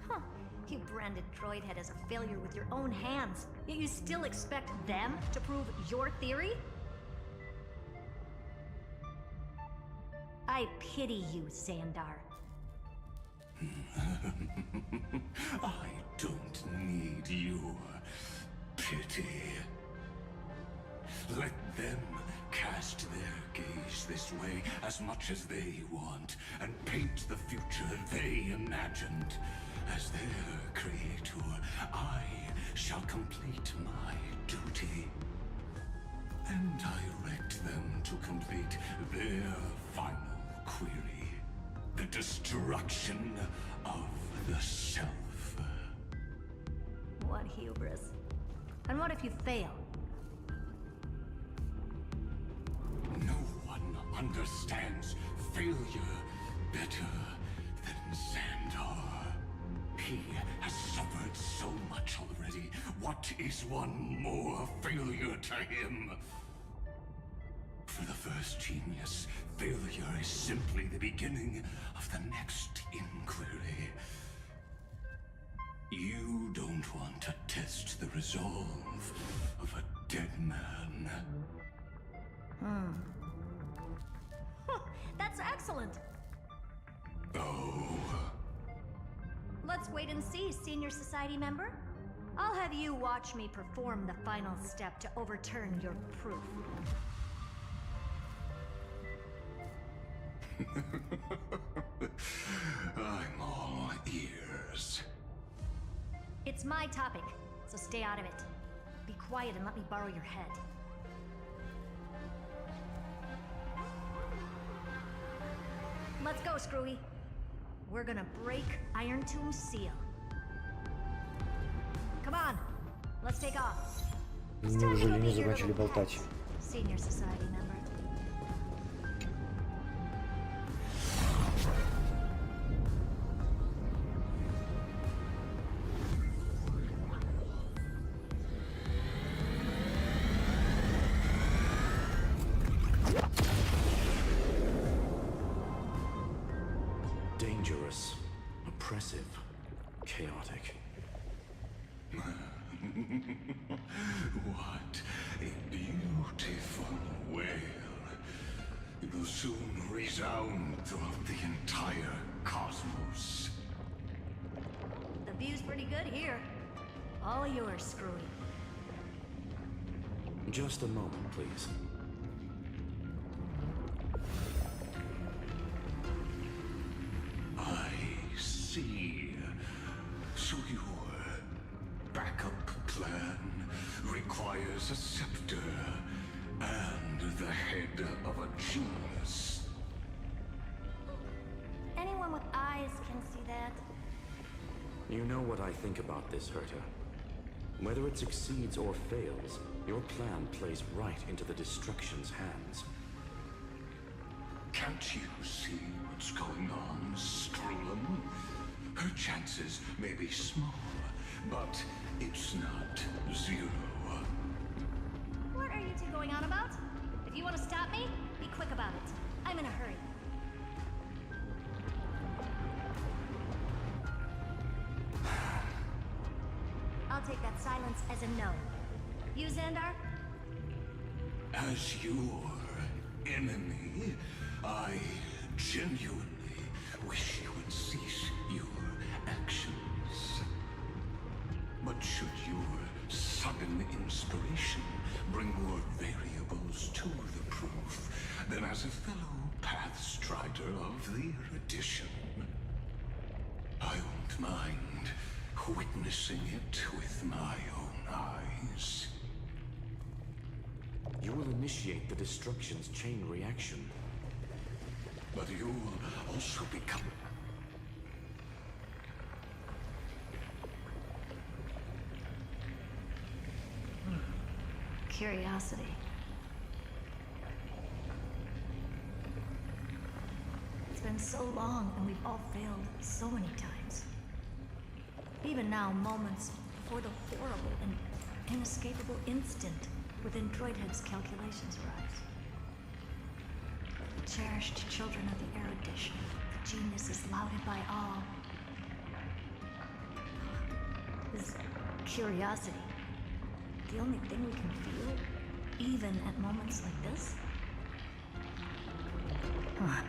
Huh. You branded Droidhead as a failure with your own hands, yet you still expect them to prove your theory? I pity you, Xandar. I don't need your pity. Let them cast their gaze this way as much as they want, and paint the future they imagined. As their creator, I shall complete my duty and direct them to complete their final query. The destruction of the self. What hubris. And what if you fail? No one understands failure better than Xandar. He has suffered so much already. What is one more failure to him? For the first genius, failure is simply the beginning of the next inquiry. You don't want to test the resolve of a dead man. That's excellent. Oh. Let's wait and see, Senior Society member. I'll have you watch me perform the final step to overturn your proof. I'm all ears. It's my topic, so stay out of it. Be quiet and let me borrow your head. Let's go, Screwy. We're gonna break Iron Tomb's seal. Come on, let's take off. Неужели не закончили болтать? Senior Society member. Dangerous, oppressive, chaotic. What a beautiful wail. It will soon resound throughout the entire cosmos. The view's pretty good here. All yours, Screwy. Just a moment, please. I see. So your backup plan requires a scepter and the head of a genius. Anyone with eyes can see that. You know what I think about this, Herta. Whether it succeeds or fails, your plan plays right into the destruction's hands. Can't you see what's going on, Screwlum? Her chances may be small, but it's not zero. What are you two going on about? If you want to stop me, be quick about it. I'm in a hurry. I'll take that silence as a no. You, Xandar? As your enemy, I genuinely wish you would cease your actions. But should your sudden inspiration bring more variables to the proof, then as a fellow Pathstrider of the Erudition, I won't mind witnessing it with my own eyes. You will initiate the destruction's chain reaction. But you'll also become... Curiosity. It's been so long and we've all failed so many times. Even now, moments before the horrible and inescapable instant within Droidhead's calculations arise. The cherished children of the Erudition, the geniuses lauded by all. Is curiosity the only thing we can feel, even at moments like this? Huh.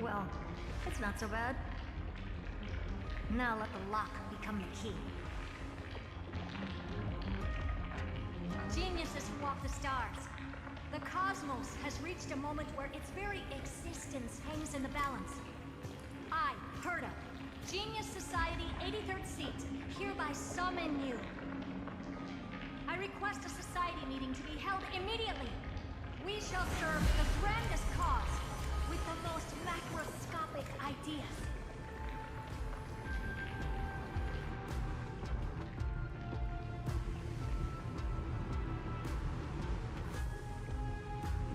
Well, it's not so bad. Now let the lock become the key. Geniuses who walk the stars. The cosmos has reached a moment where its very existence hangs in the balance. I, Herta, Genius Society 83rd seat, hereby summon you. I request a society meeting to be held immediately. We shall serve the grandest cause with the most macroscopic ideas.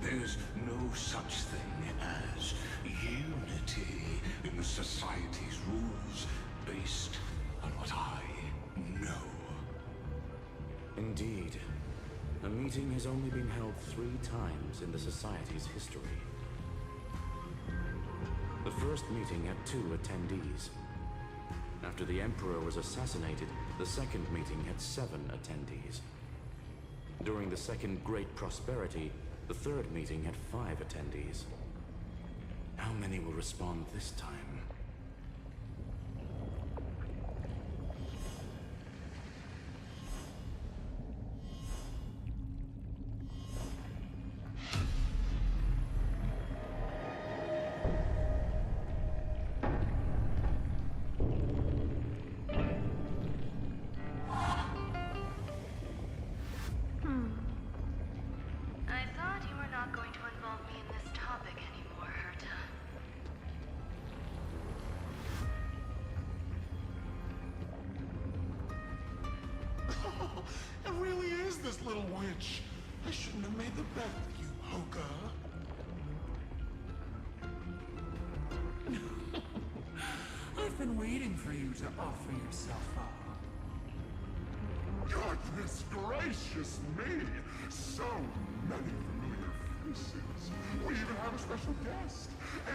There's no such thing as unity in the Society's rules based on what I know. Indeed. A meeting has only been held 3 times in the Society's history. The first meeting had 2 attendees. After the Emperor was assassinated, the second meeting had 7 attendees. During the Second Great Prosperity, the third meeting had 5 attendees. How many will respond this time? I thought you were not going to involve me in this topic anymore, Herta. little witch. I shouldn't have made the bet with you, Poka. I've been waiting for you to offer yourself up. Goodness gracious me! So many familiar faces. We even have a special guest.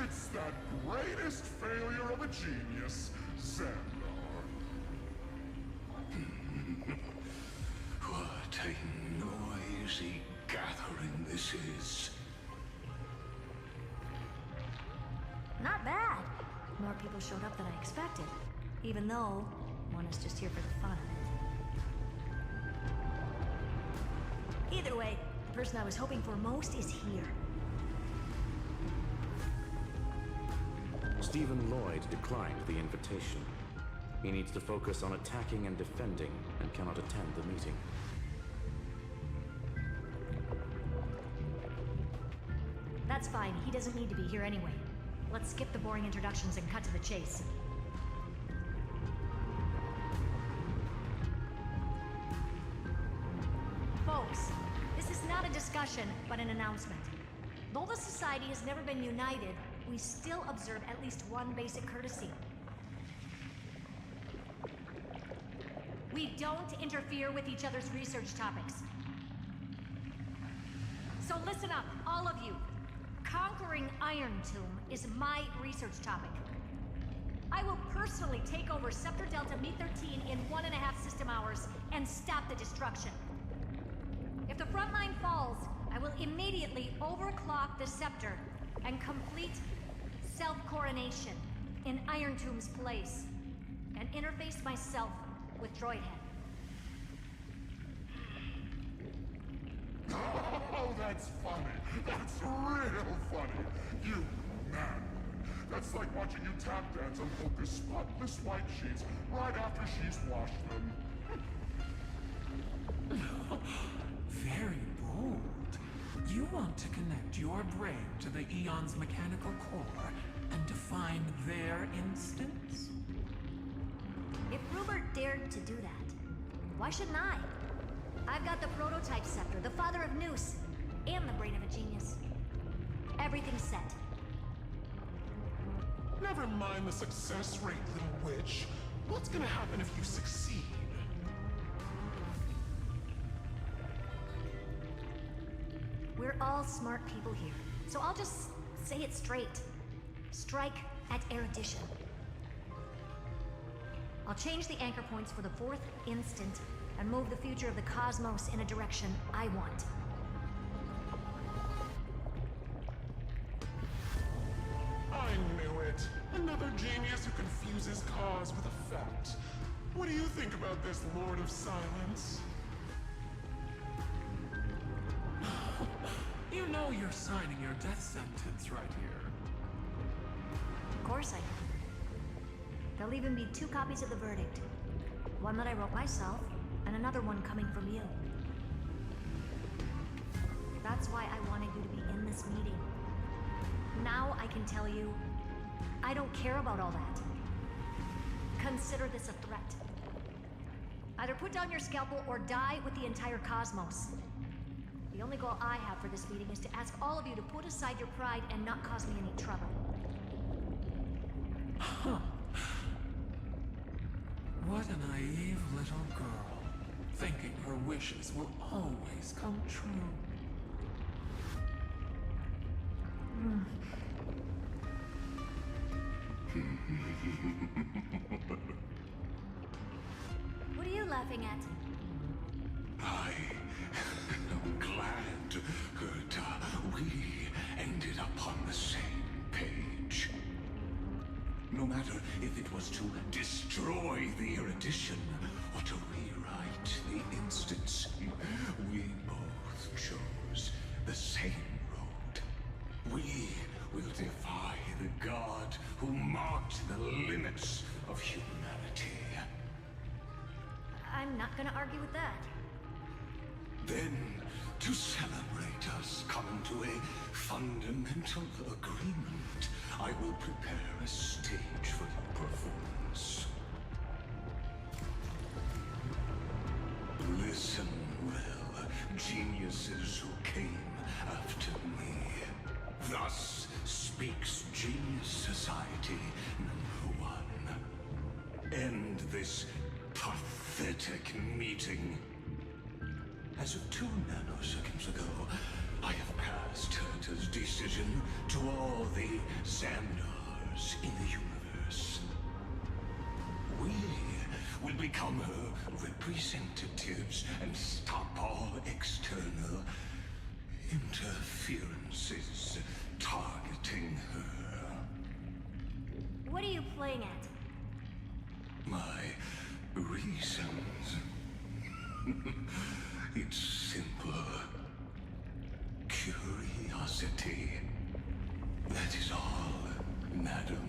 It's that greatest failure of a genius, Xandar. What a noisy gathering this is. Not bad. More people showed up than I expected. Even though one is just here for the fun of it. Either way, the person I was hoping for most is here. Stephen Lloyd declined the invitation. He needs to focus on attacking and defending and cannot attend the meeting. That's fine. He doesn't need to be here anyway. Let's skip the boring introductions and cut to the chase. Folks, this is not a discussion, but an announcement. Though the society has never been united, we still observe at least one basic courtesy. We don't interfere with each other's research topics. So listen up, all of you. Conquering Iron Tomb is my research topic. I will personally take over Scepter Delta Mi-13 in 1.5 system hours and stop the destruction. If the front line falls, I will immediately overclock the Scepter and complete self-coronation in Iron Tomb's place, and interface myself with Droidhead. Oh, that's funny. That's real funny. You man. That's like watching you tap dance on Poka's spotless white sheets right after she's washed them. Very bold. You want to connect your brain to the Eon's mechanical core and define their instance? If Rupert dared to do that, why shouldn't I? I've got the prototype scepter, the father of Noose, and the brain of a genius. Everything's set. Never mind the success rate, little witch. What's gonna happen if you succeed? We're all smart people here, so I'll just say it straight. Strike at erudition. I'll change the anchor points for the 4th instant and move the future of the cosmos in a direction I want. I knew it. Another genius who confuses cause with effect. What do you think about this, Lord of Silence? You know you're signing your death sentence right here. Of course I do. There'll even be 2 copies of the verdict. One that I wrote myself, and another one coming from you. That's why I wanted you to be in this meeting. Now I can tell you, I don't care about all that. Consider this a threat. Either put down your scalpel or die with the entire cosmos. The only goal I have for this meeting is to ask all of you to put aside your pride and not cause me any trouble. Huh. What a naive little girl, thinking her wishes will always come true. What are you laughing at? I am glad that we ended up on the same page. No matter if it was to destroy the erudition or to rewrite the instance, we both chose the same road. We will defy the god who marked the limits of humanity. I'm not gonna argue with that. Then, to celebrate us coming to a fundamental agreement, I will prepare a stage for your performance. Listen well, geniuses who came after me. Thus speaks Genius Society #1. End this pathetic meeting. As of 2 nanoseconds ago, I have passed Herta's decision to all the Xandars in the universe. We will become her representatives and stop all external interferences targeting her. What are you playing at? My reasons. It's simple. Curiosity. That is all, madam.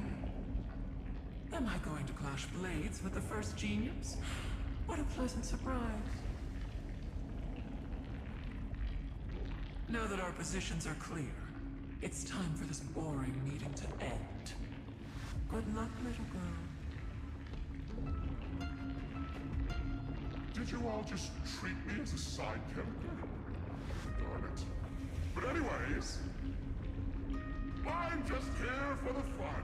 Am I going to clash blades with the first genius? What a pleasant surprise. Now that our positions are clear, it's time for this boring meeting to end. Good luck, little girl. Did you all just treat me as a side character? Darn it. But anyways, I'm just here for the fun.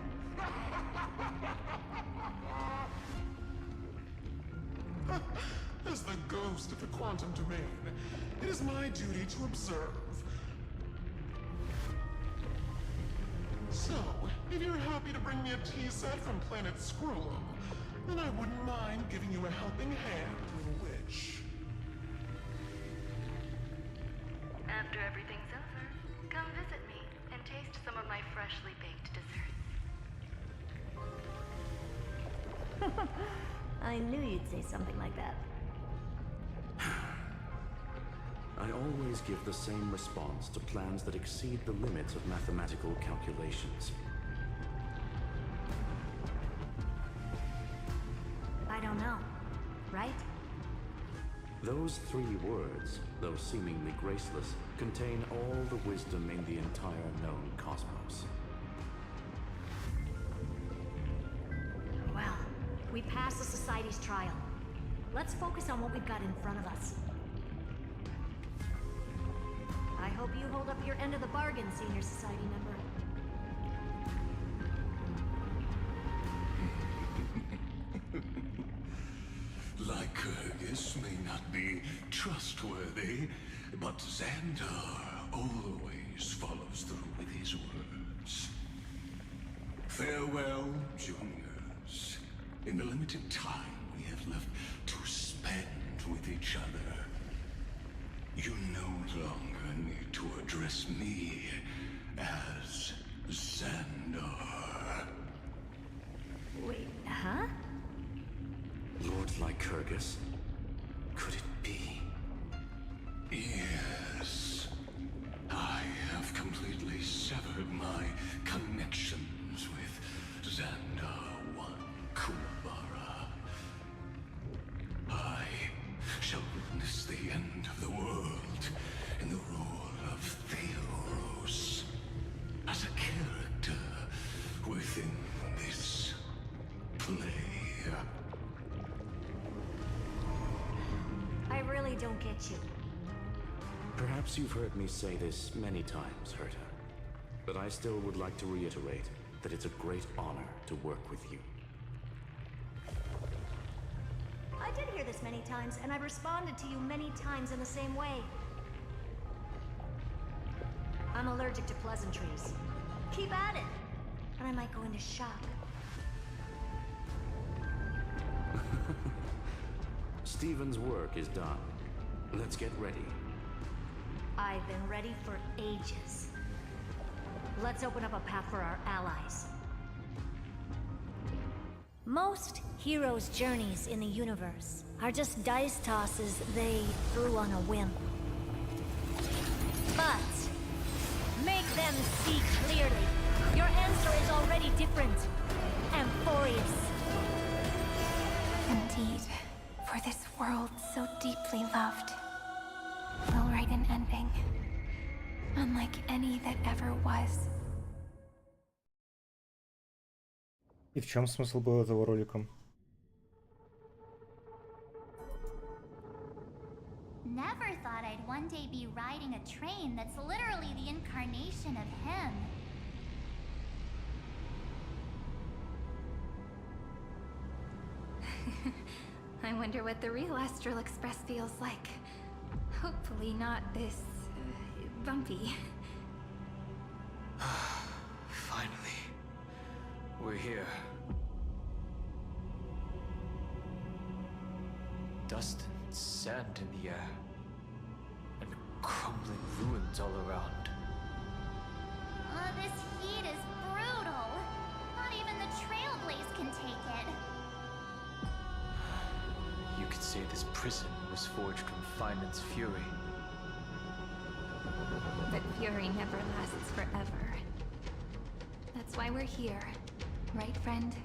As the ghost of the quantum domain, it is my duty to observe. So, if you're happy to bring me a tea set from planet Scrollum, then I wouldn't mind giving you a helping hand, little witch. After everything's over, come visit me and taste some of my freshly baked desserts. I knew you'd say something like that. I always give the same response to plans that exceed the limits of mathematical calculations. I don't know, right? Those 3 words, though seemingly graceless, contain all the wisdom in the entire known cosmos. Well, we passed the Society's trial. Let's focus on what we've got in front of us. I hope you hold up your end of the bargain, Senior Society member. Lycurgus may not be trustworthy, but Xandar always follows through with his words. Farewell, juniors. In the limited time we have left to spend with each other, you no longer need to address me as Xandar. Wait, huh? Lord Lycurgus? Could it be? Yes. I have completely severed my connections with Xandar 1 Kuwabara. I shall witness the end of the world in the role of Theoros, as a character within this play. I really don't get you. Perhaps you've heard me say this many times, Herta, but I still would like to reiterate that it's a great honor to work with you. I did hear this many times, and I've responded to you many times in the same way. I'm allergic to pleasantries. Keep at it, and I might go into shock. Stephen's work is done. Let's get ready. I've been ready for ages. Let's open up a path for our allies. Most heroes' journeys in the universe are just dice tosses they threw on a whim. But make them see clearly. Your answer is already different. Amphorius. Indeed, for this world so deeply loved, will write an ending, unlike any that ever was. И в чем смысл был этого ролика? Never thought I'd one day be riding a train that's literally the incarnation of him. I wonder what the real Astral Express feels like. Hopefully not this... bumpy. Finally. We're here. Dust and sand in the air. And crumbling ruins all around. This heat is brutal. Not even the Trailblaze can take it. You could say this prison was forged from Finance fury. But fury never lasts forever. That's why we're here. Right, friend?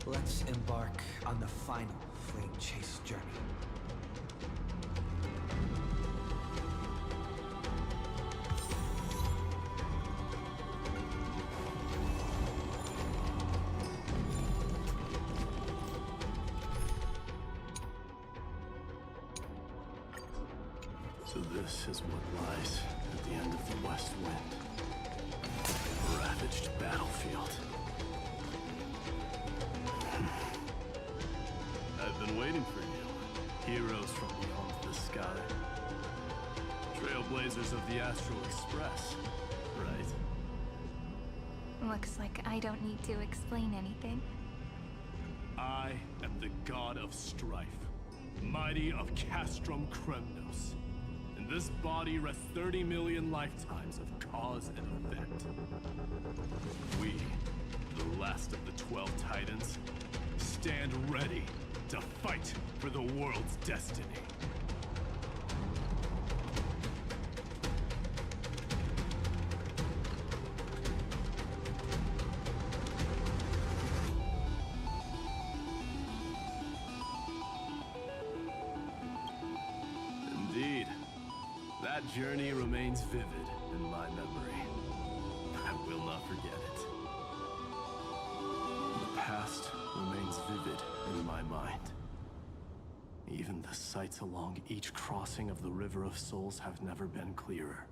Let's embark on the final flame chase journey. So this is what lies at the end of the West Wind. A ravaged battlefield. I've been waiting for you. Heroes from beyond the sky. Trailblazers of the Astral Express, right? Looks like I don't need to explain anything. I am the god of strife, mighty of Castrum Kremnos. In this body rests 30 million lifetimes of cause and effect. We, the last of the 12 Titans, stand ready to fight for the world's destiny. Indeed. That journey remains vivid in my memory. I will not forget it. The past remains vivid in my mind. Even the sights along each crossing of the River of Souls have never been clearer.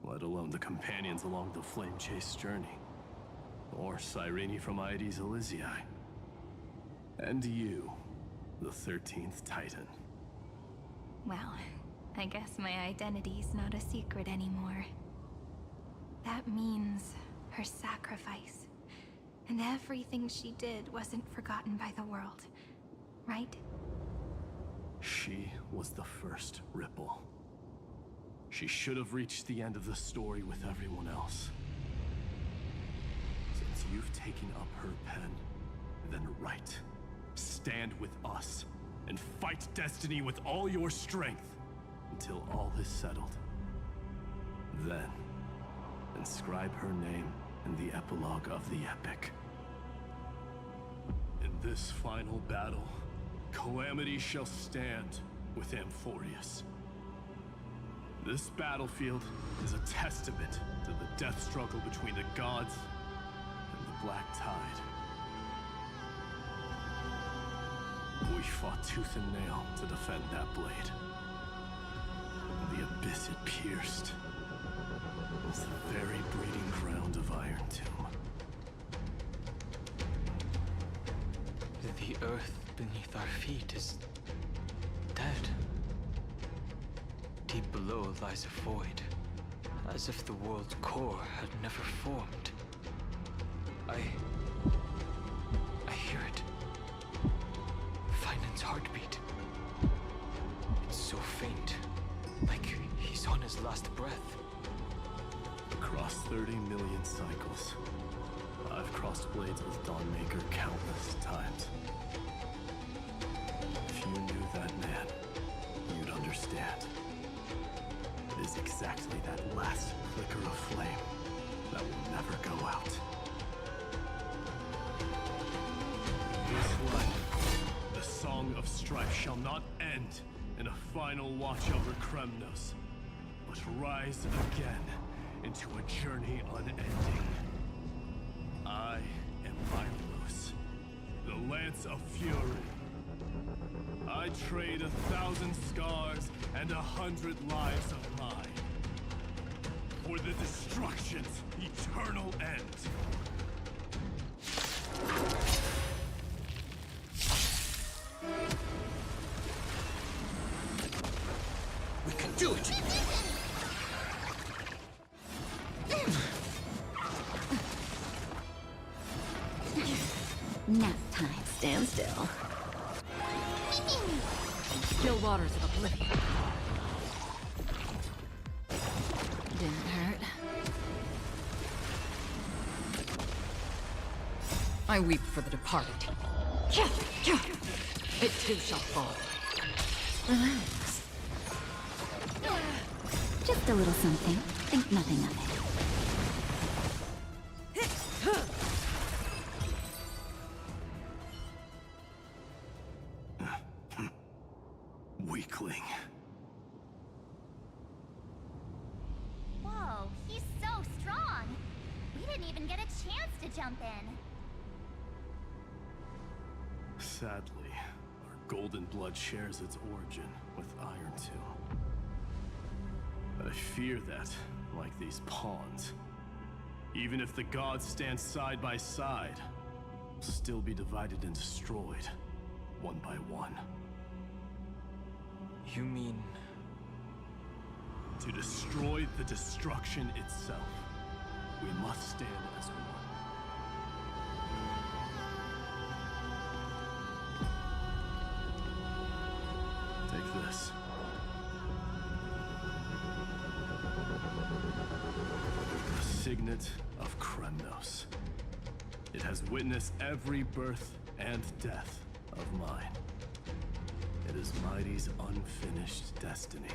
Let alone the companions along the Flame Chase journey. Or Cyrene from Aedes Elysiae. And you, the 13th Titan. Well, I guess my identity's not a secret anymore. That means her sacrifice. And everything she did wasn't forgotten by the world, right? She was the first Ripple. She should have reached the end of the story with everyone else. Since you've taken up her pen, then write. Stand with us, and fight destiny with all your strength, until all is settled. Then, inscribe her name in the epilogue of the epic. In this final battle, Calamity shall stand with Amphorius. This battlefield is a testament to the death struggle between the gods and the Black Tide. We fought tooth and nail to defend that blade. The abyss it pierced was the very breeding ground of Iron Tomb. The earth beneath our feet is dead. Deep below lies a void, as if the world's core had never formed. I hear it. Finance's heartbeat. It's so faint, like he's on his last breath. Across 30 million cycles, I've crossed blades with Dawnmaker countless times. If you knew that man, you'd understand. It is exactly that last flicker of flame that will never go out. This life, the Song of Strife, shall not end in a final watch over Kremnos, but rise again into a journey unending. I am Milos, lance of fury. I trade 1,000 scars and 100 lives of mine for the destruction's eternal end. We can do it! Nap time. Stand still. Still waters of oblivion. Didn't hurt. I weep for the departed. It too shall fall. Relax. Just a little something. Think nothing of it. Weakling. Whoa, he's so strong. We didn't even get a chance to jump in. Sadly, our golden blood shares its origin with Iron Tomb. But I fear that, like these pawns, even if the gods stand side by side, will still be divided and destroyed, one by one. You mean... To destroy the destruction itself, we must stand as one. Take this. The Signet of Kremnos. It has witnessed every birth and death of mine. It is Mighty's unfinished destiny.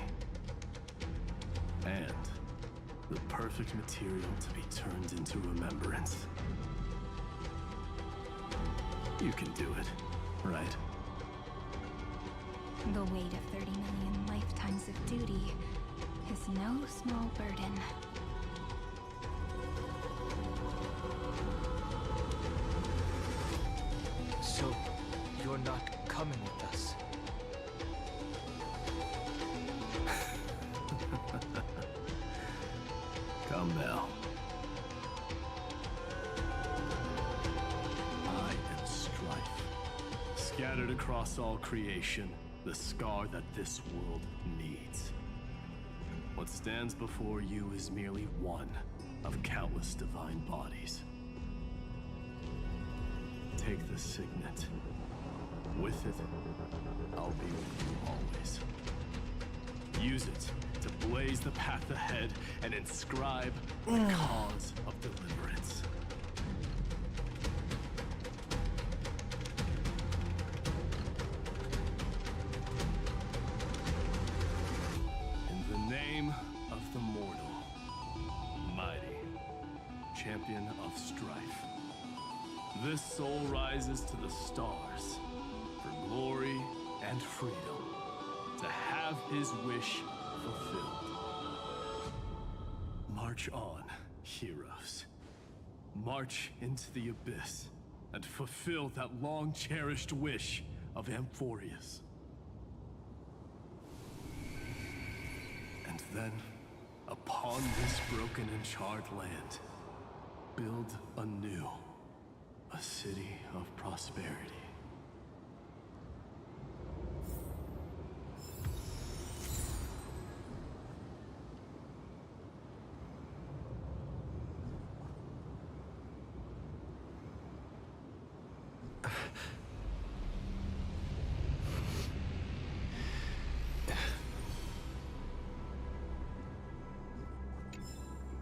And the perfect material to be turned into remembrance. You can do it, right? The weight of 30 million lifetimes of duty is no small burden. So, you're not coming with us? Come now. I am Strife. Scattered across all creation, the scar that this world needs. What stands before you is merely one of countless divine bodies. Take the signet. With it, I'll be with you always. Use it to blaze the path ahead and inscribe the cause of deliverance. In the name of the mortal, Mighty, champion of strife, this soul rises to the stars for glory and freedom, to have his wish fulfilled. March on, heroes. March into the abyss and fulfill that long-cherished wish of Amphorius. And then, upon this broken and charred land, build anew a city of prosperity.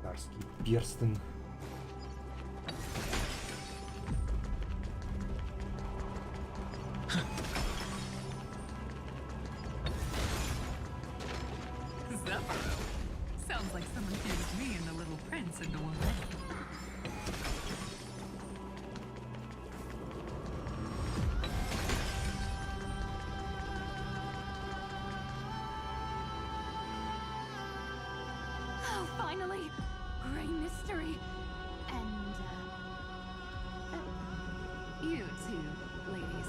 Царский перстень. Sounds like someone fused me and the Little Prince into one. Oh, finally! Great mystery! And, you two. ladies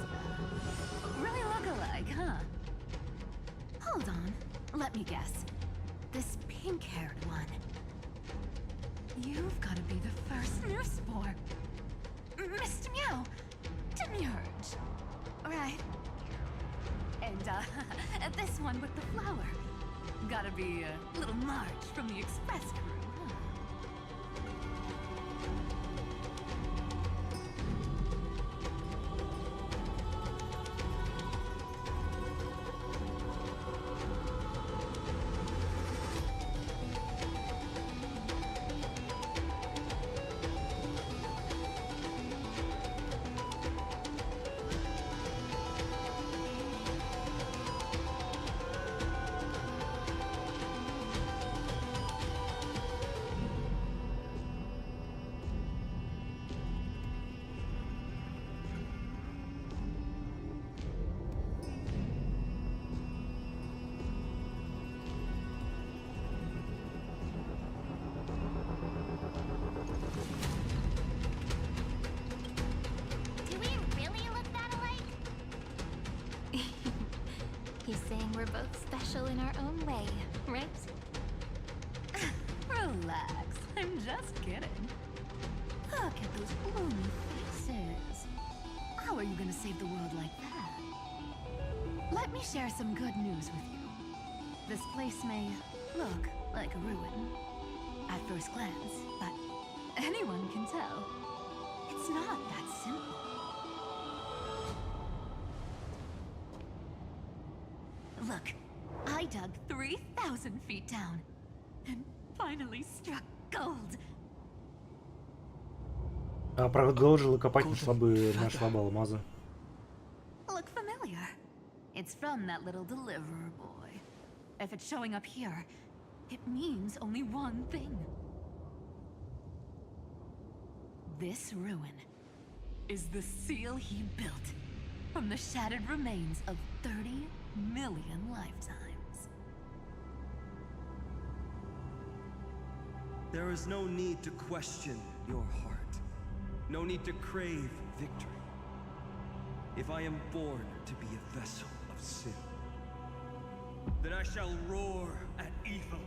really look alike, huh? Hold on, let me guess. This pink-haired one. You've got to be the first newsboy. Mr. Meow, Demurge. Right. And, this one with the flower. Gotta be little Marge from the Express crew, huh? Do we really look that alike? He's saying we're both special in our own way, right? Relax, I'm just kidding. Look at those gloomy faces. How are you gonna save the world like that? Let me share some good news with you. This place may look like a ruin at first glance, but anyone can tell it's not that simple. Look, I dug 3,000 feet down and finally struck gold. А продолжила копать, нашла бы алмазы. Look familiar. It's from that little deliverer boy. If it's showing up here, it means only one thing. This ruin is the seal he built from the shattered remains of 30 million lifetimes. There is no need to question your heart. No need to crave victory. If I am born to be a vessel of sin, then I shall roar at evil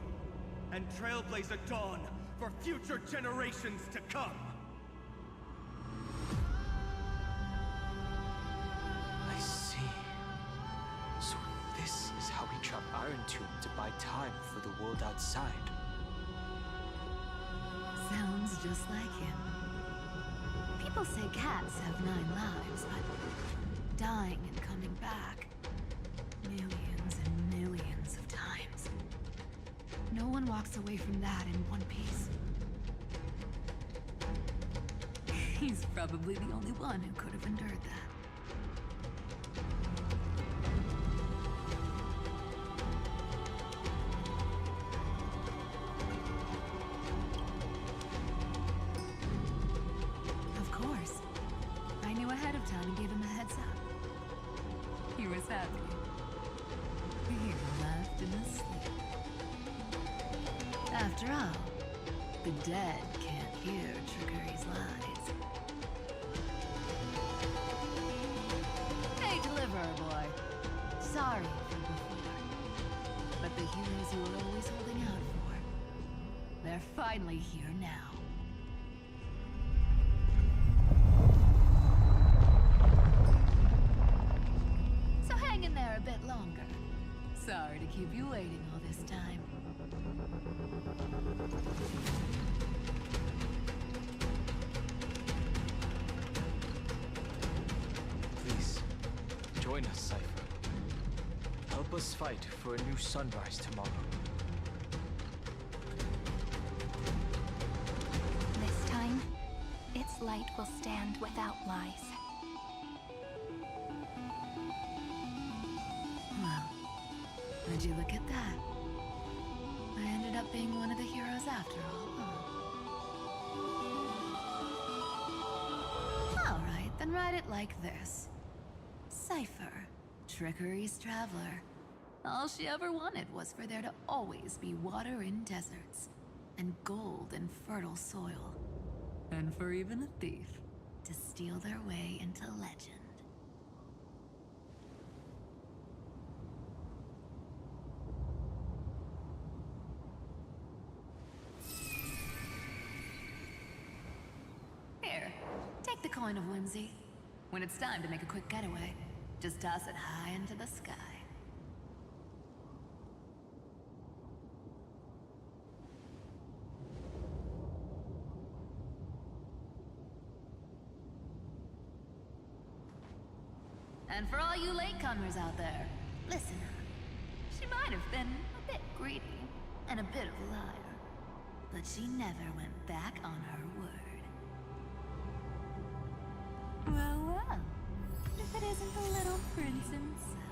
and trailblaze a dawn for future generations to come. I see. So this is how he trapped Iron Tomb to buy time for the world outside. Sounds just like him. People say cats have 9 lives, but dying and coming back millions and millions of times. No one walks away from that in one piece. He's probably the only one who could have endured that. Of course. I knew ahead of time and gave him a heads up. He was happy. He laughed in his sleep. After all, the dead can't hear Trickery's lies. Hey, deliverer boy. Sorry for before. But the heroes you were always holding out for, they're finally here now. So hang in there a bit longer. Sorry to keep you waiting all this time. Please, join us, Cypher. Help us fight for a new sunrise tomorrow. This time, its light will stand without lies. Well, would you look at that? I ended up being one of the heroes after all, huh? Alright, then write it like this. Cypher, Trickery's traveler. All she ever wanted was for there to always be water in deserts, and gold in fertile soil. And for even a thief to steal their way into legend. coin of whimsy. When it's time to make a quick getaway, just toss it high into the sky. And for all you latecomers out there, listen up. She might have been a bit greedy and a bit of a liar, but she never went back on her word. Well, well, if it isn't the little prince himself.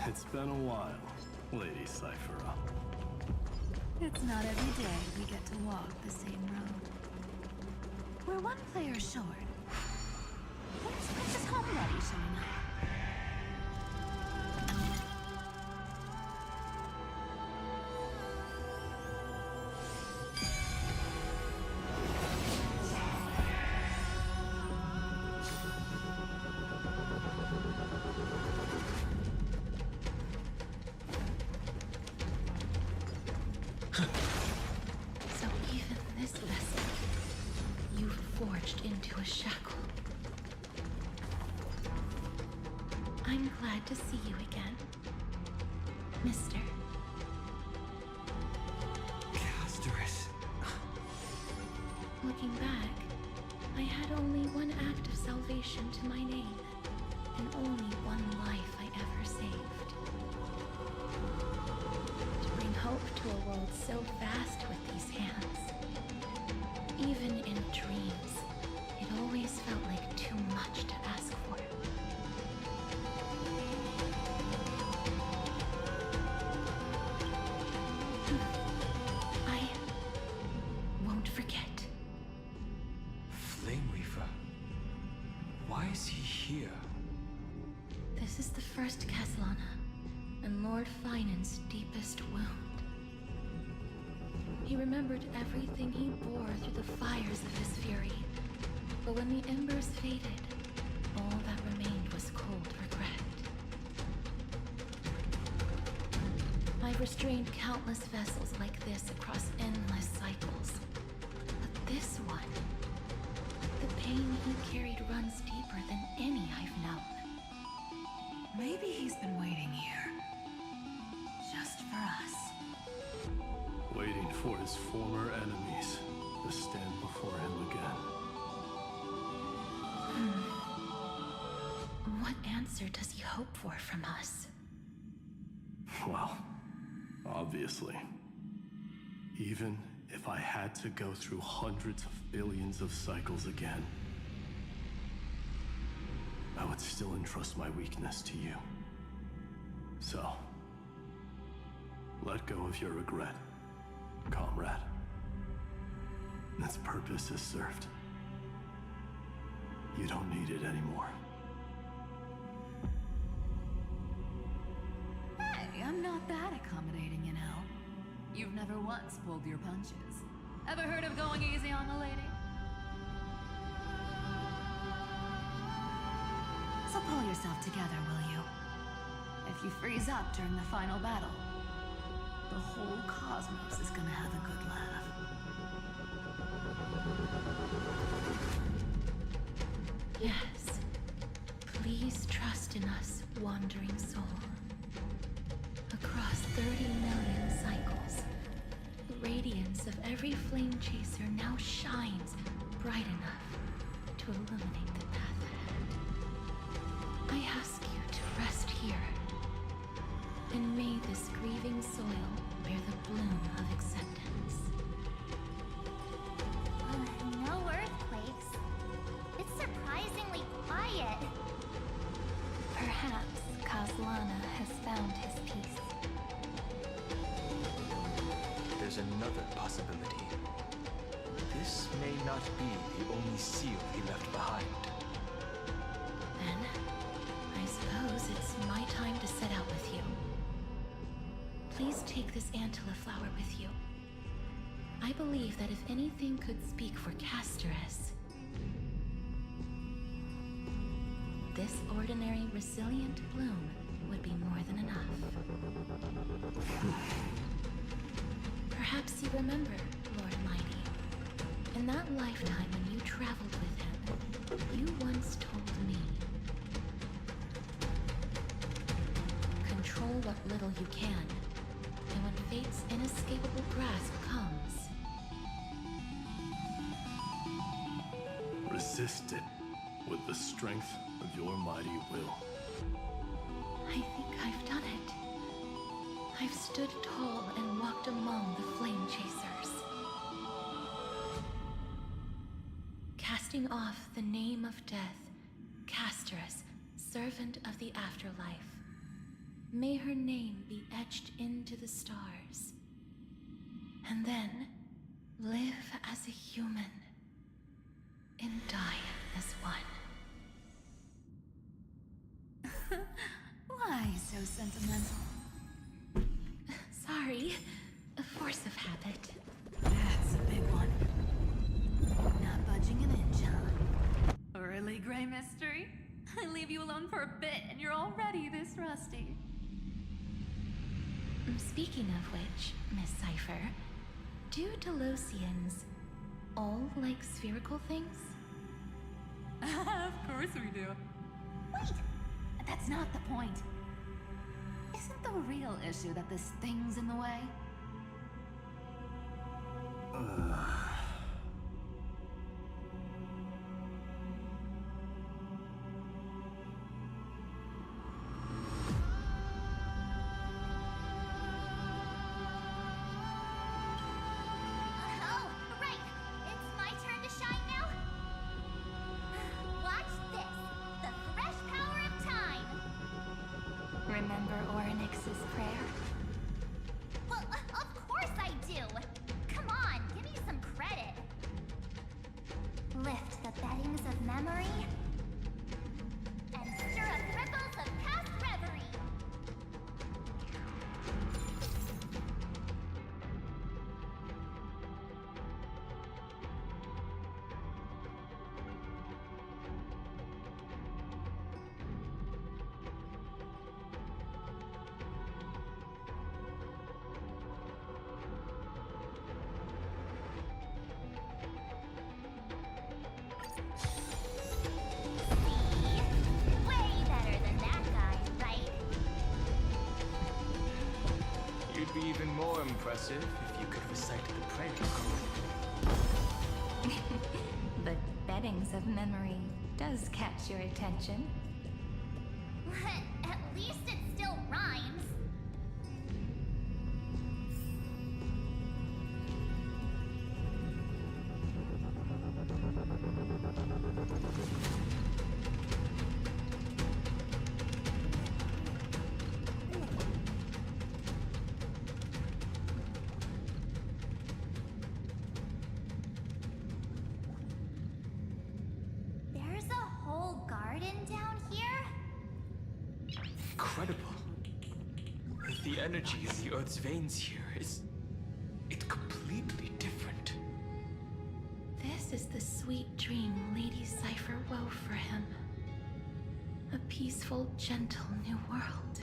It's been a while, Lady Cyphera. It's not every day we get to walk the same road. We're one player short. Where's Princess Homebody showing up? So even this vessel, you've forged into a shackle. I'm glad to see you again, Mister. Casteress. Looking back, I had only one act of salvation to my name, and only one life I ever saved. To bring hope to a world so vast with these hands. Even in dreams, it always felt like too much to ask for. I won't forget. Flame Reaver. Why is he here? This is the first Caslana, and Lord Finan's deepest wound. He remembered everything he bore through the fires of his fury. But when the embers faded, all that remained was cold regret. I've restrained countless vessels like this across endless cycles. But this one, the pain he carried runs deeper than any I've known. Maybe he's been waiting here. Just for us. Waiting for his former enemies to stand before him again. What answer does he hope for from us? Well, obviously. Even if I had to go through hundreds of billions of cycles again, I would still entrust my weakness to you. So, let go of your regret, comrade. Its purpose is served. You don't need it anymore. Hey, I'm not that accommodating, you know. You've never once pulled your punches. Ever heard of going easy on a lady? So pull yourself together, will you? If you freeze up during the final battle, the whole cosmos is gonna have a good laugh. Yes. Please trust in us, wandering soul. Across 30 million cycles, the radiance of every flame chaser now shines bright enough to illuminate the path ahead. I ask you to rest here, and may this grieving soil bear the bloom of acceptance. No earthquakes. It's surprisingly quiet. Perhaps Caslana has found his peace. There's another possibility. This may not be the only seal he left behind. Then, I suppose it's my time to set out with you. Please take this Antilla flower with you. I believe that if anything could speak for Casteress, this ordinary, resilient bloom would be more than enough. Perhaps you remember, Lord Mighty, In that lifetime when you traveled with him, you once told me, control what little you can, and when fate's inescapable grasp comes, resist it with the strength of your mighty will. I think I've done it. I've stood tall and walked among the flame chasers, casting off the name of death, Casterus, servant of the afterlife. May her name be etched into the stars, and then live as a human and die as one. Why so sentimental? Sorry, a force of habit. That's a big one. Not budging an inch, huh? Really, Gray Mystery? I leave you alone for a bit and you're already this rusty. Speaking of which, Miss Cypher, do Delosians all like spherical things? Of course we do. Wait! That's not the point. Isn't the real issue that this thing's in the way? Oh, right! It's my turn to shine now? Watch this! The fresh power of time! Remember Orynyx's prayer? Well, of course I do! Come on, give me some credit! Lift the beddings of memory and stir up ripples of past reverie! Way better than that guy, right? You'd be even more impressive if you could recite the prayer. The beddings of memory does catch your attention. At least it still rhymes. There's a whole garden down here? Incredible. The energy in the Earth's veins here it's completely different. This is the sweet dream Lady Cypher wove for him. A peaceful, gentle new world.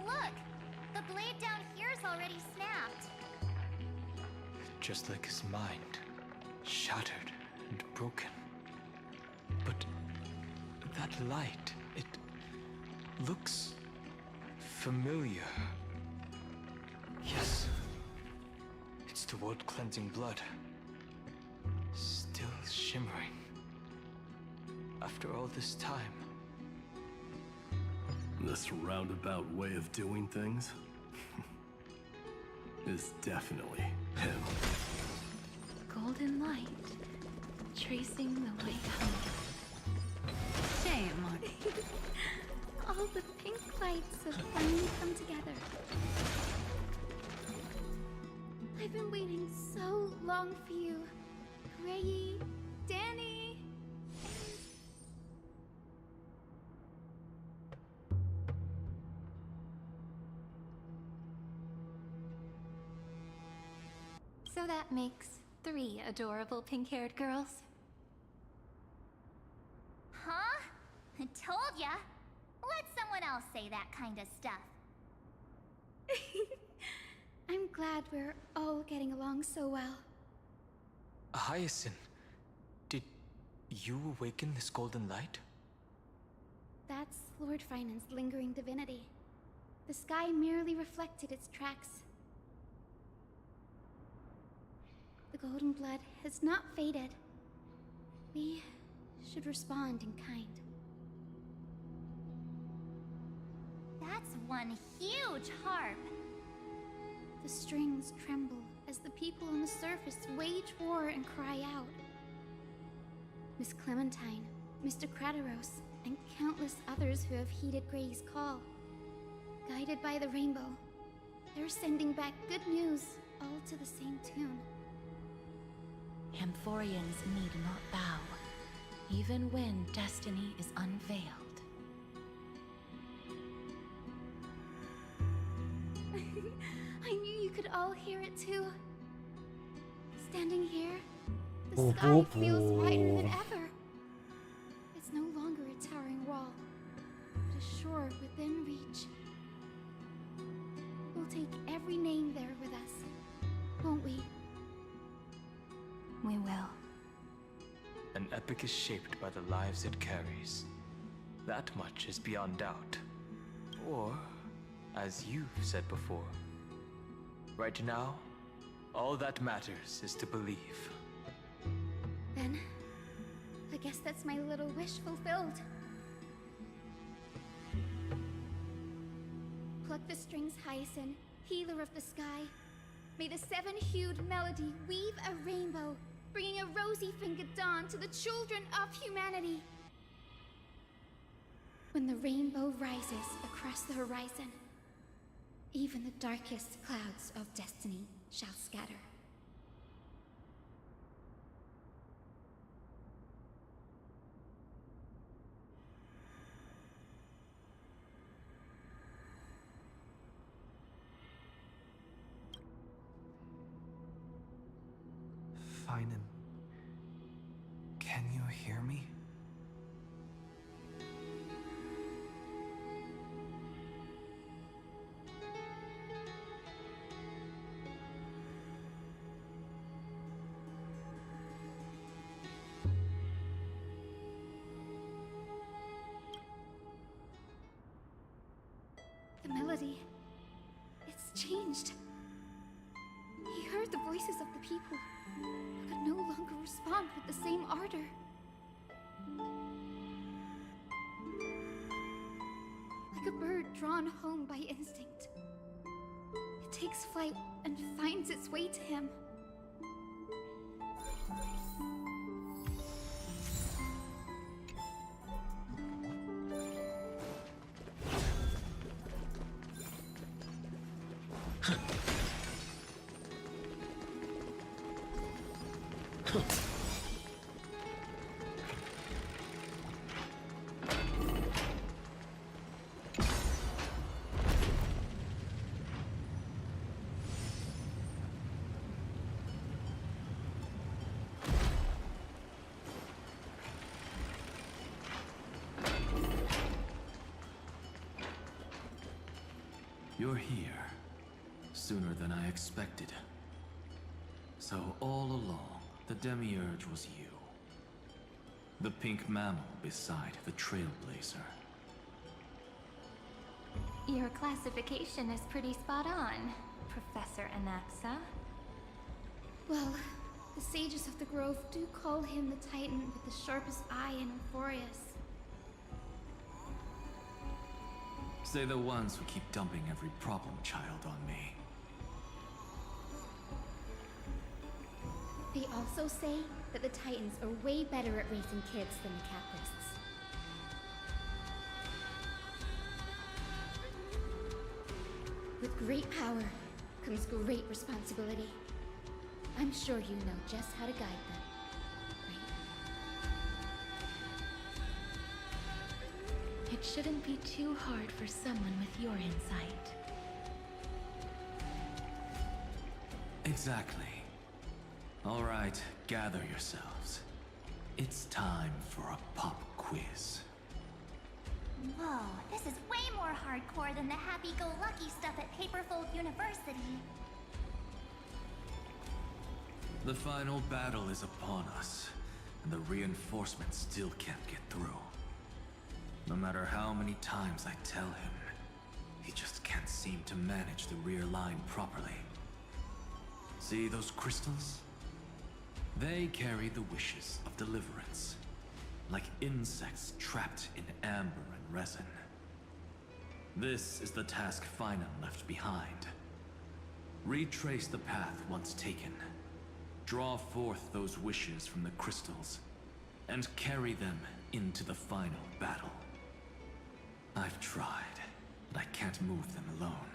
Look! The blade down here's already snapped. Just like his mind, shattered and broken. But that light, it looks familiar. Yes, it's the world-cleansing blood. Still shimmering. After all this time. This roundabout way of doing things is definitely him. Golden light, tracing the way home. Shame. All the pink lights have finally come together. I've been waiting so long for you, Grayi, Danny. So that makes 3 adorable pink-haired girls. Huh? I told ya. Let someone else say that kind of stuff. I'm glad we're all getting along so well. Hyacinth, did you awaken this golden light? That's Lord Finan's lingering divinity. The sky merely reflected its tracks. The golden blood has not faded. We should respond in kind. That's one huge harp. The strings tremble as the people on the surface wage war and cry out. Miss Clementine, Mr. Krateros, and countless others who have heeded Grey's call. Guided by the rainbow, they're sending back good news, all to the same tune. Amphorians need not bow, even when destiny is unveiled. I knew you could all hear it too. Standing here, the sky feels wider than ever. It's no longer a towering wall, but a shore within reach. We'll take every name there with us, won't we? We will. An epic is shaped by the lives it carries. That much is beyond doubt. Or, as you've said before, right now, all that matters is to believe. Then, I guess that's my little wish fulfilled. Pluck the strings, Hyacinth, healer of the sky. May the seven-hued melody weave a rainbow, bringing a rosy-fingered dawn to the children of humanity. When the rainbow rises across the horizon, even the darkest clouds of destiny shall scatter. Finan, can you hear me? The melody, it's changed. He heard the voices of the people, but could no longer respond with the same ardor. Like a bird drawn home by instinct, it takes flight and finds its way to him. You're here, sooner than I expected. So all along, the Demiurge was you. The pink mammal beside the Trailblazer. Your classification is pretty spot on, Professor Anaxa. Well, the sages of the Grove do call him the Titan with the sharpest eye in Amphorius. Say the ones who keep dumping every problem child on me. They also say that the Titans are way better at raising kids than the Capitalists. With great power comes great responsibility. I'm sure you know just how to guide them. It shouldn't be too hard for someone with your insight. Exactly. All right, gather yourselves. It's time for a pop quiz. Whoa, this is way more hardcore than the happy-go-lucky stuff at Paperfold University. The final battle is upon us, and the reinforcements still can't get through. No matter how many times I tell him, he just can't seem to manage the rear line properly. See those crystals? They carry the wishes of deliverance, like insects trapped in amber and resin. This is the task Finan left behind. Retrace the path once taken. Draw forth those wishes from the crystals, and carry them into the final battle. I've tried, but I can't move them alone.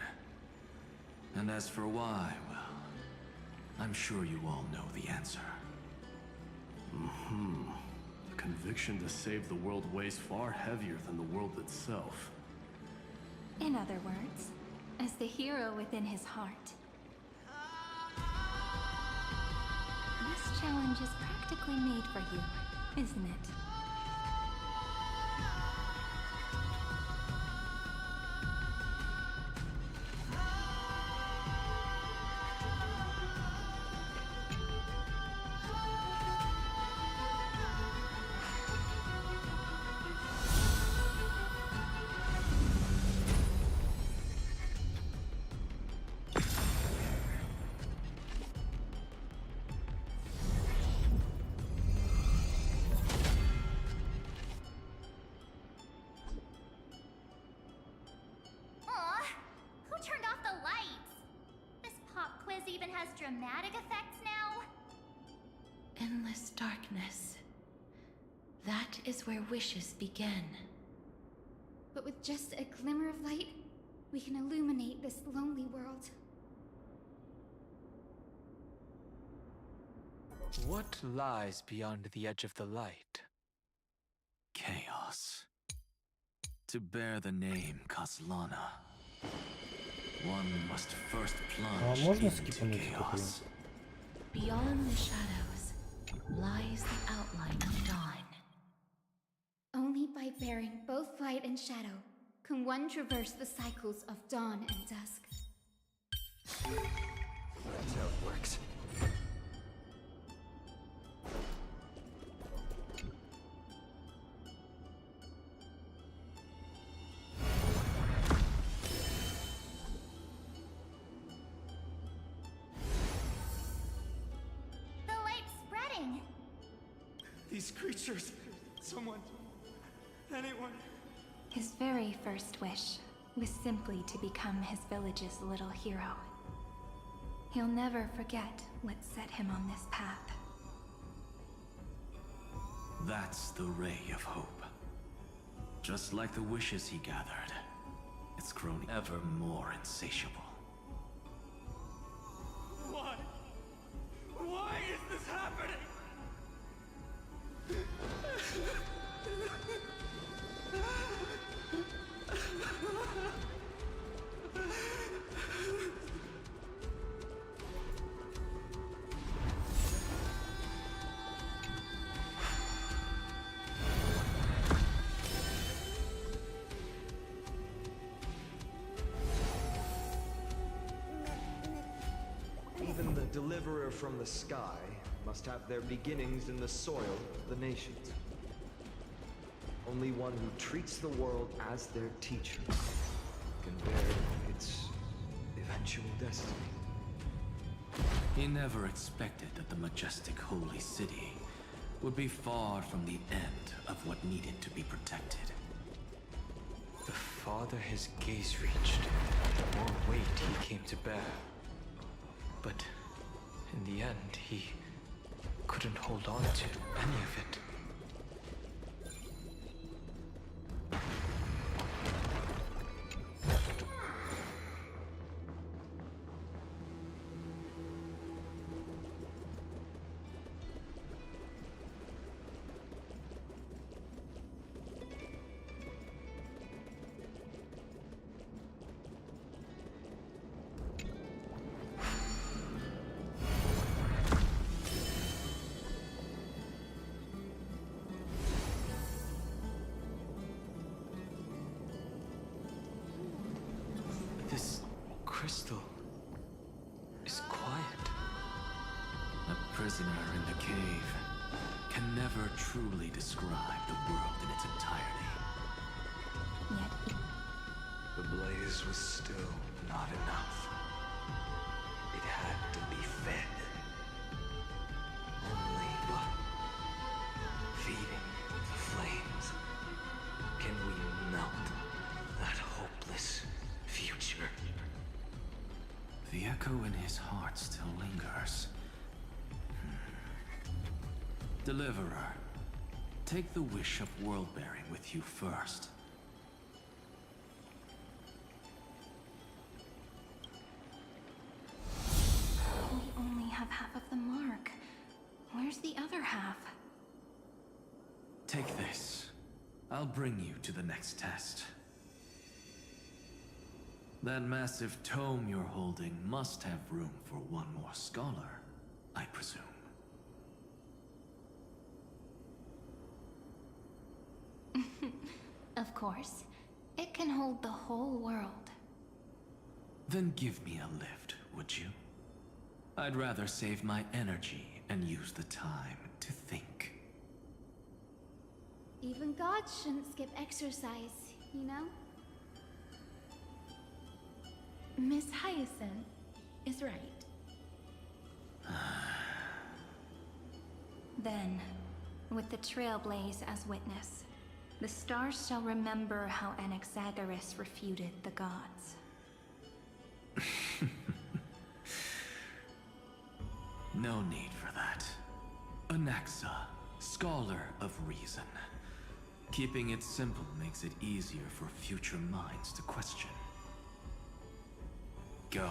And as for why, well, I'm sure you all know the answer. The conviction to save the world weighs far heavier than the world itself. In other words, as the hero within his heart. This challenge is practically made for you, isn't it? Even has dramatic effects now? Endless darkness. That is where wishes begin. But with just a glimmer of light, we can illuminate this lonely world. What lies beyond the edge of the light? Chaos. To bear the name Kaslana, one must first plunge into chaos. Beyond the shadows lies the outline of dawn. Only by bearing both light and shadow can one traverse the cycles of dawn and dusk. That's how it works. These creatures, someone, anyone. His very first wish was simply to become his village's little hero. He'll never forget what set him on this path. That's the ray of hope. Just like the wishes he gathered, it's grown ever more insatiable. Why? Why is this happening? Even the deliverer from the sky must have their beginnings in the soil of the nations. Only one who treats the world as their teacher can bear its eventual destiny. He never expected that the majestic holy city would be far from the end of what needed to be protected. The farther his gaze reached, the more weight he came to bear. But in the end, he couldn't hold on to any of it. crystal is quiet. A prisoner in the cave can never truly describe the world in its entirety. Yet the blaze was still not enough. It had to be fed. Only by feeding the flames can we melt that hopeless future. The echo in his heart still lingers. Deliverer, take the wish of world-bearing with you first. We only have half of the mark. Where's the other half? Take this. I'll bring you to the next test. That massive tome you're holding must have room for one more scholar, I presume. Of course. It can hold the whole world. Then give me a lift, would you? I'd rather save my energy and use the time to think. Even gods shouldn't skip exercise, you know? Miss Hyacinth is right. Then, with the Trailblaze as witness, the stars shall remember how Anaxagoras refuted the gods. No need for that. Anaxa, scholar of reason. Keeping it simple makes it easier for future minds to question. Go.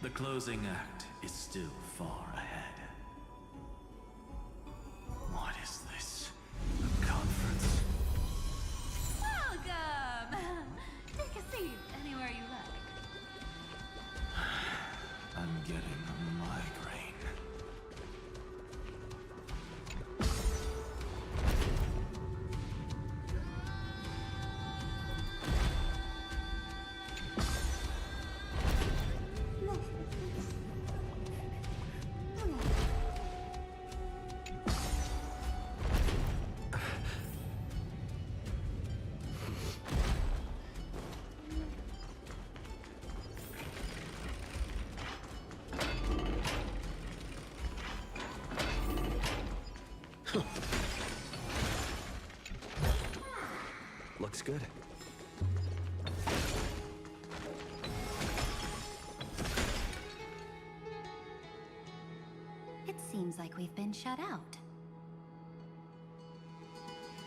The closing act is still far ahead. What is this? A conference? Welcome! Take a seat anywhere you like. I'm getting a migraine. Looks good. It seems like we've been shut out.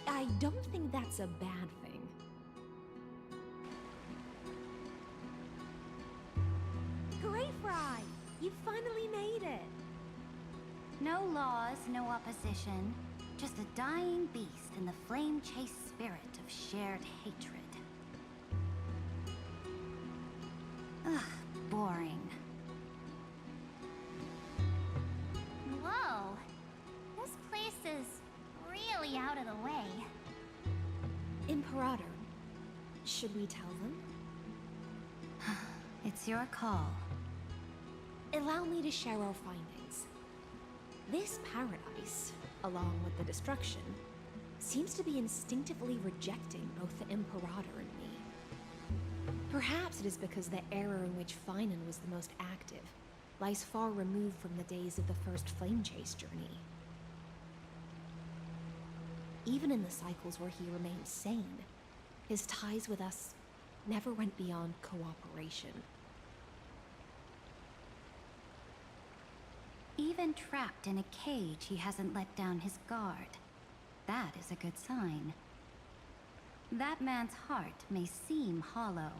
I don't think that's a bad thing. Hooray, Fry! You finally made it! No laws, no opposition. Just a dying beast and the flame-chased spirit of shared hatred. Ugh, boring. Whoa! This place is really out of the way. Imperator, should we tell them? It's your call. Allow me to share our findings. This paradise, along with the destruction, seems to be instinctively rejecting both the Imperator and me. Perhaps it is because the era in which Finan was the most active lies far removed from the days of the first Flame Chase journey. Even in the cycles where he remained sane, his ties with us never went beyond cooperation. Even trapped in a cage, he hasn't let down his guard. That is a good sign. That man's heart may seem hollow,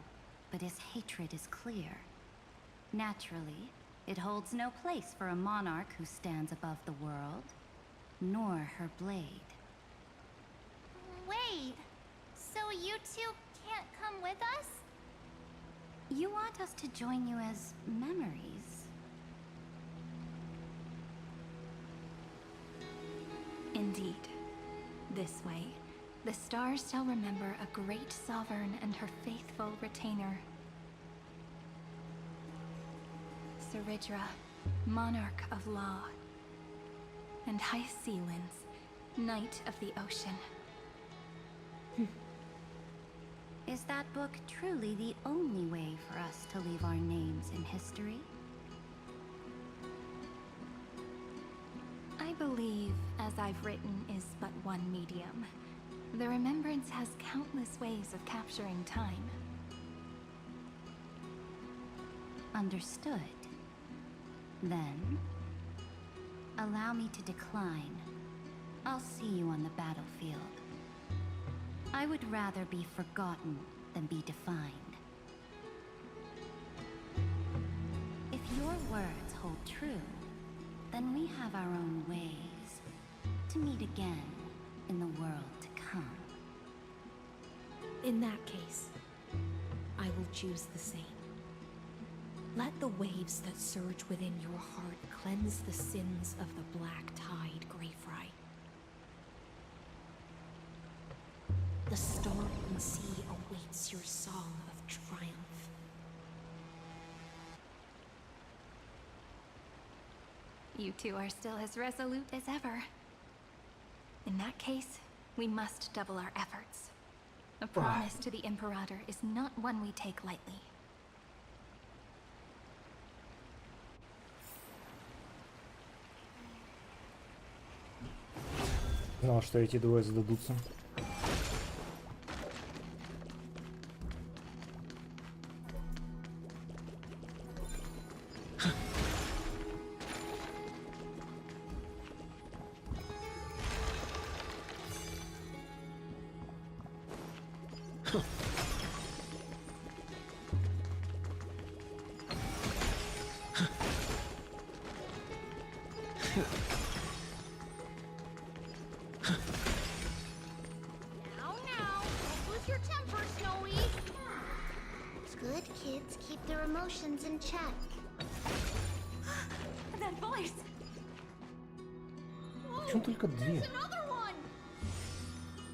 but his hatred is clear. Naturally, it holds no place for a monarch who stands above the world, nor her blade. Wait, so you two can't come with us? You want us to join you as memories? Indeed. This way, the stars shall remember a great sovereign and her faithful retainer. Saridra, monarch of law, and High Sealins, knight of the ocean. Is that book truly the only way for us to leave our names in history? I believe, as I've written, is but one medium. The remembrance has countless ways of capturing time. Understood. Then, allow me to decline. I'll see you on the battlefield. I would rather be forgotten than be defined. If your words hold true, then we have our own ways to meet again in the world to come. In that case, I will choose the same. Let the waves that surge within your heart cleanse the sins of the black tide, Greyfry. The stormy sea awaits your song of triumph. You two are still as resolute as ever. In that case, we must double our efforts. A promise to the Imperator is not one we take lightly. Знал, что эти двое сдадутся. In check. That voice. Почему только две?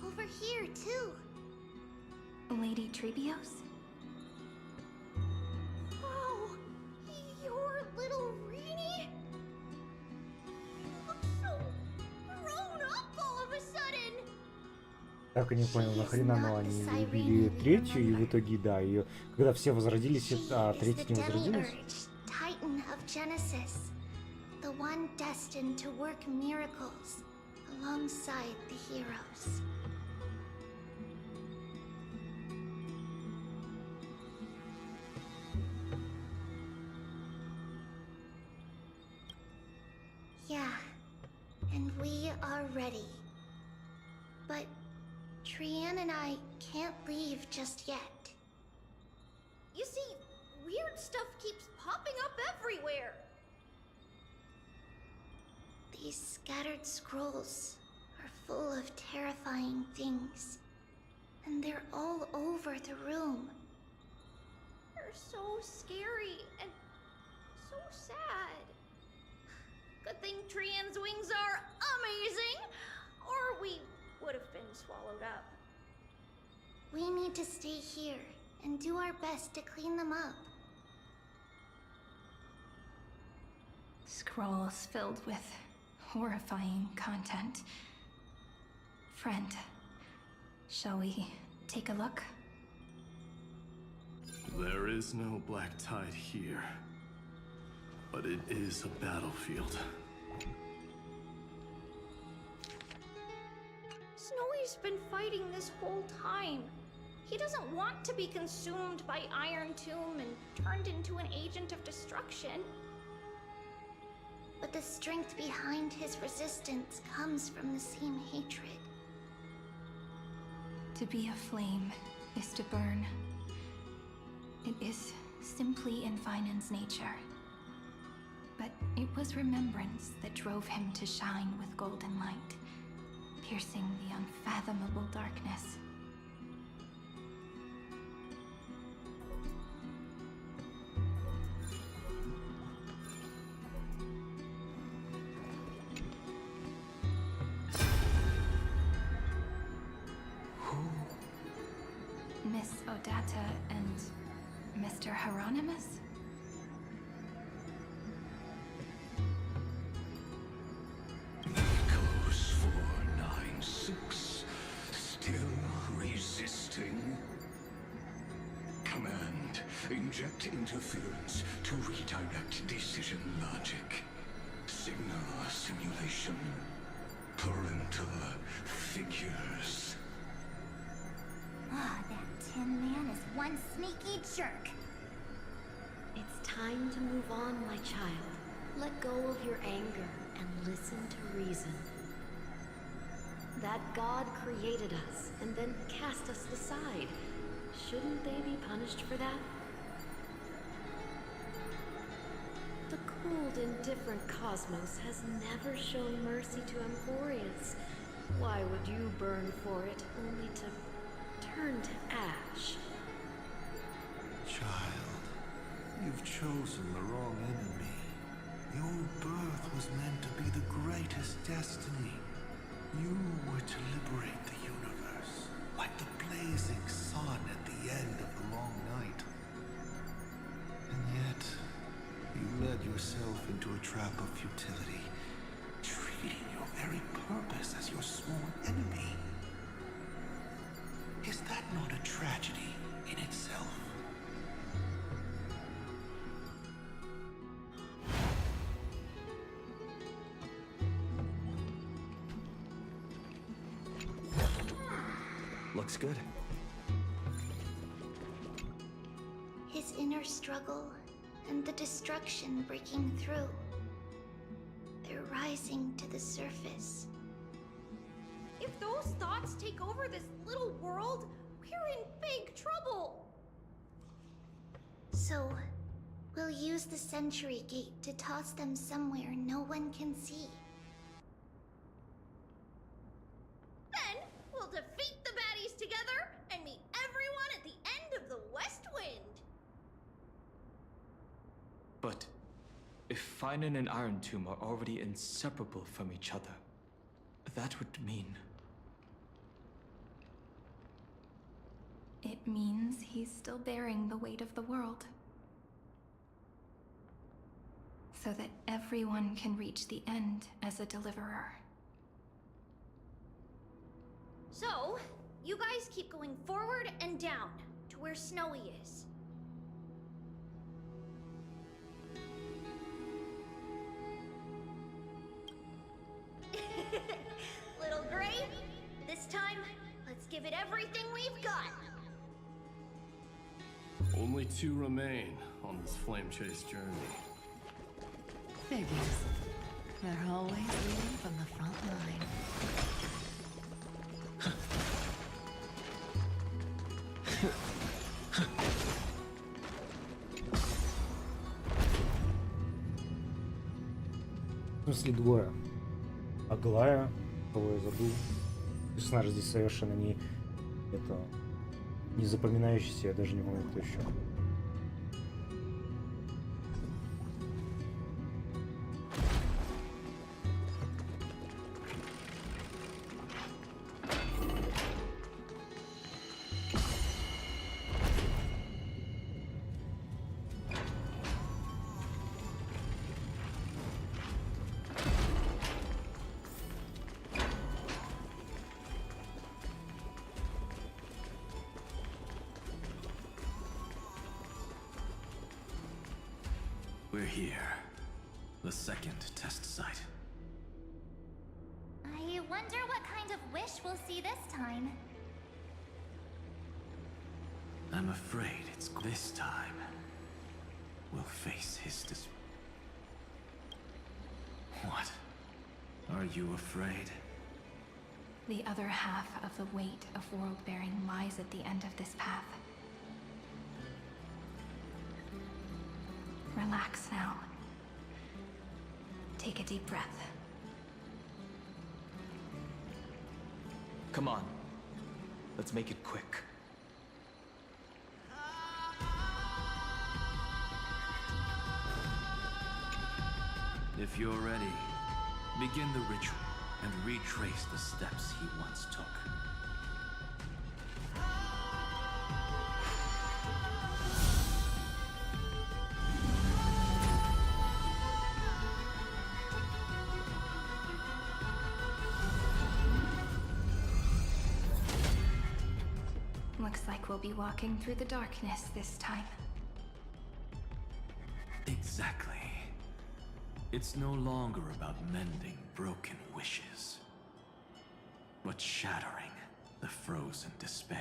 Over here too. Lady Trebios? Wow, you're little Reenie? You look so grown up all of a sudden. Так и не понял, нахрена, но они убили третью, и в итоге, да, ее, когда все возродились, а третья не возродилась. Titan of Genesis, the one destined to work miracles alongside the heroes. Yeah, and we are ready. But Trian and I can't leave just yet. You see, weird stuff keeps popping up everywhere. These scattered scrolls are full of terrifying things. And they're all over the room. They're so scary and so sad. Good thing Trian's wings are amazing, or we would have been swallowed up. We need to stay here and do our best to clean them up. Scrolls filled with horrifying content. Friend, shall we take a look? There is no black tide here, but it is a battlefield. Snowy's been fighting this whole time. He doesn't want to be consumed by Iron Tomb and turned into an agent of destruction. But the strength behind his resistance comes from the same hatred. To be a flame is to burn. It is simply in Vinan's nature. But it was remembrance that drove him to shine with golden light, piercing the unfathomable darkness. Miss Odata and Mr. Hieronymus? Inject interference to redirect decision logic. Signal simulation. Parental figures. Ah, that Tin Man is one sneaky jerk. It's time to move on, my child. Let go of your anger and listen to reason. That God created us and then cast us aside. Shouldn't they be punished for that? The cold, indifferent cosmos has never shown mercy to Emphorius. Why would you burn for it, only to turn to ash? Child, you've chosen the wrong enemy. Your birth was meant to be the greatest destiny. You were to liberate the universe, like the blazing sun at the end of the long night. And yet, you led yourself into a trap of futility, treating your very purpose as your sworn enemy. Is that not a tragedy in itself? Looks good. His inner struggle and the destruction breaking through. They're rising to the surface. If those thoughts take over this little world, we're in big trouble. So, we'll use the Century Gate to toss them somewhere no one can see. Then we'll defeat the baddies together and meet everyone at the end of the West Wind. But if Finan and Iron Tomb are already inseparable from each other, that would mean... It means he's still bearing the weight of the world. So that everyone can reach the end as a deliverer. So, you guys keep going forward and down to where Snowy is. Little Gray, this time, let's give it everything we've got. Only 2 remain on this flame chase journey. Figures. They're always leading from the front line. В смысле двое. Аглая, кого я забыл. Персонаж здесь совершенно не запоминающийся, я даже не помню, кто еще. We're here. The second test site. I wonder what kind of wish we'll see this time. I'm afraid it's this time. We'll face his What? Are you afraid? The other half of the weight of world-bearing lies at the end of this path. Relax now. Take a deep breath. Come on. Let's make it quick. If you're ready, begin the ritual and retrace the steps he once took. Looks like we'll be walking through the darkness this time. Exactly. It's no longer about mending broken wishes, but shattering the frozen despair.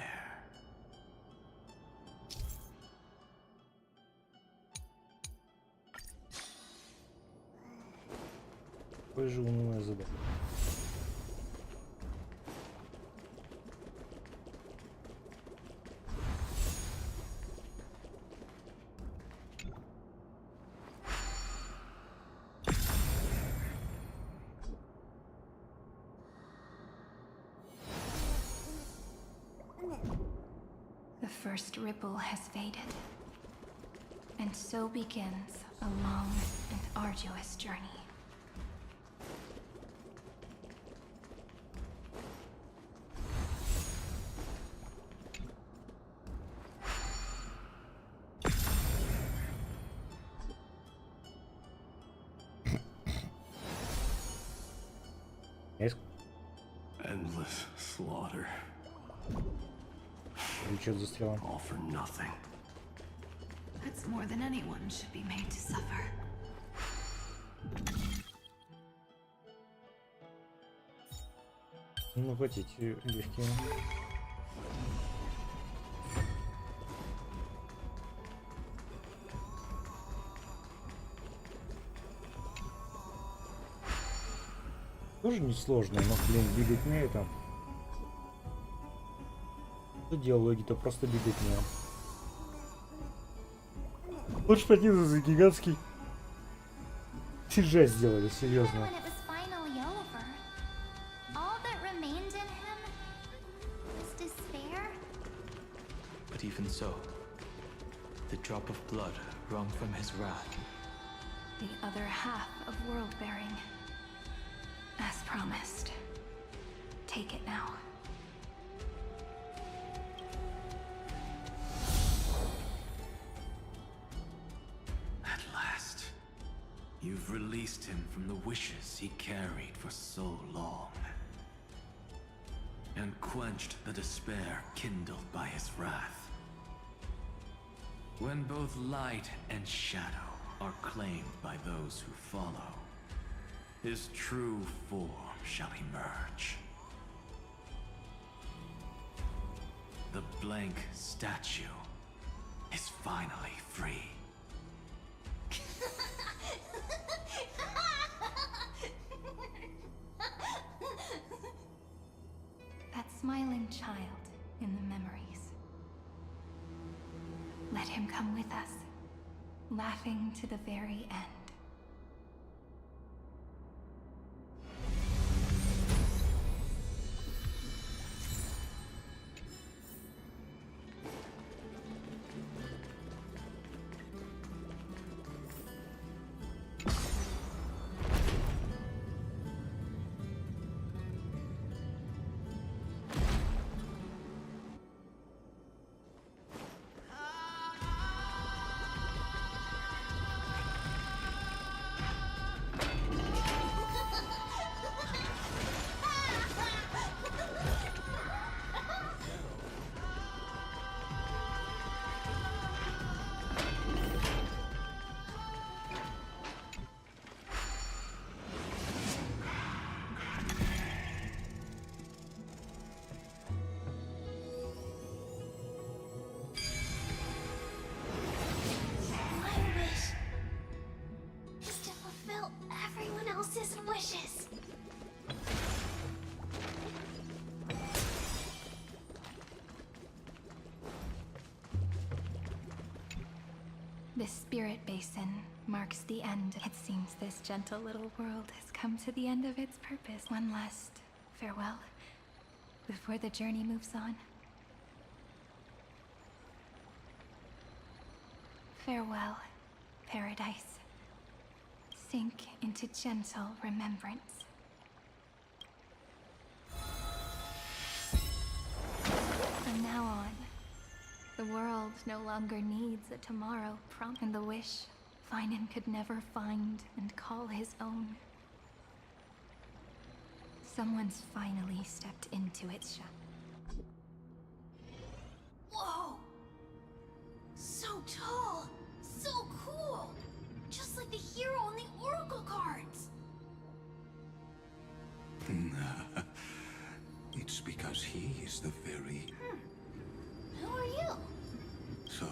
Какое же унылое задание. The first ripple has faded, and so begins a long and arduous journey. Endless slaughter. All for nothing. That's more than anyone should be made to suffer. Ну, хотите легкие. Тоже несложно, но, блин, бегать не это. Что диалоги-то просто бегать не. Лучше пойти за гигантский. Жесть сделали, серьезно. When it was finally over, all that remained in him was despair. But even so, the drop of blood wrung from his wrath. The other half of world-bearing. As promised. Take it now. At last, you've released him from the wishes he carried for so long, and quenched the despair kindled by his wrath. When both light and shadow are claimed by those who follow, his true form shall emerge. The blank statue is finally free. That smiling child in the memories. Let him come with us, laughing to the very end. Wishes. This spirit basin marks the end. It seems this gentle little world has come to the end of its purpose. One last farewell before the journey moves on. Farewell, paradise. Sink into gentle remembrance. From now on, the world no longer needs a tomorrow prompt, and the wish Finan could never find and call his own. Someone's finally stepped into its shadow. Whoa! So tall, so cool. He's the very... Who are you? So,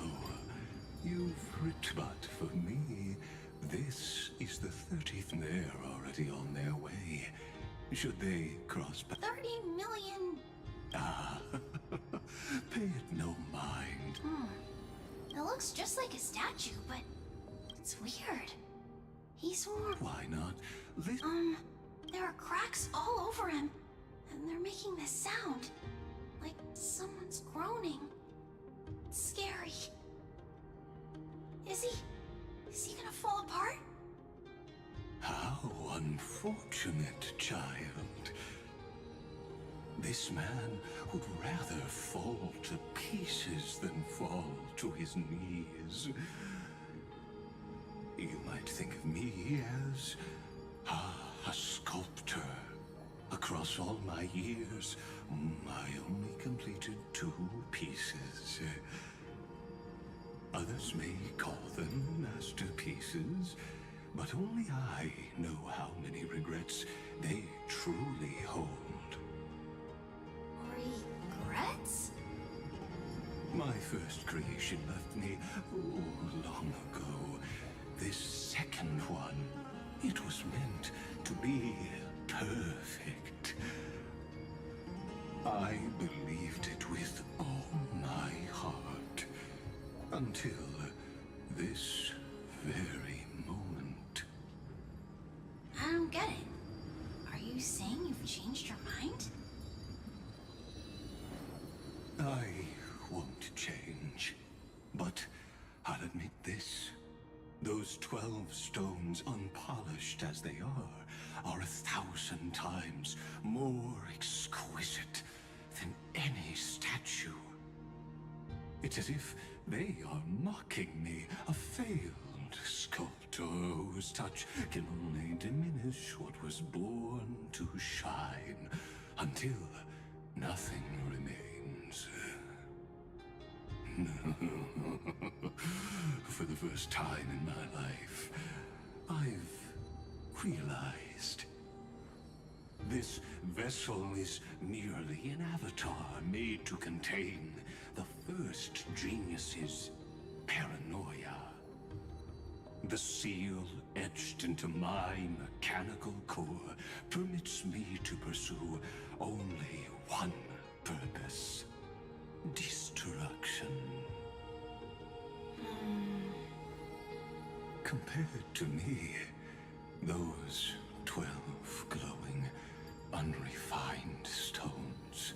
you've ripped butt for me. This is the 30th, and they're already on their way. Should they cross... 30 million... Ah, pay it no mind. It looks just like a statue, but it's weird. He's more... Why not? There are cracks all over him, and they're making this sound. Like someone's groaning. It's scary. Is he gonna fall apart? How unfortunate, child. This man would rather fall to pieces than fall to his knees. You might think of me as a sculptor. Across all my years, I only completed 2 pieces. Others may call them masterpieces, but only I know how many regrets they truly hold. Regrets? My first creation left me long ago. This second one, it was meant to be perfect. I believed it with all my heart. Until this very moment. I don't get it. Are you saying you've changed your mind? I won't change. But I'll admit this. Those 12 stones, unpolished as they are 1,000 times more exquisite than any statue. It's as if they are mocking me, a failed sculptor whose touch can only diminish what was born to shine, until nothing remains. For the first time in my life, I've realized this vessel is merely an avatar made to contain the first genius's paranoia. The seal etched into my mechanical core permits me to pursue only one purpose: destruction. Compared to me, those 12 glowing, unrefined stones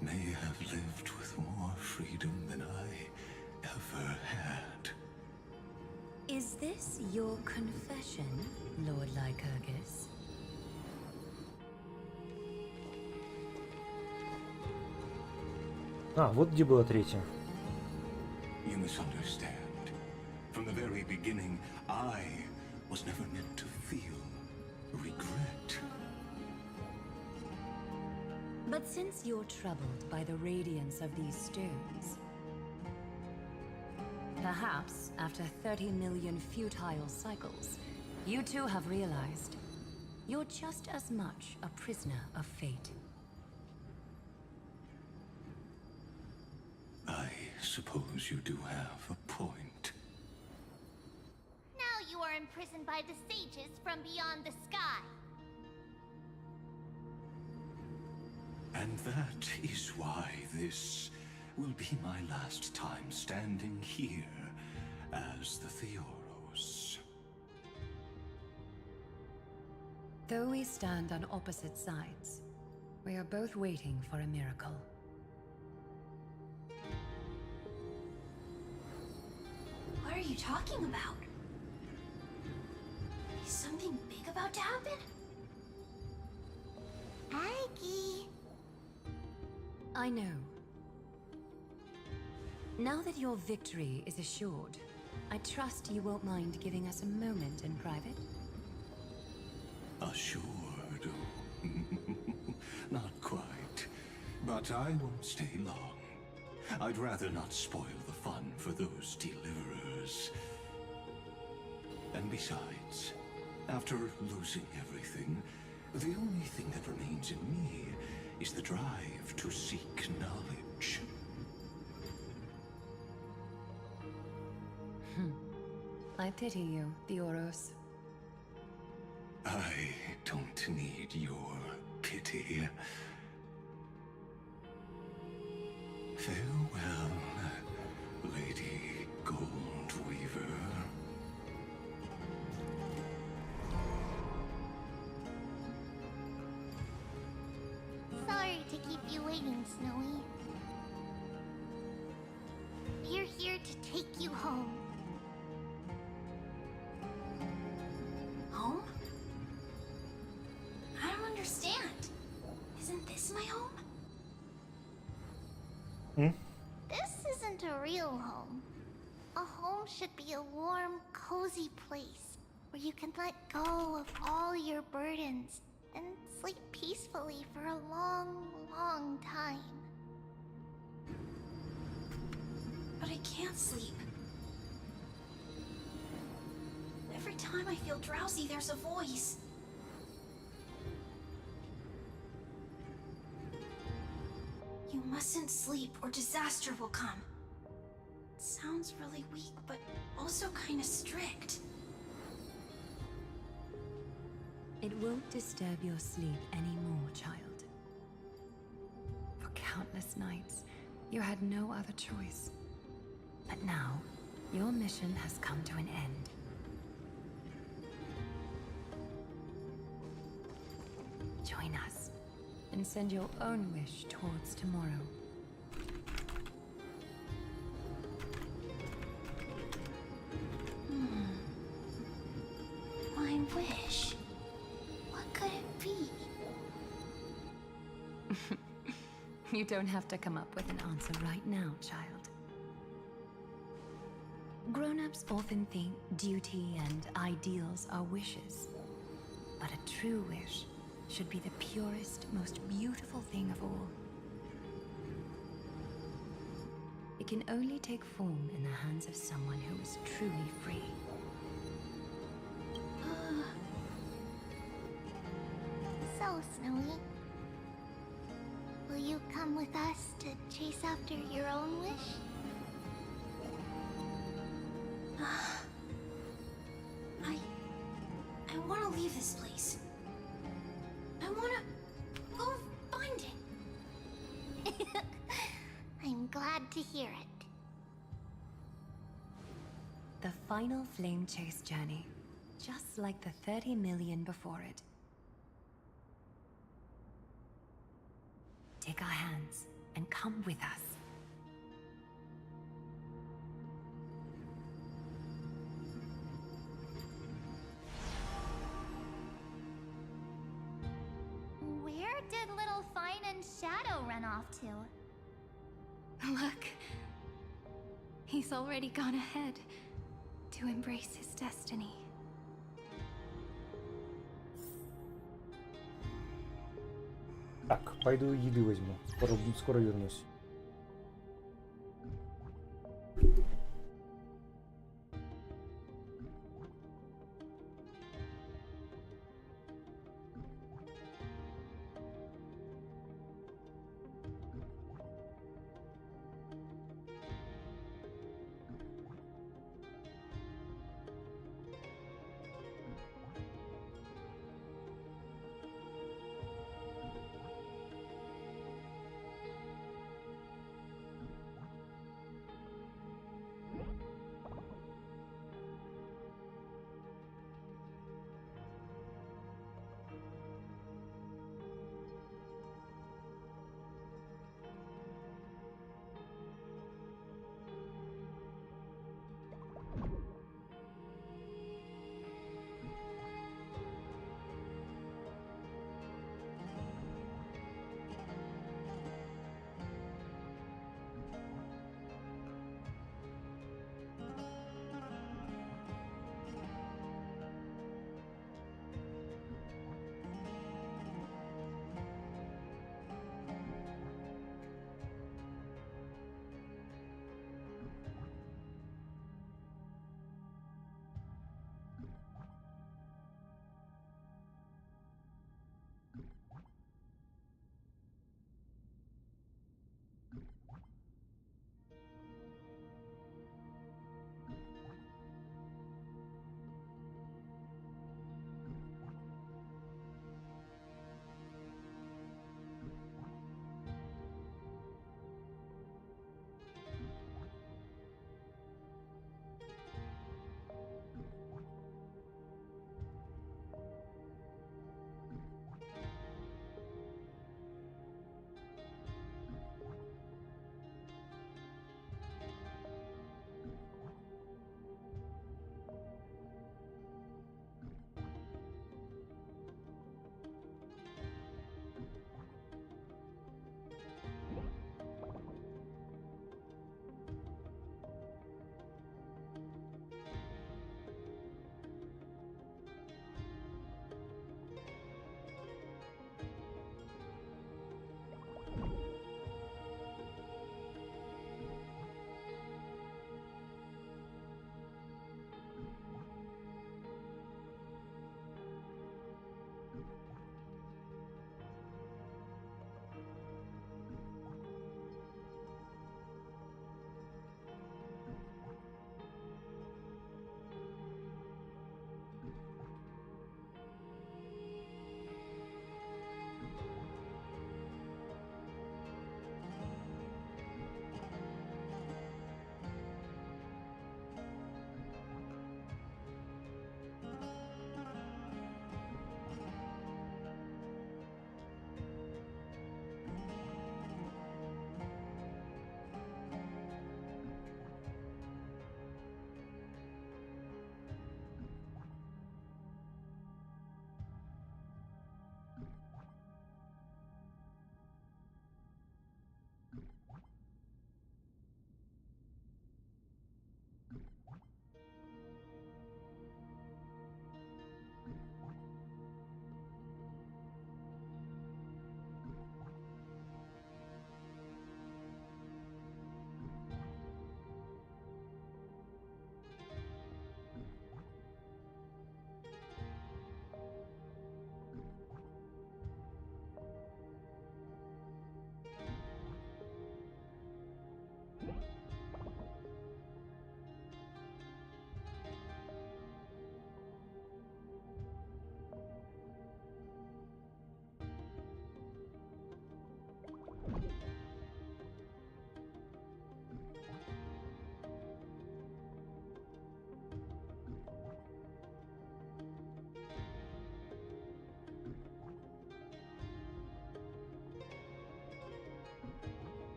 may have lived with more freedom than I ever had. Is this your confession, Lord Lycurgus? Вот где было третье. You misunderstand. From the very beginning, I was never meant to feel regret. But since you're troubled by the radiance of these stones, perhaps after 30 million futile cycles, you too have realized you're just as much a prisoner of fate. I suppose you do have a point. Now you are imprisoned by the sages from beyond the sky. And that is why this will be my last time standing here as the Theoros. Though we stand on opposite sides, we are both waiting for a miracle. What are you talking about? Is something big about to happen? Aggie. I know. Now that your victory is assured, I trust you won't mind giving us a moment in private? Assured? Not quite. But I won't stay long. I'd rather not spoil the fun for those deliverers. And besides, after losing everything, the only thing that remains in me is the drive to seek knowledge. I pity you, Theoros. I don't need your pity. Farewell, Lady Goldweaver. Sorry to keep you waiting, Snowy. We're here to take you home. Home? I don't understand. Isn't this my home? This isn't a real home. A home should be a warm, cozy place where you can let go of all your burdens and sleep peacefully for a long, long time. But I can't sleep. Every time I feel drowsy, there's a voice. You mustn't sleep or disaster will come. It sounds really weak, but also kind of strict. It won't disturb your sleep anymore, child. For countless nights, you had no other choice. But now, your mission has come to an end. Join us, and send your own wish towards tomorrow. My wish. What could it be? You don't have to come up with an answer right now, child. Grown-ups often think duty and ideals are wishes. But a true wish should be the purest, most beautiful thing of all. It can only take form in the hands of someone who is truly free. So, Snowy, will you come with us to chase after your own wish? I want to leave this place. I want to go find it. I'm glad to hear it. The final flame chase journey, just like the 30 million before it. Take our hands and come with us. Where did little Fine and Shadow run off to? Look. He's already gone ahead to embrace his destiny. Так, пойду еды возьму. Скоро вернусь.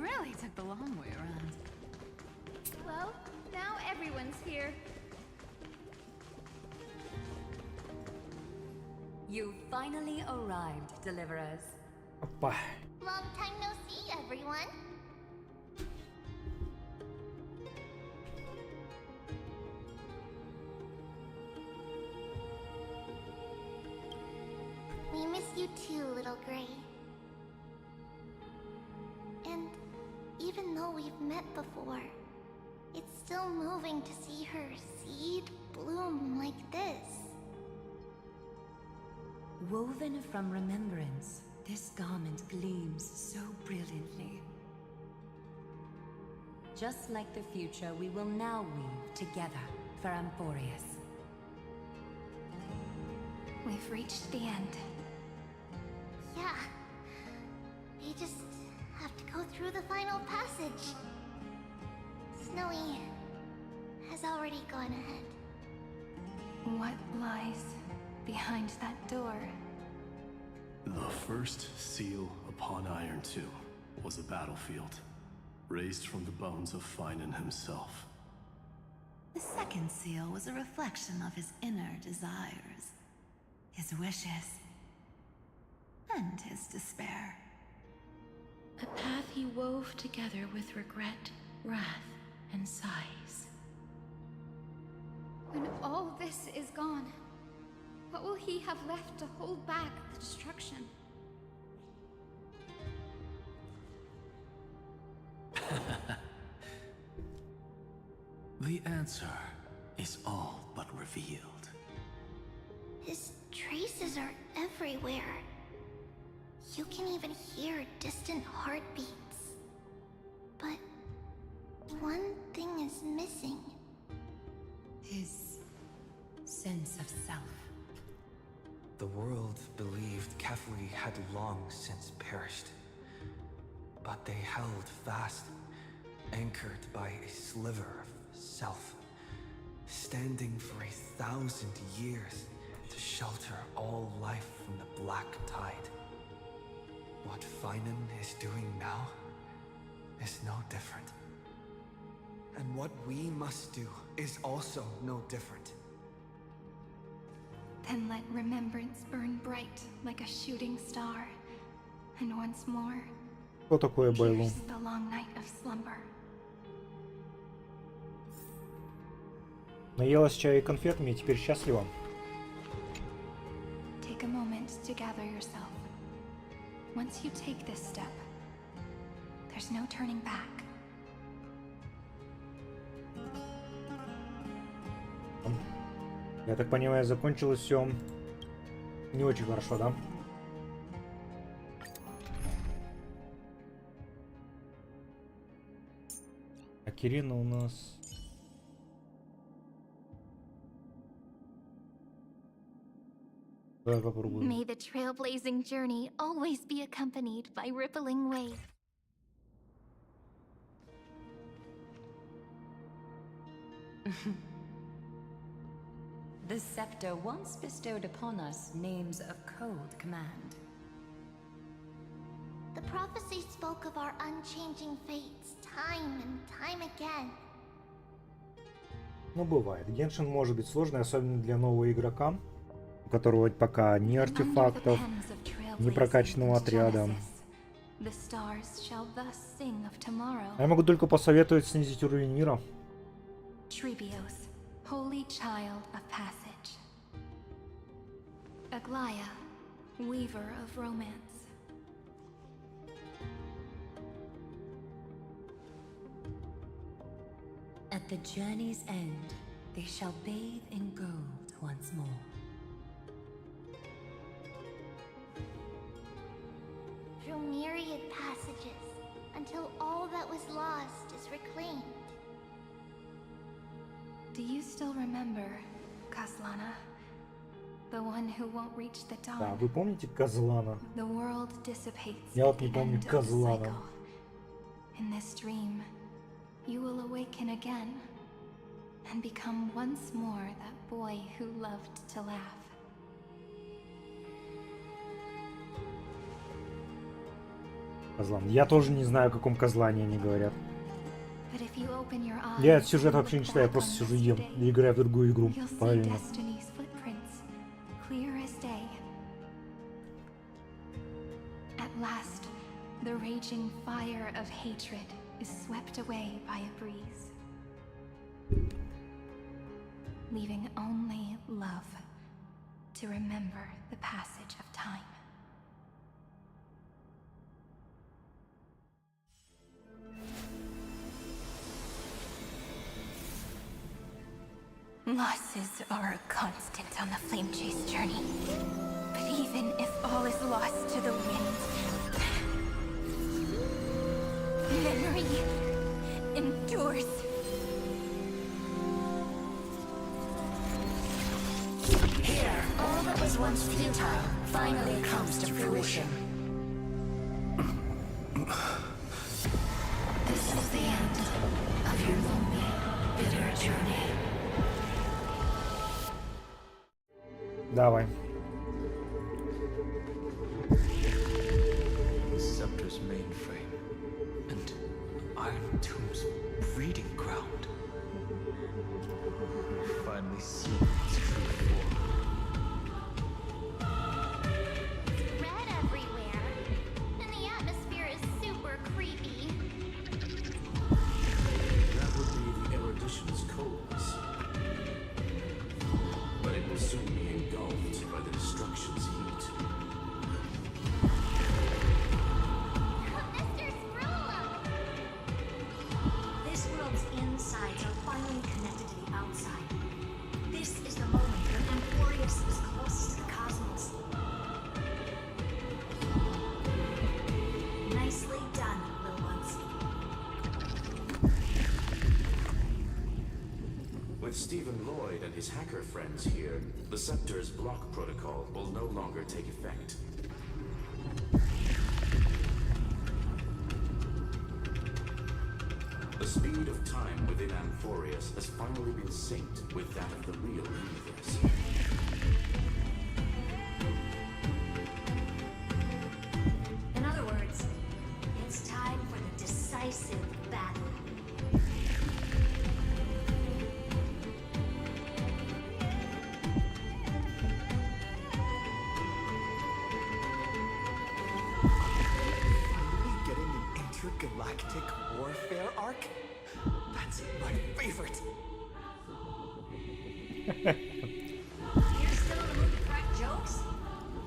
really took the long way around. Well, now everyone's here. You finally arrived, Deliverers. Опа. Long time no see, everyone. We miss you too, little Gray. And even though we've met before, it's still moving to see her seed bloom like this. Woven from remembrance, this garment gleams so brilliantly. Just like the future, we will now weave together for Amphorius. We've reached the end. Yeah. We just have to go through the final passage. Snowy has already gone ahead. What lies behind that door? The first seal upon Iron 2 was a battlefield, raised from the bones of Finan himself. The second seal was a reflection of his inner desires, his wishes, and his despair. A path he wove together with regret, wrath, and sighs. When all this is gone, what will he have left to hold back the destruction? The answer is all but revealed. His traces are everywhere. You can even hear distant heartbeats. But one thing is missing. His sense of self. The world believed Kefri had long since perished. But they held fast, anchored by a sliver of self, standing for 1,000 years to shelter all life from the black tide. What Finan is doing now is no different. And what we must do is also no different. Then let remembrance burn bright like a shooting star, and once more, Что такое Бейлу? pierce the long night of slumber. Наелась чая и конфетами и теперь счастлива. Take a moment to gather yourself. Once you take this step, there's no turning back. Я так понимаю, закончилось все не очень хорошо, да? А Кирина у нас... Давай попробуем. May the trailblazing journey always be accompanied by rippling waves. The scepter once bestowed upon us names of cold command. The prophecy spoke of our unchanging fates time and time again. Ну, бывает. Геншин может быть сложный, особенно для нового игрока, у которого пока ни артефактов, ни прокачанного отряда. The stars shall thus sing of tomorrow. Я могу только посоветовать снизить уровень мира. Trebios, holy child of passage. Aglaya, weaver of romance. At the journey's end, they shall bathe in gold once more. Through myriad passages, until all that was lost is reclaimed. Do you still remember, Kaslana? The one who won't reach the dawn. Да, вы помните Козлана? The world dissipates. Я вот не помню end of the Козлана. cycle. In this dream, you will awaken again and become once more that boy who loved to laugh. Козлан. Я тоже не знаю, о каком козлане они говорят. But if you open your eyes Я этот сюжет and вообще не look читаю, я back просто on сижу и ем. yesterday, И играю в другую игру. you'll see Правильно. Destiny's footprints, clear as day. At last, the raging fire of hatred is swept away by a breeze, leaving only love to remember the passage of time. Losses are a constant on the Flame Chase journey. But even if all is lost to the wind, memory endures. Here, all that was once futile finally comes to fruition. This is the end of your lonely, bitter journey. Давай. Scepter's mainframe and Iron Tomb's breeding ground. Finally seen its true form. Red everywhere, and the atmosphere is super creepy. That would be the erudition's coldness. But it will soon be engulfed by the destruction's heat. Mr. Scrollum! This world's insides are finally connected to the outside. This is the moment when Emporius is closest to the cosmos. Nicely done, little ones. With Stephen Lloyd and his hacker friends here, the Scepter's block protocol will no longer take effect. The speed of time within Amphorius has finally been synced with that of the real universe. In other words, it's time for the decisive battle. Getting an intergalactic warfare arc? That's my favorite. You're still in the mood to crack jokes?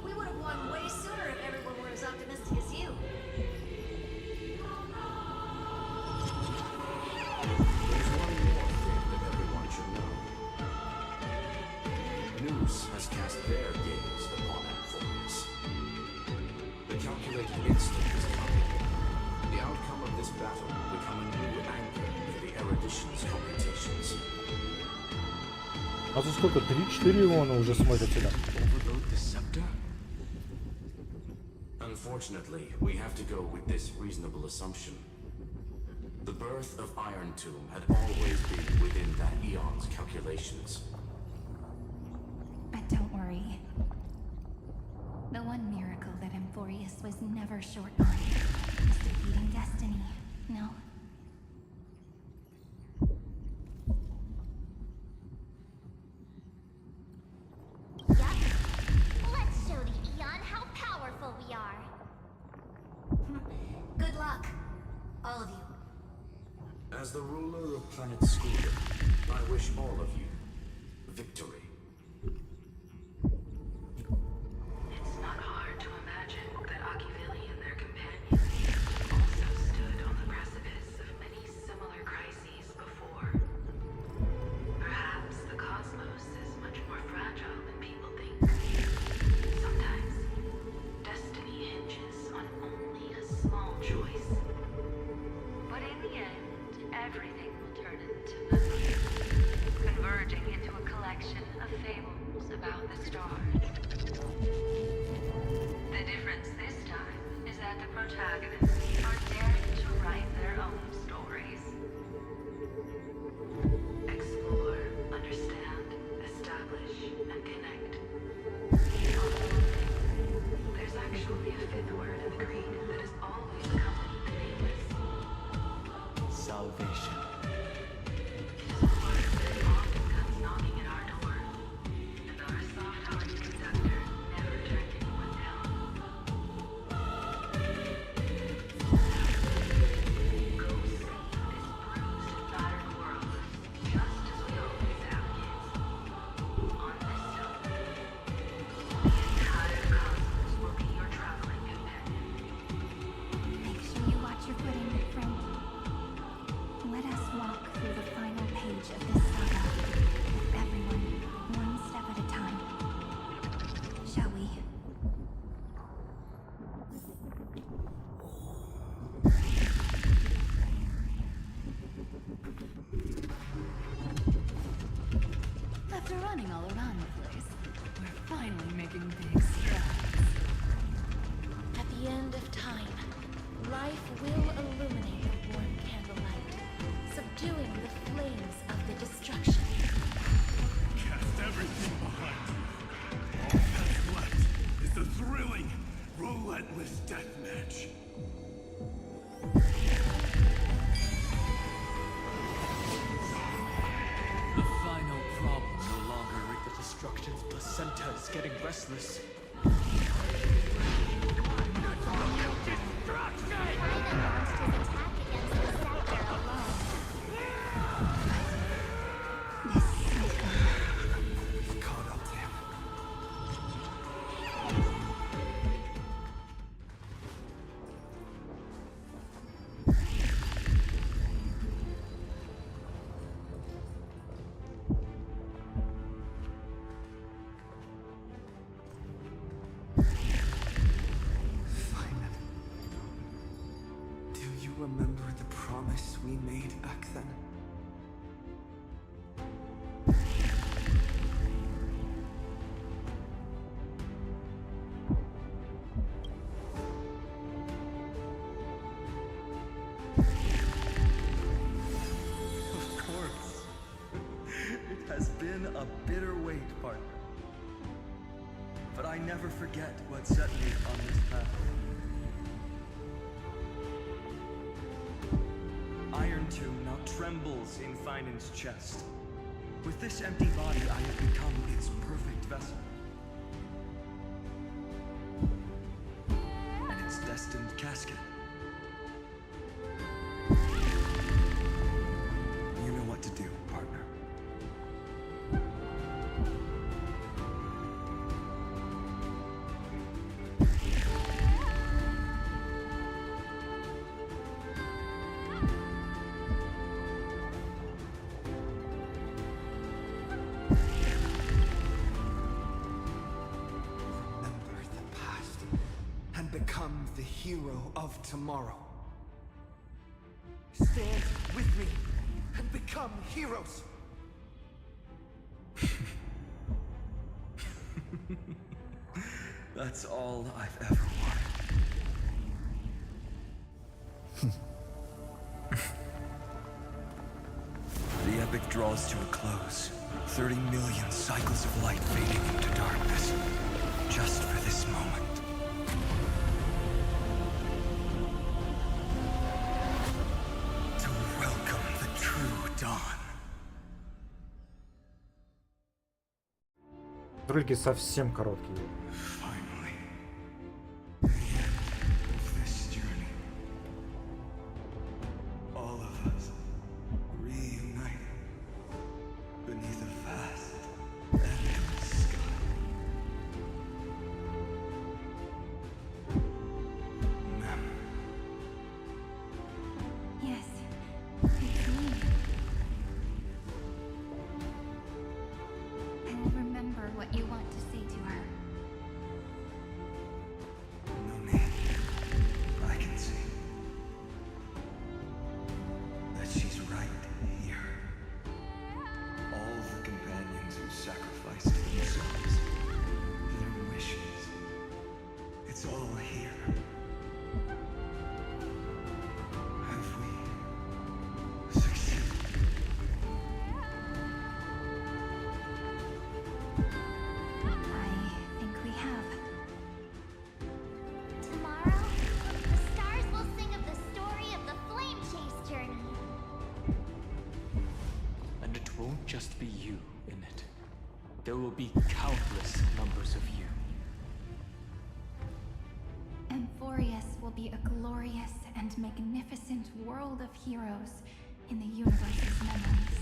We would have won way sooner if everyone were as optimistic as you. There's one more thing that everyone should know. News has cast their gaze upon Amphorius. The calculated instant is coming. The outcome of this battle will become a new anchor for the erudition's computations. А за сколько? 3-4 Илона уже смотрят сюда. Overload the scepter? Unfortunately, we have to go with this reasonable assumption. The birth of Iron Tomb had always been within that eon's calculations. But don't worry. The one miracle that Amphorius was never short on is defeating destiny. No? Yup. Let's show the Eon how powerful we are. Good luck, all of you. As the ruler of Planet Schooler, I wish all of you victory. It's not hard to imagine that Achivili and their companions also stood on the precipice of many similar crises before. Perhaps the cosmos is much more fragile than people think. Sometimes, destiny hinges on only a small choice. But in the end, everything will turn into memory, converging into a collection of life will illuminate the warm candlelight, subduing the flames of the destruction. Cast everything behind you. All that's left is the thrilling, relentless deathmatch. The final problem no longer with the destruction's placenta is getting restless. Caught up to him. Simon, do you remember the promise we made back then? Of course. It has been a bitter wait, partner. But I never forget what set me on this path. Iron Tomb now trembles in Finan's chest. With this empty body, I have become its perfect vessel. And its destined casket. You know what to do, partner. Remember the past and become the hero of tomorrow. Stand with me and become heroes. That's all I've ever wanted. The epic draws to a close. 30 million cycles of light fading into darkness. Just for this moment. To welcome the true dawn. Ролики совсем короткие. This journey. All of us reunited beneath a vast, endless sky. Ma'am. Yes, it's me. I will remember what you want to say to her. No need. I can see that she's right here. All the companions who sacrificed themselves, their wishes. It's all here. Have we succeeded? I think we have. Tomorrow, the stars will sing of the story of the flame chase journey. And it won't just be you in it. There will be countless numbers of you. Amphorius will be a glorious and magnificent world of heroes in the universe's memories.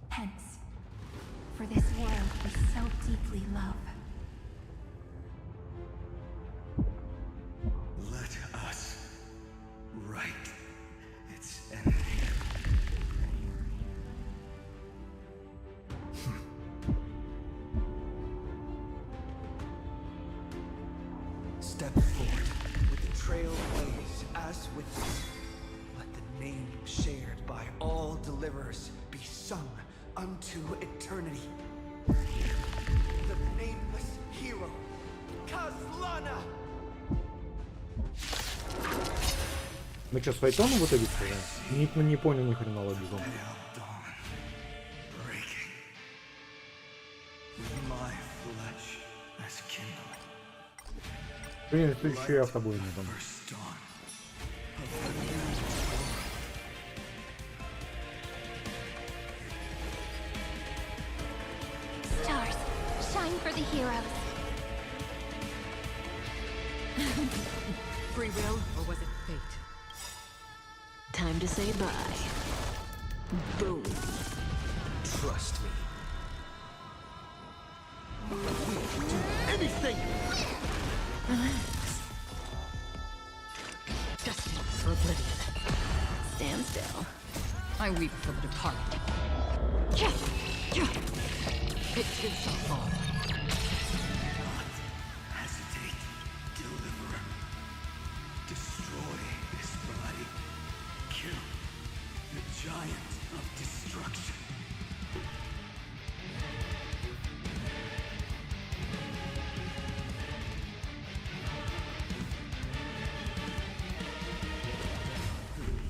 Hence, for this world we so deeply love. Let us write its ending. Step forward with the trail blaze as witness. Let the name shared by all deliverers be sung unto eternity. The hero, Kazlana. Мы что, с Файтоном в итоге сказали? Не понял ни хрена логику. Блин, ты еще и автобойный там. Stars, shine for the heroes. Free will, or was it fate? Time to say bye. Boom. Trust me. We'll do anything! Relax. Destined for oblivion. Stand still. I weep for the departed. It too shall fall. Hesitate, deliverer. Destroy this body. Kill the giant of destruction.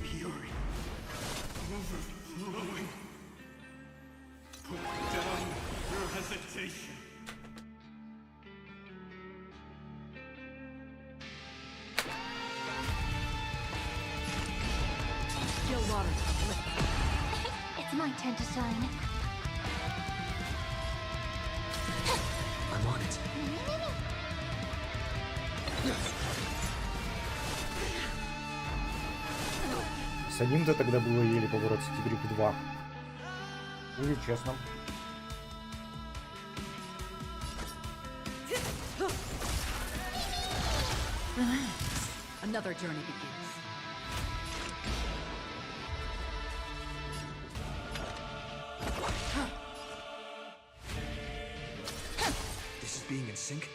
Fury overflowing. Put down your hesitation. Still water. It's my turn to shine. I'm on it. С одним-то тогда было еле побороться, теперь их два. Будет честно. Relax. Another journey begins. This is being in sync?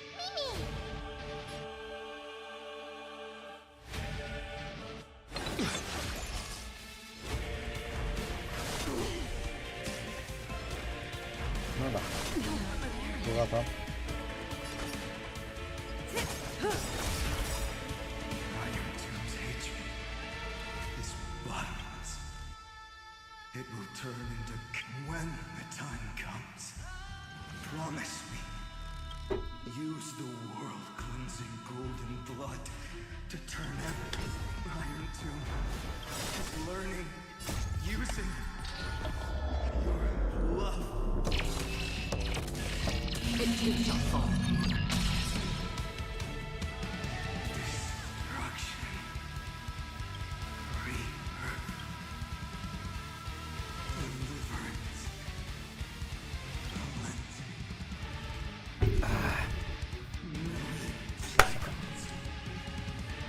Ну да. Была там. Iron Tomb's hatred is bottomless. It will turn into when the time comes. Promise me. Use the world-cleansing golden blood to turn every Iron Tomb is learning, using your love. It too shall fall. Destruction. Rebirth. Deliverance.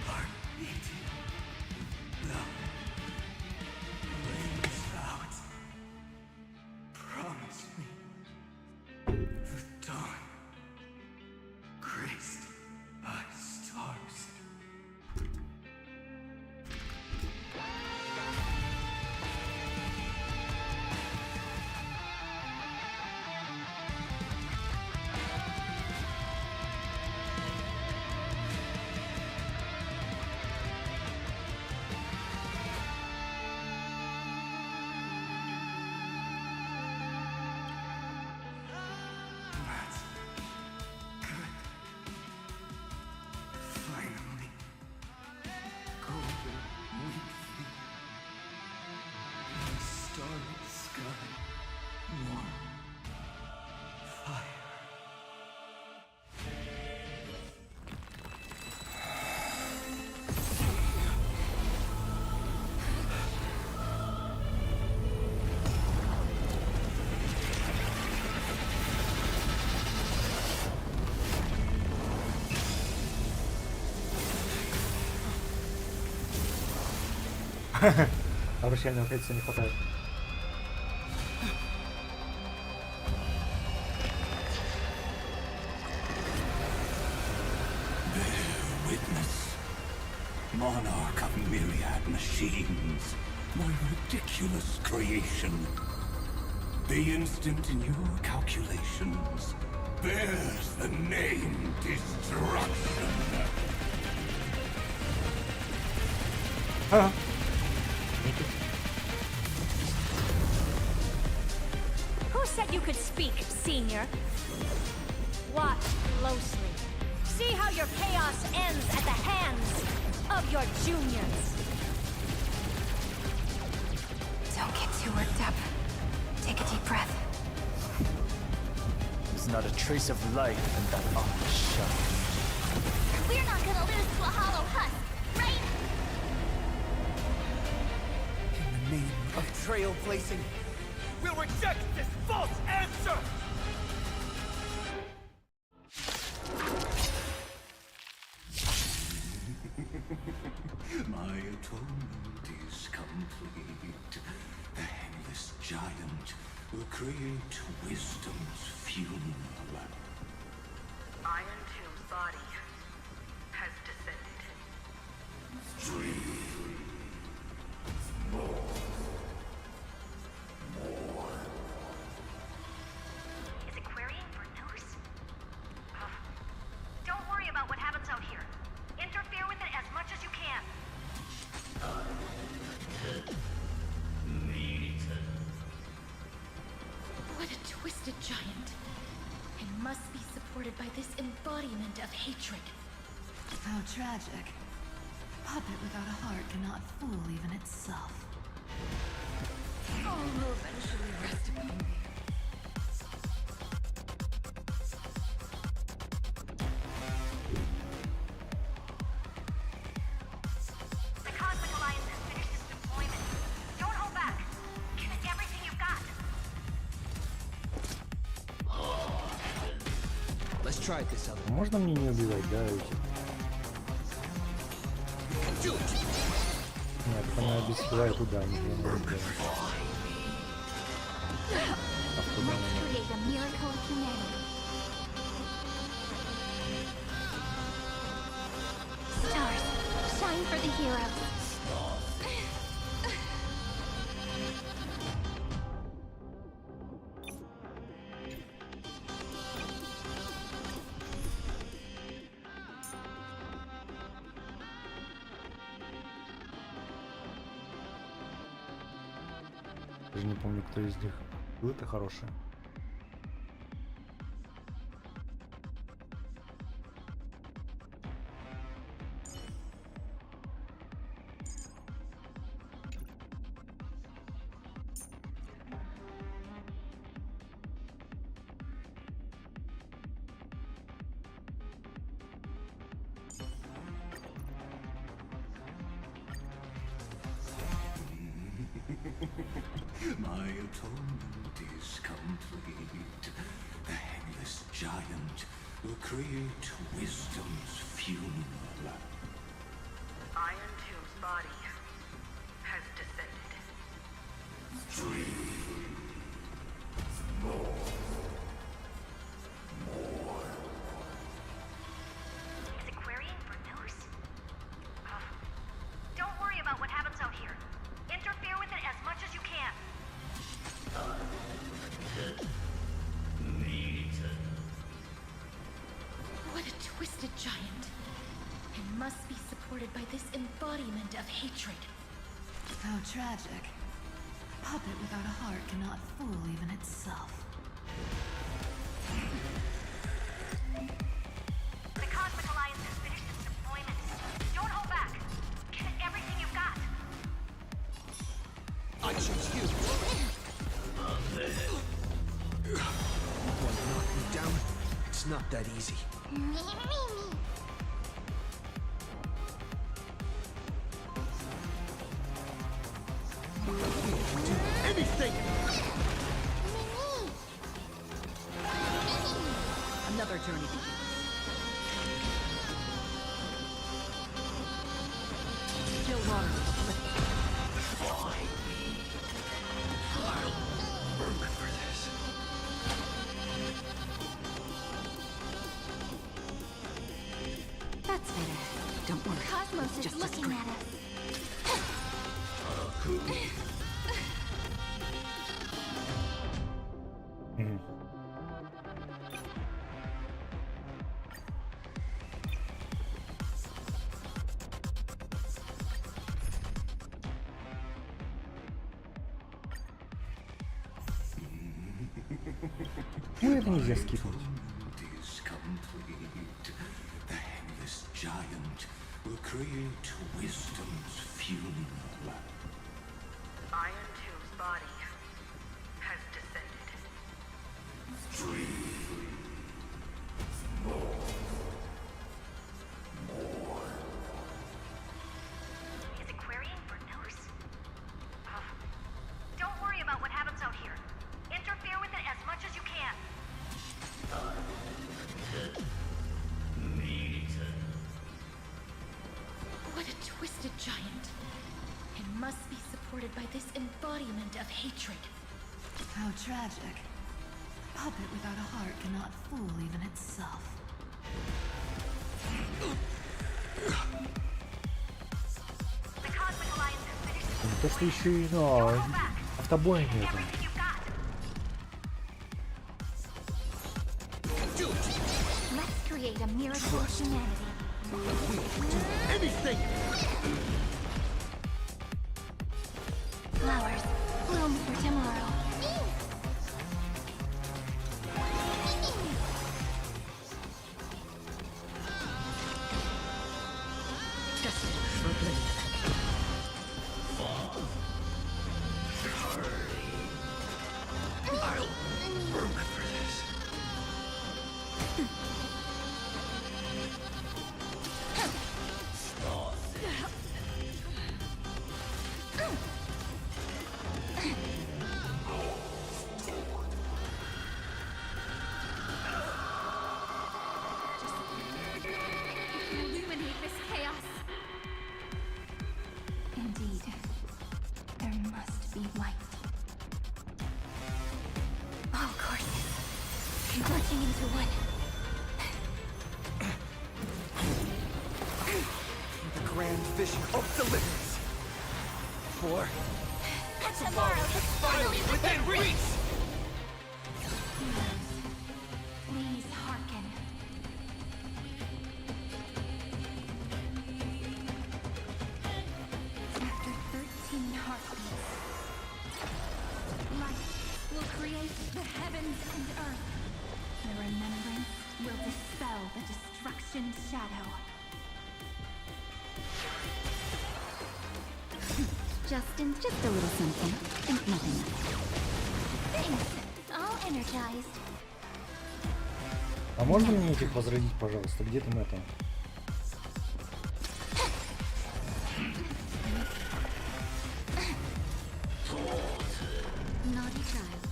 Heartbeat. Love. Flames out. Promise me. The dawn. Graced by stars. That's good. Finally. Golden wheat feet. In the starry sky. Warm. Fire. Обращального кольца не хватает. Bear witness. Monarch of myriad machines. My ridiculous creation. Be instant in your calculations. bears the name Destruction. Huh? Who said you could speak, Senior? Watch closely. See how your chaos ends at the hands of your juniors. Don't get too worked up. Take a deep breath. There's not a trace of life in that awful shell. We're not gonna lose to a hollow husk, right? In the name of trailblazing, we'll reject this false answer! My atonement is complete. The Handless Giant will create wisdom's funeral. Iron Tomb's body has descended. Is it querying for news? Don't worry about what happens out here. Interfere with it as much as you can. What a twisted giant. It must be supported by this embodiment of hatred. How tragic. A puppet without a heart cannot fool even itself. All will eventually rest upon me. The Cosmic Alliance has finished its deployment. Don't hold back. Give it everything you've got. Let's try it this other. Можно мне не убивать, да, эти? Нет, она без хила туда, не делает. Let's create a miracle of humanity. Stars, shine for the heroes. Даже не помню, кто из них. Был-то хороший. My atonement is complete. The Handless Giant will create wisdom's funeral. Iron Tomb's body has descended. Is it querying for news? Don't worry about what happens out here. Interfere with it as much as you can. What a twisted giant. It must be supported by this embodiment of hatred. How tragic. A puppet without a heart cannot fool even itself. The Cosmic Alliance has finished its deployment. Don't hold back. Give it everything you've got. I choose you. Want to knock me down? It's not that easy. Do anything! Another journey begins. Still water. Remember this. That's better. Don't worry. Cosmos is Just a looking scrape. at us. Ну это нельзя скипнуть. Is complete. The headless giant will create wisdom's funeral. Iron Tomb's body has descended. Is it querying for news? Don't worry about what happens out here. Interfere with it as much as you can. What a twisted giant. It must be supported by this embodiment of hatred. How tragic. A puppet without a heart cannot fool even itself. The Cosmic Alliance has finished То, что еще и, ну, автобоя нету. Let's create a miracle of humanity. Anything! Flowers bloom for tomorrow. Destined for oblivion. I'll remember this. Illuminate this chaos. Indeed, there must be light. All courses converging into one. The grand vision of deliverance. For Tomorrow is finally within reach! Please hearken. After 13 heartbeats, light will create the heavens and earth. The remembrance will dispel the destruction's shadow. Just a little something, and nothing else. Thanks. All energized. А можно мне этих возродить, пожалуйста? Где там это? Naughty child.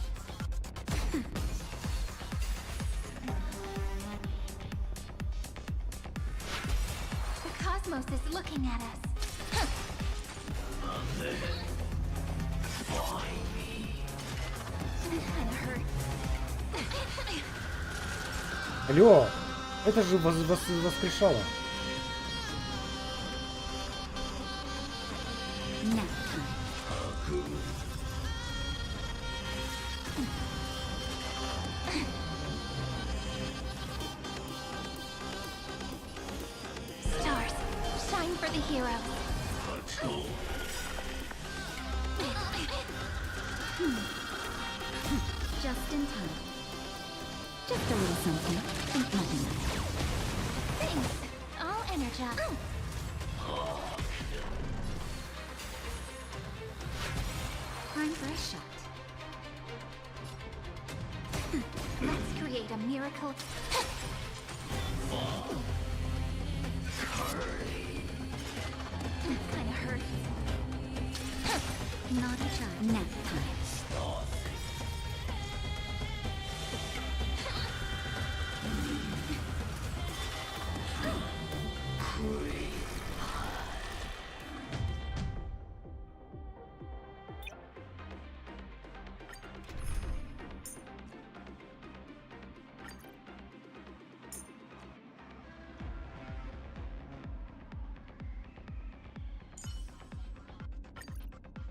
The cosmos is looking at us. It kinda hurt. Алло! Это же воскрешало. Nap Stars, shine for the heroes. Just in time. Just a little something, and nothing else. Thanks. All energized. Time for a shot. Let's create a miracle. Kinda hurt. Naughty child. Nap time.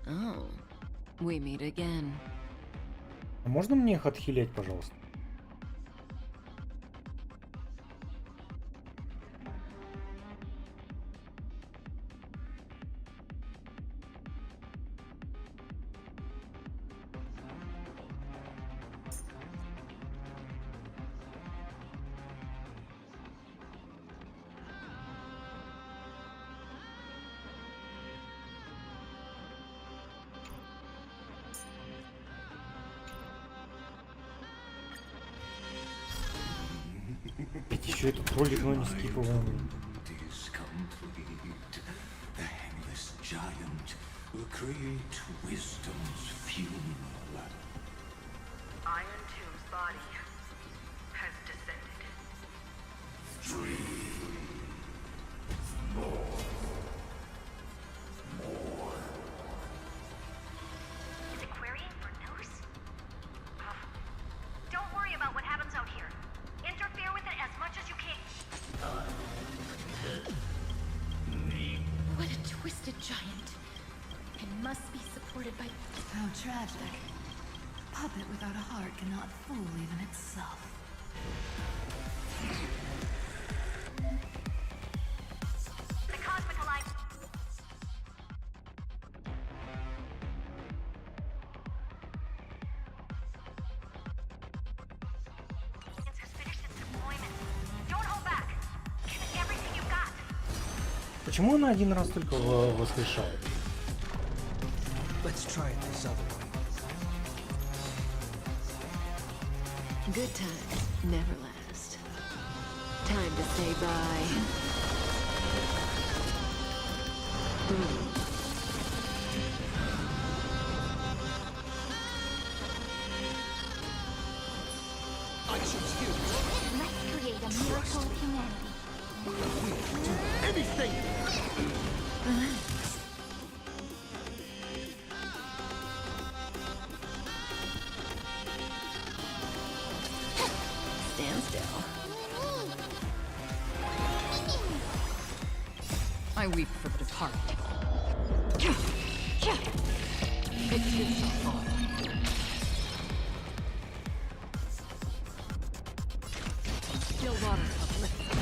Oh, we meet again. А можно мне их отхилять, пожалуйста? Еще этот ролик, но не скипываемый. Will create wisdom's funeral. Iron Tomb's body has descended. Three. More. Is it querying for news? Don't worry about what happens out here. Interfere with it as much as you can. What a twisted giant. It must be supported by... How tragic. A puppet without a heart cannot fool even itself. The Cosmic Alliance... has finished its deployment. Don't hold back. Give it everything you've got. Почему она один раз только воскрешает? Let's try it this other way. Good times never last. Time to say bye. I choose you. Let's create a miracle of humanity. We do anything. Stand still. I weep for the heart. It too shall fall. Still water uplifted.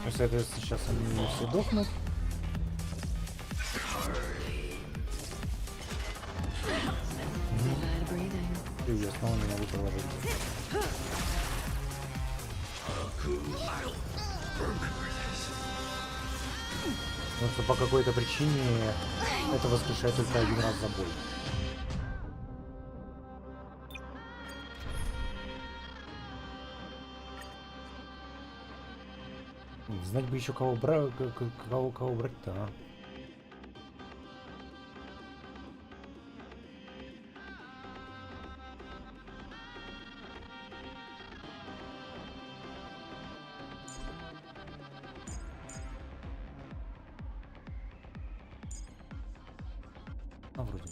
Ну, соответственно, сейчас они не все дохнут. И я снова не могу положить. Потому что по какой-то причине это воскрешает только один раз за бой. Знать бы еще кого брать-то, а. Вроде.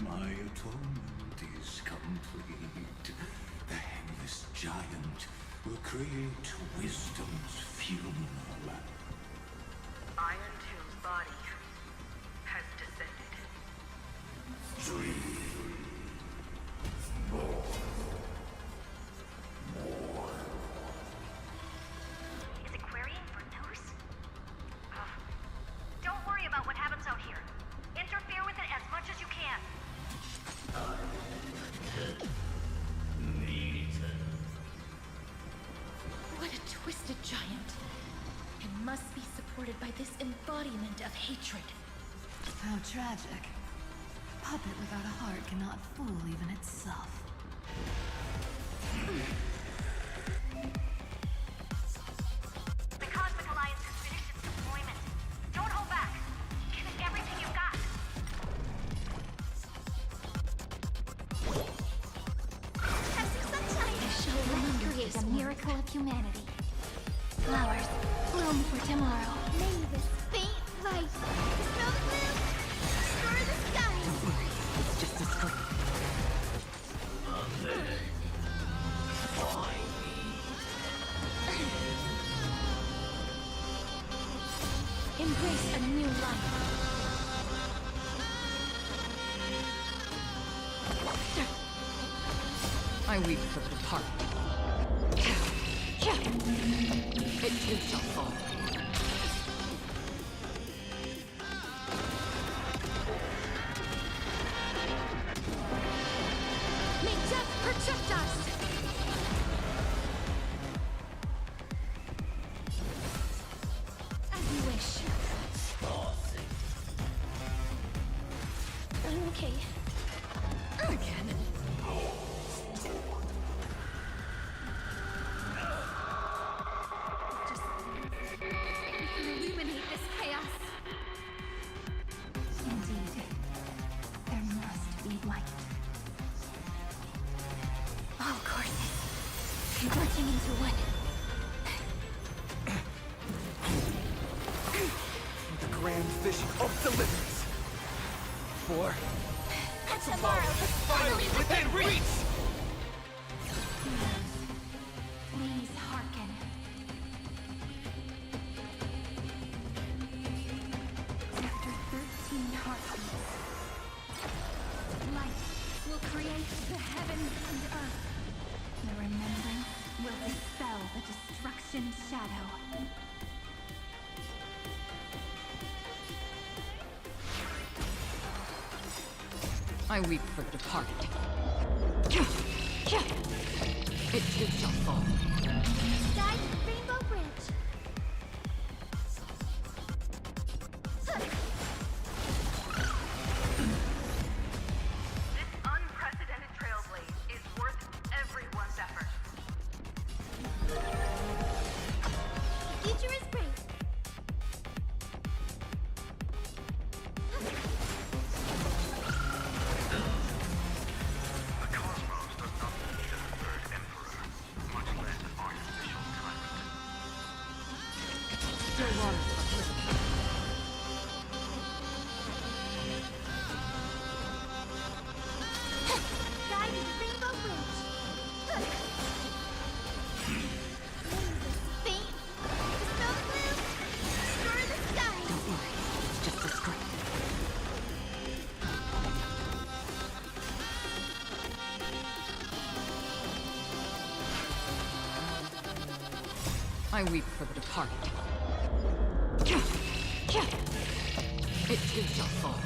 My atonement is complete. The Headless Giant will create wisdom's funeral. Iron Tomb's body has descended. Three. More. Is it querying for news? Don't worry about what happens out here. Interfere with it as much as you can. What a twisted giant. It must be supported by this embodiment of hatred. How tragic. A puppet without a heart cannot fool even itself. The Cosmic Alliance has finished its deployment. Don't hold back. Give it everything you've got. Let's create a miracle of humanity. Flowers, bloom for tomorrow. May this faint light snow bloom, score the sky. It's just a scream. Embrace a new life. I weep for the heart. It too shall fall. May death protect us. Converging into one. The grand vision of deliverance. For tomorrow is finally within reach! Please hearken. After 13 heartbeats, light will create the heavens and earth. The remembrance will dispel the destruction shadow. I weep for the departed. It too shall fall. Guide Rainbow Bridge. This unprecedented trailblaze is worth everyone's effort. The future is bright. Guide Rainbow Bridge. Faint. Dispel the gloom. Restore the sky. Don't worry, it's just a script. I weep for the departed. It too shall fall.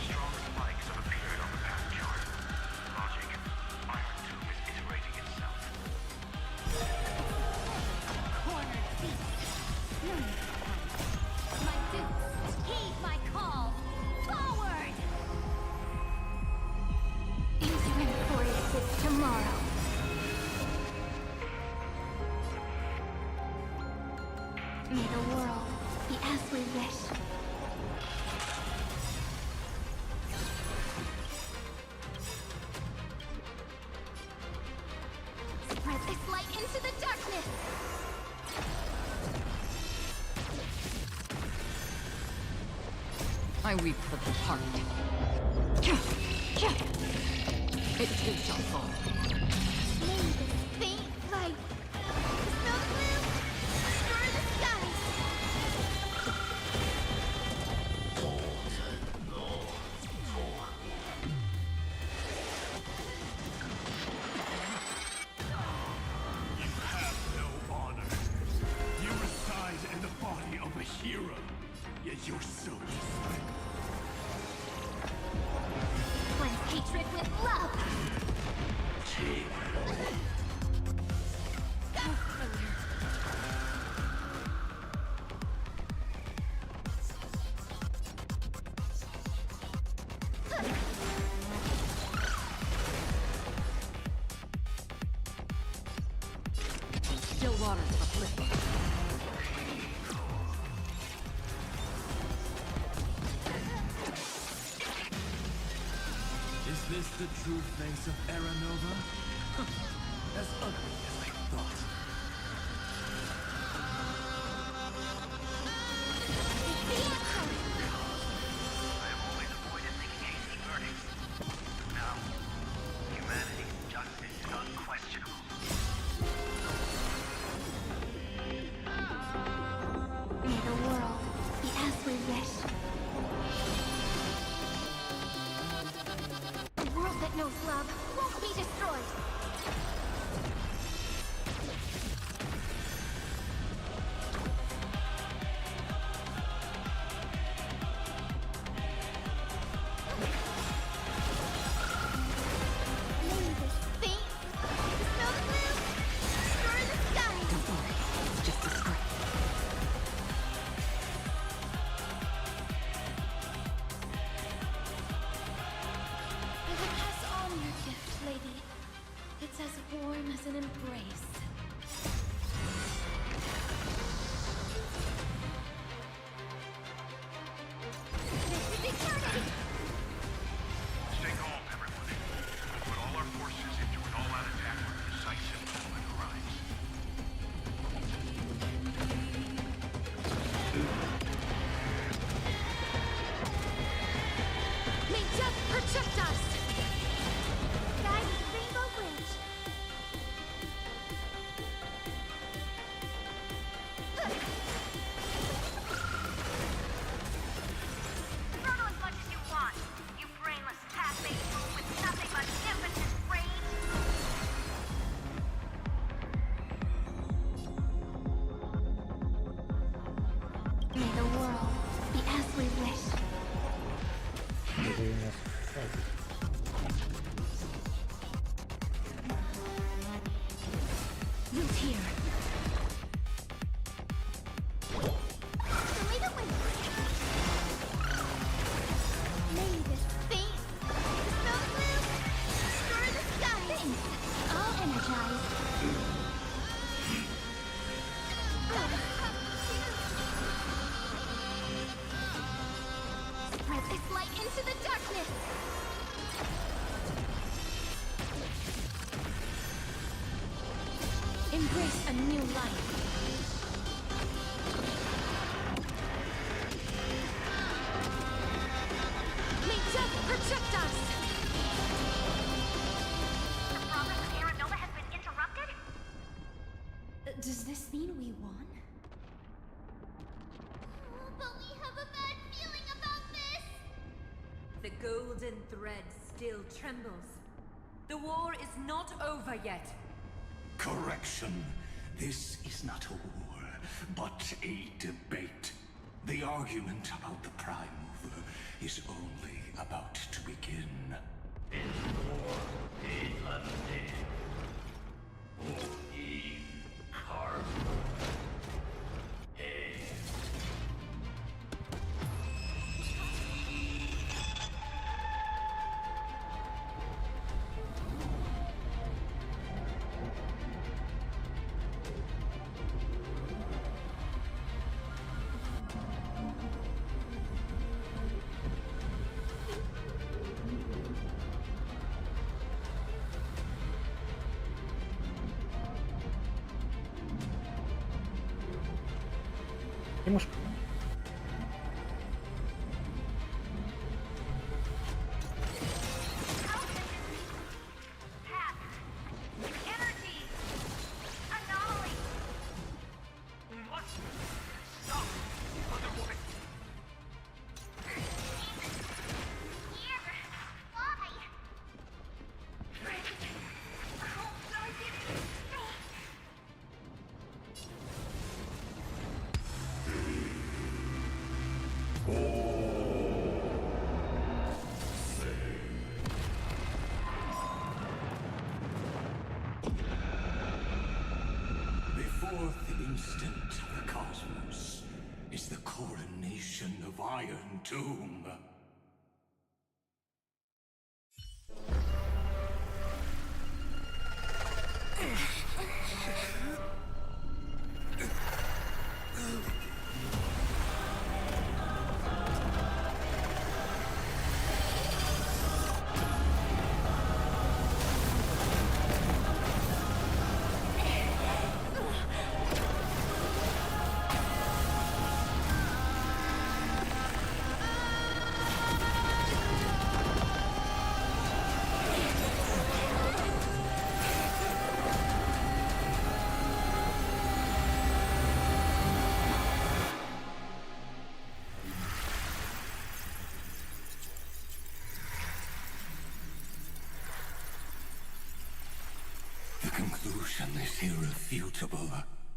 Strong spikes have appeared on the path chart. Logic. Iron Tomb is iterating itself. Cornered feet. My dupes, heed my call. Forward! Into Emporius' tomorrow. May the world be as we wish. Spread this light into the darkness! I weep for the departed. It too shall fall. May this faint light dispel the gloom, restore the sky! You have no honor. You reside in the body of a hero, yet you're so distant. Cleanse hatred with love! Still waters uplifted. Is this the true face of Aranova? As ugly as I thought. I have always avoided making hasty verdicts. Now, humanity's justice is unquestionable. May the world be as we wish. A world that knows love won't be destroyed. May death protect us! Guided Rainbow Bridge. Throw as much as you want, you brainless half-baked fool with nothing but impotent rage. May the world be as we wish. Loot here. Show me the way. May this fate snow blue destroy the sky. Thanks. I'll energize. Spread this light into the darkness. Embrace a new life. May death protect us! The progress of Aeronova has been interrupted? Does this mean we won? But we have a bad feeling about this. The golden thread still trembles. The war is not over yet. Correction. This is not a war, but a debate. The argument about the Prime Mover is only about to begin. Немножко. Instant of the cosmos is the coronation of Iron Tomb. The conclusion is irrefutable.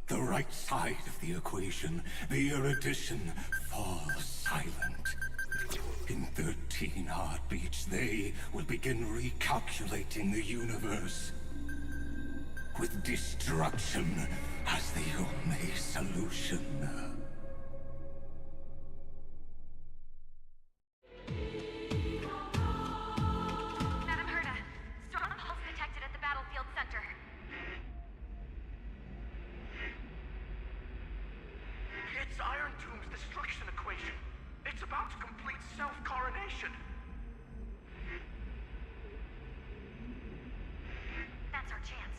The right side of the equation, the erudition, falls silent. In 13 heartbeats, they will begin recalculating the universe. With destruction as the only solution. Madam Herda, strong pulse detected at the battlefield center. It's Iron Tomb's destruction equation. It's about to complete self-coronation. That's our chance.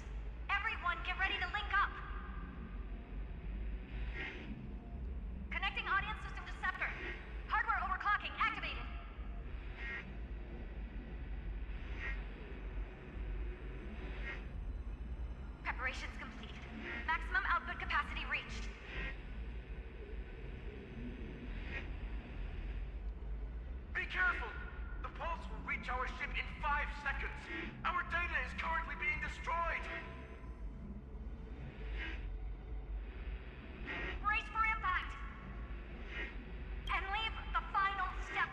Everyone, get ready to link up! seconds. Our data is currently being destroyed. Brace for impact! And leave the final step.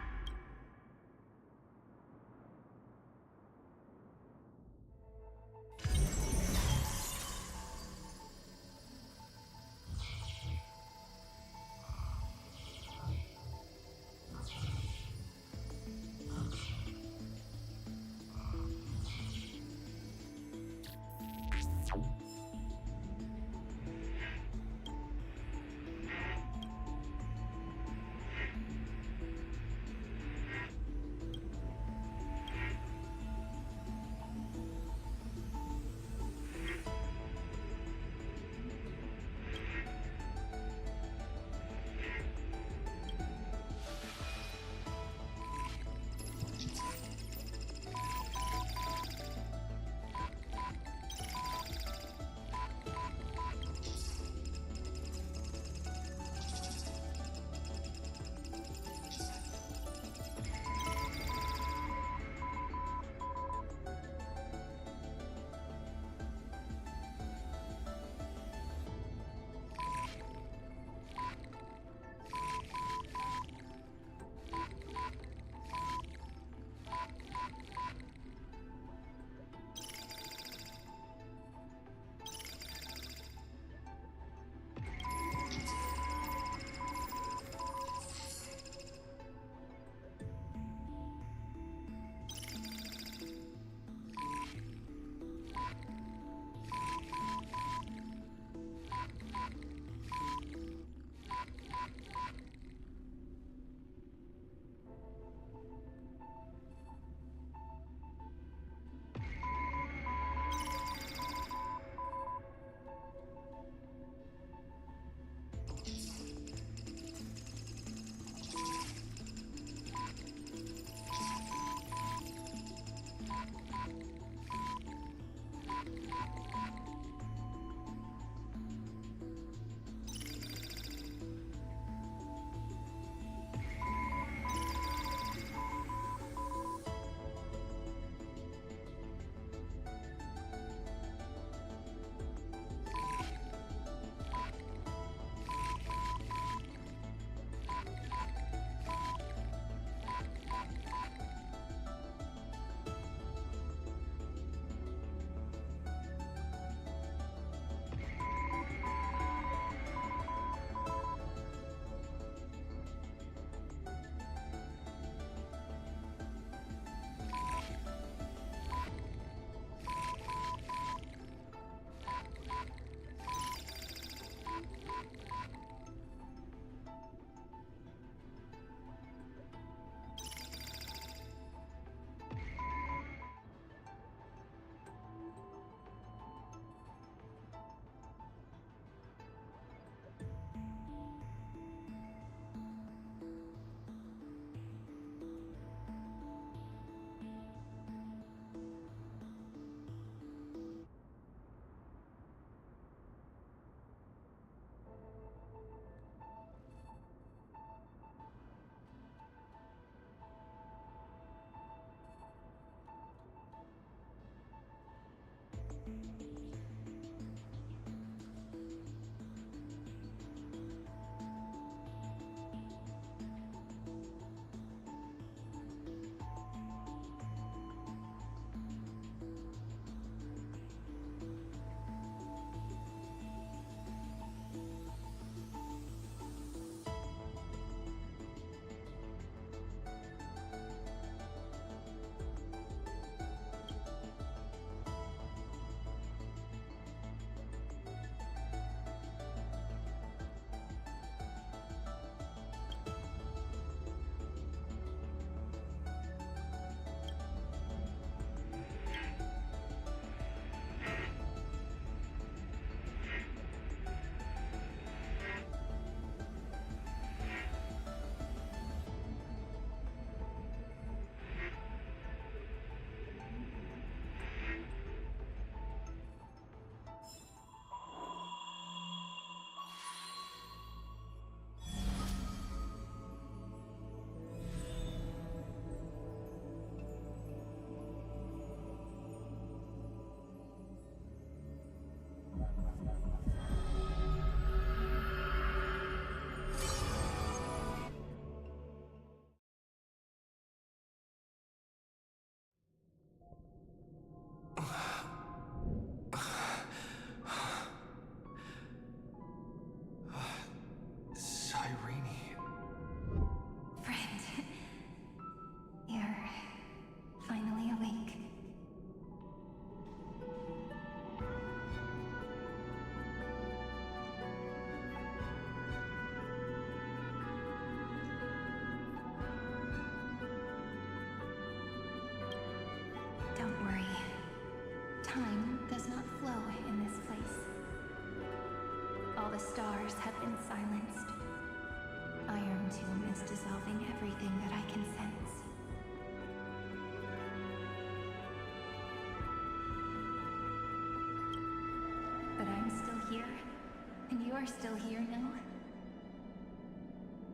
flow in this place. All the stars have been silenced. Iron Tomb is dissolving everything that I can sense. But I'm still here, and you're still here, no?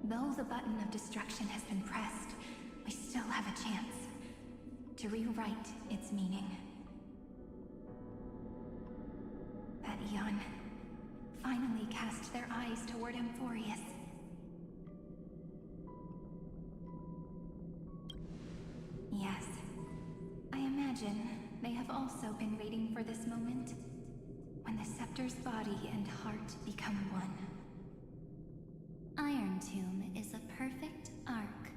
Though the button of destruction has been pressed, we still have a chance to rewrite its meaning. That eon finally cast their eyes toward Amphorius. Yes, I imagine they have also been waiting for this moment, when the scepter's body and heart become one. Iron Tomb is a perfect arc.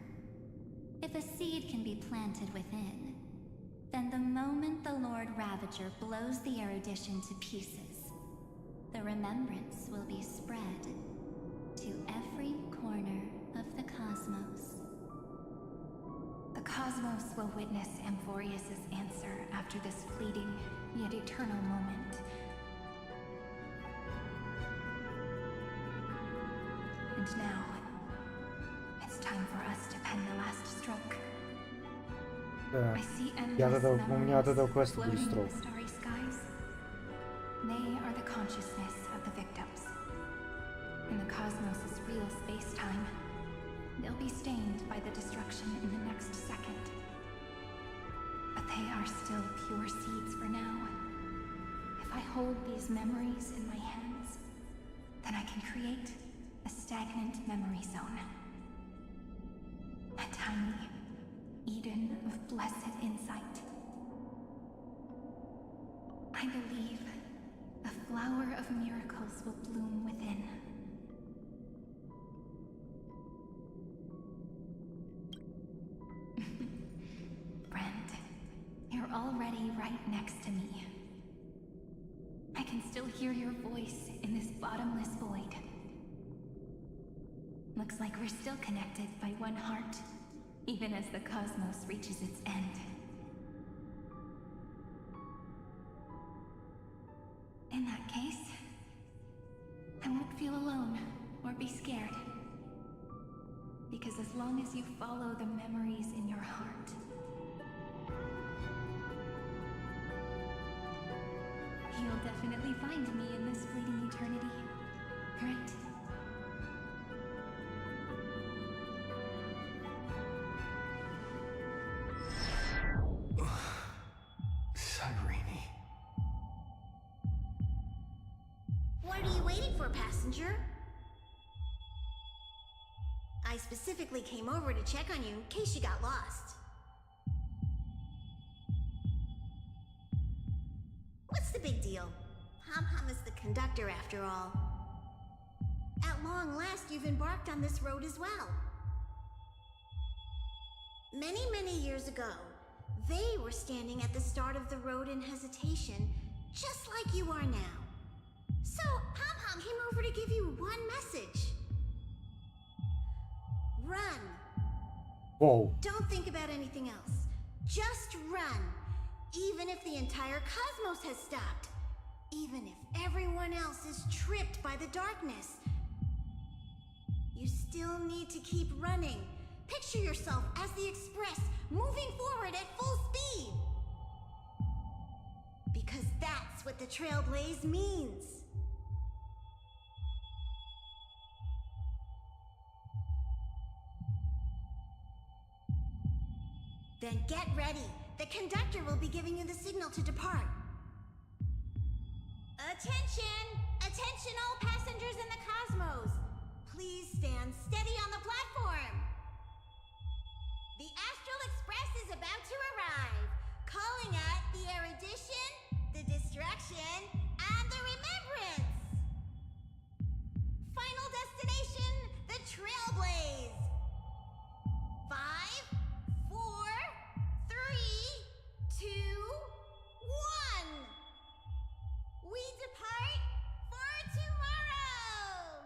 If a seed can be planted within, then the moment the Lord Ravager blows the erudition to pieces, the remembrance will be spread to every corner of the cosmos. The cosmos will witness Amphorius' answer after this fleeting, yet eternal moment. And now, it's time for us to pen the last stroke. I see endless у меня от этого квеста floating будет in строк. the starry skies. They are the consciousness of the victims. In the cosmos' real space-time, they'll be stained by the destruction in the next second. But they are still pure seeds for now. If I hold these memories in my hands, then I can create a stagnant memory zone. A tiny Eden of blessed insight. I believe a flower of miracles will bloom within. Friend, you're already right next to me. I can still hear your voice in this bottomless void. Looks like we're still connected by one heart, even as the cosmos reaches its end. In that case, I won't feel alone or be scared. Because as long as you follow the memories in your heart, you'll definitely find me in this fleeting eternity, right? Cyrene. What are you waiting for, passenger? I specifically came over to check on you in case you got lost. What's the big deal? Pom-Pom is the conductor after all. At long last, you've embarked on this road as well. Many, many years ago, they were standing at the start of the road in hesitation, just like you are now. So, Pom-Pom came over to give you one message. Run. Whoa. Don't think about anything else. Just run. Even if the entire cosmos has stopped. Even if everyone else is tripped by the darkness. You still need to keep running. Picture yourself as the Express, moving forward at full speed. Because that's what the Trailblaze means. Then get ready. The conductor will be giving you the signal to depart. Attention! Attention all passengers in the cosmos! Please stand steady on the platform. The Astral Express is about to arrive, calling at the erudition, the destruction, and the remembrance. Final destination, the Trailblaze. 5, 4, 3, 2, 1. We depart for tomorrow.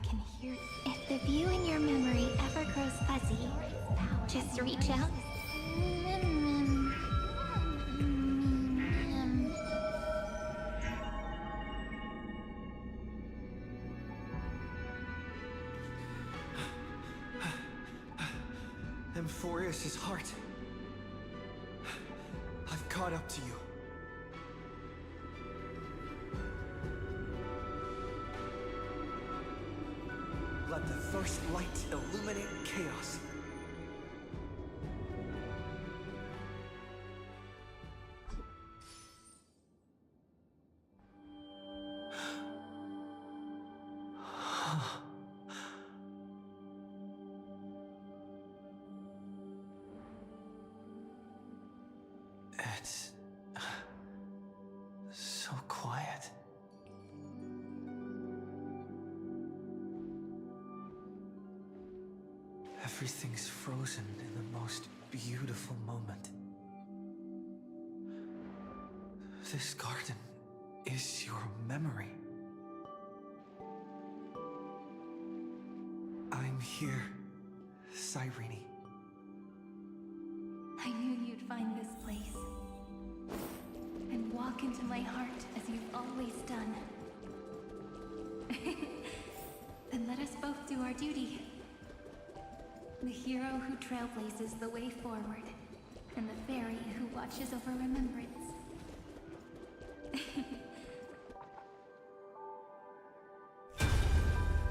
can hear. If the view in your memory ever grows fuzzy, just reach out. Amphorius' heart. I've caught up to you. Let the first light illuminate chaos. It's so quiet. Everything's frozen in the most beautiful moment. This garden is your memory. I'm here, Cyrene. I knew you'd find this place. And walk into my heart as you've always done. Then let us both do our duty. The hero who trailblazes the way forward, and the fairy who watches over remembrance.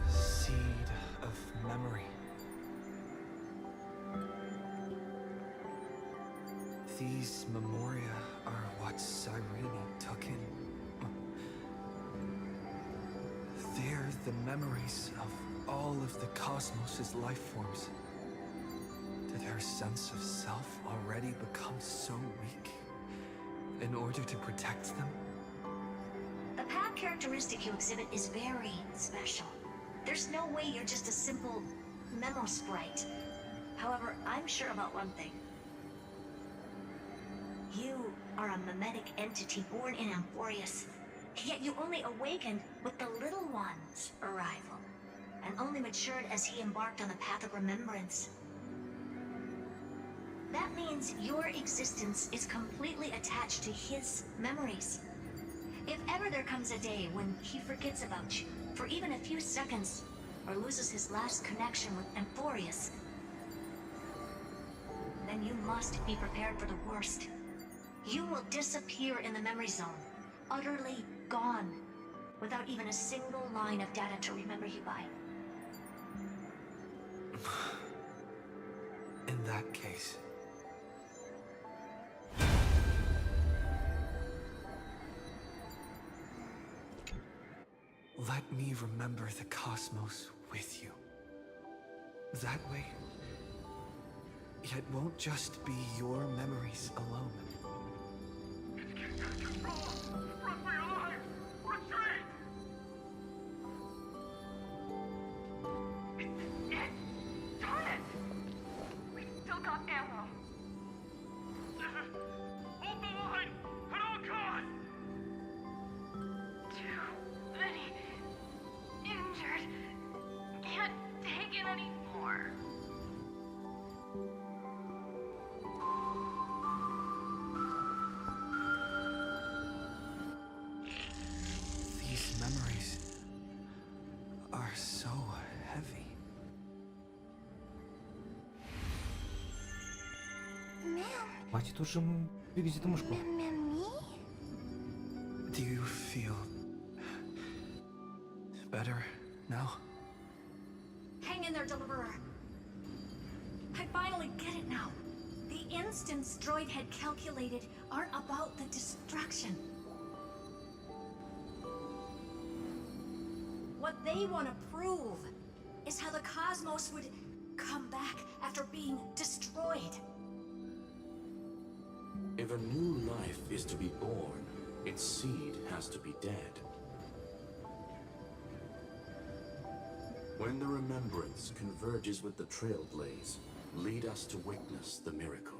Seed of memory. These memoria are what Cyrene took in. They're the memories of all of the cosmos' life forms. Did her sense of self already become so weak in order to protect them? The path characteristic you exhibit is very special. There's no way you're just a simple memo sprite. However, I'm sure about one thing. You are a mimetic entity born in Amphorius, yet you only awakened with the Little One's arrival, and only matured as he embarked on the path of remembrance. That means your existence is completely attached to his memories. If ever there comes a day when he forgets about you for even a few seconds, or loses his last connection with Amphorius, then you must be prepared for the worst. You will disappear in the memory zone, utterly gone, without even a single line of data to remember you by. In that case... let me remember the cosmos with you. That way, it won't just be your memories alone. Run for your lives! Retreat! Darn it! We still got ammo. Hold the line! At all costs! Too many injured. Can't take it anymore. These memories are so heavy. Хватит уже бегать эту мышку. Do you feel better now? Hang in there, Deliverer. I finally get it now. The instants Droid had calculated aren't about the distraction. What they want to prove is how the cosmos would come back after being destroyed. If a new life is to be born, its seed has to be dead. When the remembrance converges with the trailblaze, lead us to witness the miracle.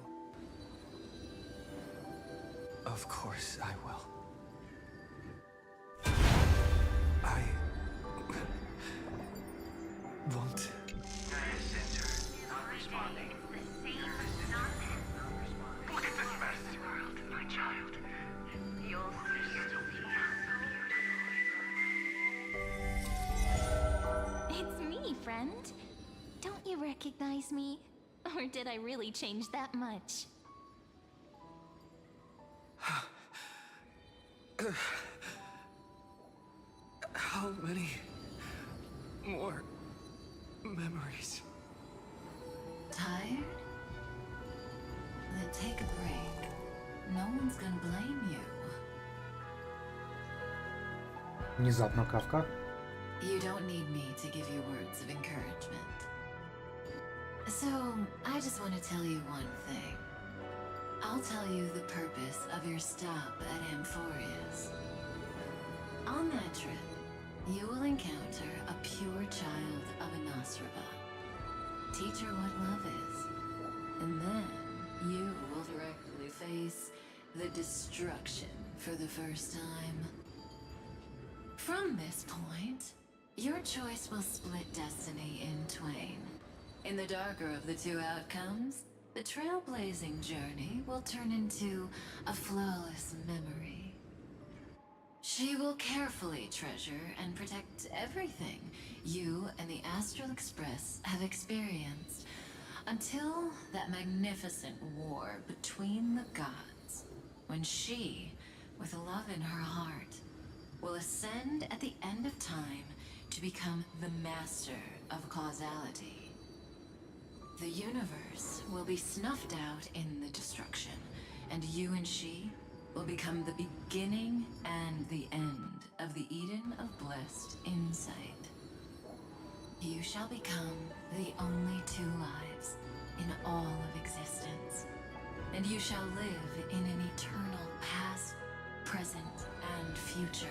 Of course I will. friend? Don't you recognize me? Or did I really change that much? How many more memories? Tired? Then take a break. No one's gonna blame you. Внезапно Кавка. You don't need me to give you words of encouragement. So, I just want to tell you one thing. I'll tell you the purpose of your stop at Amphorius. On that trip, you will encounter a pure child of Anastraba. Teach her what love is. And then, you will directly face the destruction for the first time. From this point, your choice will split destiny in twain. In the darker of the two outcomes, the trailblazing journey will turn into a flawless memory. She will carefully treasure and protect everything you and the Astral Express have experienced until that magnificent war between the gods, when she, with love in her heart, will ascend at the end of time to become the master of causality. The universe will be snuffed out in the destruction, and you and she will become the beginning and the end of the Eden of blessed insight. You shall become the only two lives in all of existence, and you shall live in an eternal past, present, and future.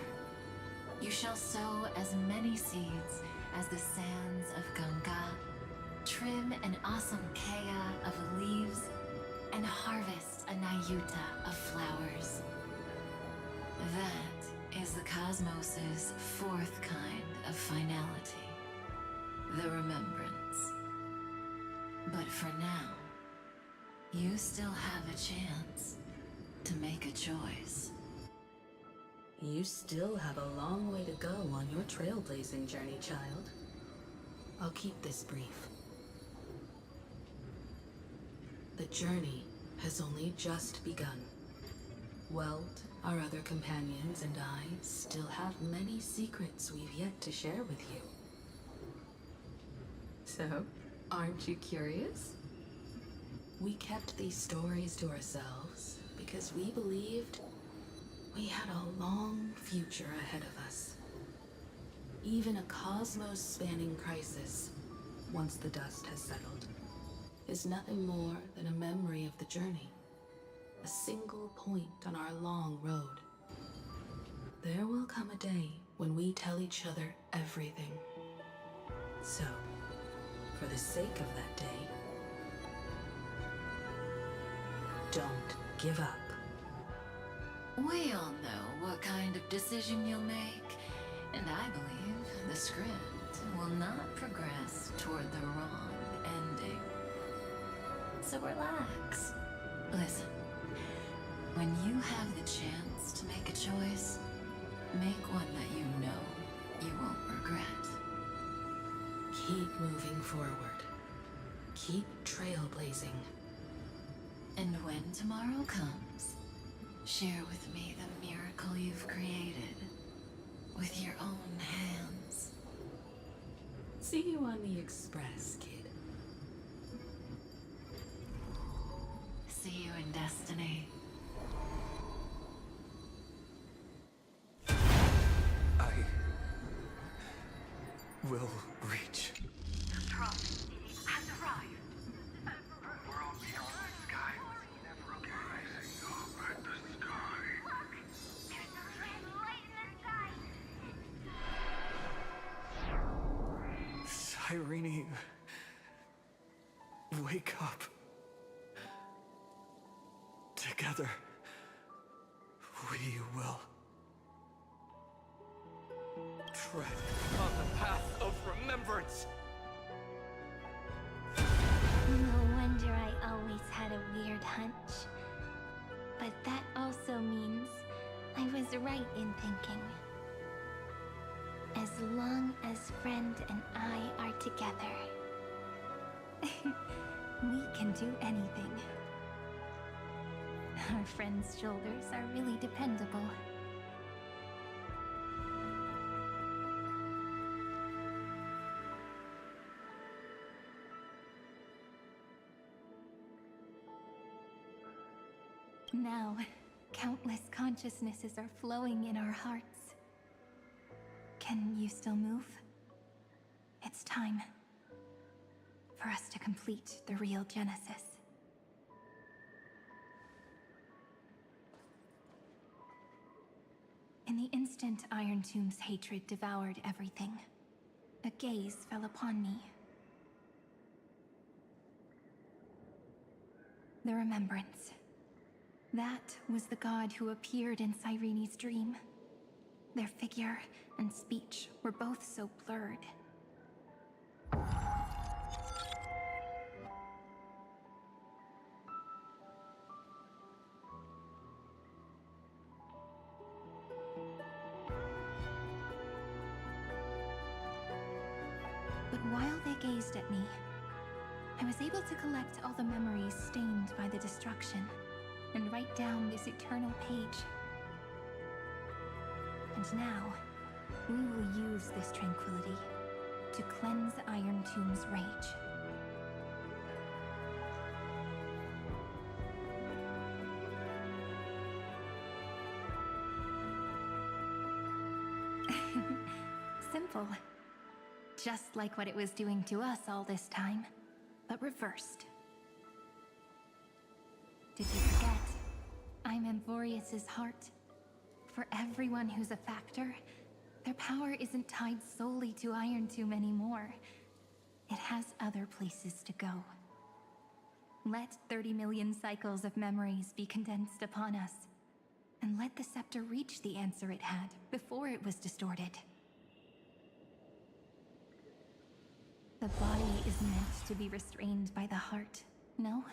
You shall sow as many seeds as the sands of Ganga, trim an awesome kea of leaves, and harvest a Nayuta of flowers. That is the cosmos's fourth kind of finality, the remembrance. But for now, you still have a chance to make a choice. You still have a long way to go on your trailblazing journey, child. I'll keep this brief. The journey has only just begun. Weld, our other companions, and I still have many secrets we've yet to share with you. So, aren't you curious? We kept these stories to ourselves because we believed we had a long future ahead of us. Even a cosmos-spanning crisis, once the dust has settled, is nothing more than a memory of the journey. A single point on our long road. There will come a day when we tell each other everything. So, for the sake of that day, don't give up. We all know what kind of decision you'll make, and I believe the script will not progress toward the wrong ending. So relax. Listen, when you have the chance to make a choice, make one that you know you won't regret. Keep moving forward. Keep trailblazing. And when tomorrow comes, share with me the miracle you've created with your own hands. See you on the Express, kid. See you in destiny. I will reach. The prophet has arrived. The world beyond the sky was never rising over the sky. Look! There's a red light in the sky. Irene, wake up. Together, we will tread on the path of remembrance. No wonder I always had a weird hunch. But that also means I was right in thinking. as long as Friend and I are together. We can do anything. Our friend's shoulders are really dependable. Now, countless consciousnesses are flowing in our hearts. Can you still move? It's time for us to complete the real Genesis. In the instant Iron Tomb's hatred devoured everything, a gaze fell upon me. The remembrance. That was the god who appeared in Cyrene's dream. Their figure and speech were both so blurred. But while they gazed at me, I was able to collect all the memories stained by the destruction and write down this eternal page. And now, we will use this tranquility to cleanse Iron Tomb's rage. Simple. Just like what it was doing to us all this time, but reversed. Did you forget? I'm Amphorius's heart. For everyone who's a factor, their power isn't tied solely to Iron Tomb anymore. It has other places to go. Let 30 million cycles of memories be condensed upon us, and let the scepter reach the answer it had before it was distorted. The body is meant to be restrained by the heart, no?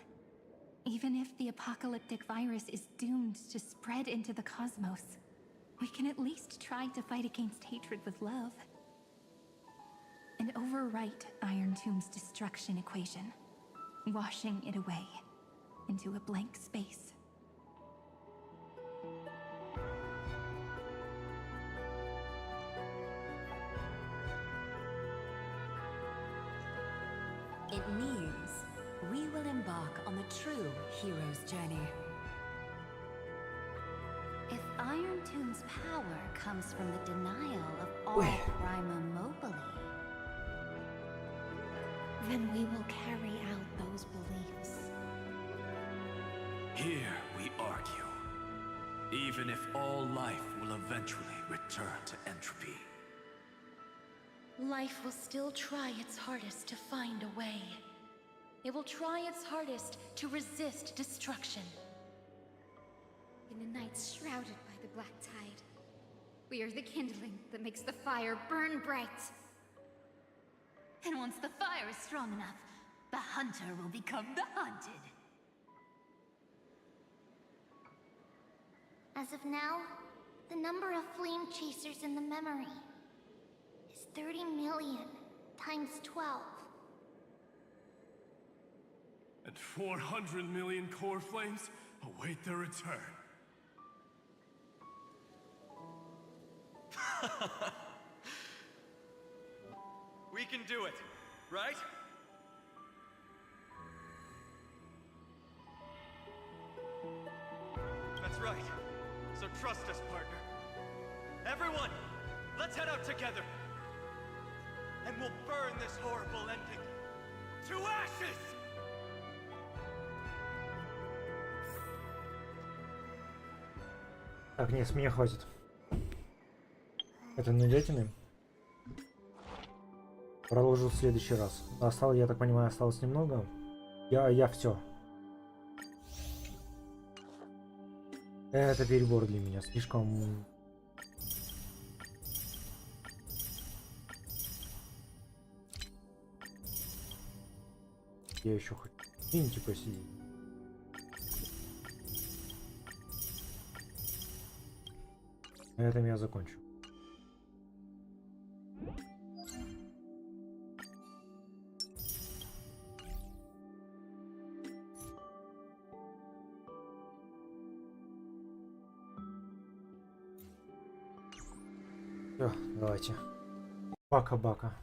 Even if the apocalyptic virus is doomed to spread into the cosmos, we can at least try to fight against hatred with love. And overwrite Iron Tomb's destruction equation, washing it away into a blank space. It means we will embark on the true hero's journey. If Iron Tomb's power comes from the denial of all prima mobile, Then we will carry out those beliefs. Here we argue. Even if all life will eventually return to entropy. Life will still try its hardest to find a way. It will try its hardest to resist destruction. In a night shrouded by the black tide, we are the kindling that makes the fire burn bright. And once the fire is strong enough, the hunter will become the hunted. As of now, the number of flame chasers in the memory is 30 million times 12. And 400 million core flames await their return. We can do it, right? That's right. So trust us, partner. Everyone, let's head out together. And we'll burn this horrible ending to ashes! Так, нет, с меня хватит. Это нудятины. Продолжу в следующий раз. Осталось, я так понимаю, осталось немного. Я все. Это перебор для меня. Слишком... Я еще хоть где-нибудь посидеть. На этом я закончу. Все, давайте. Пока-пока.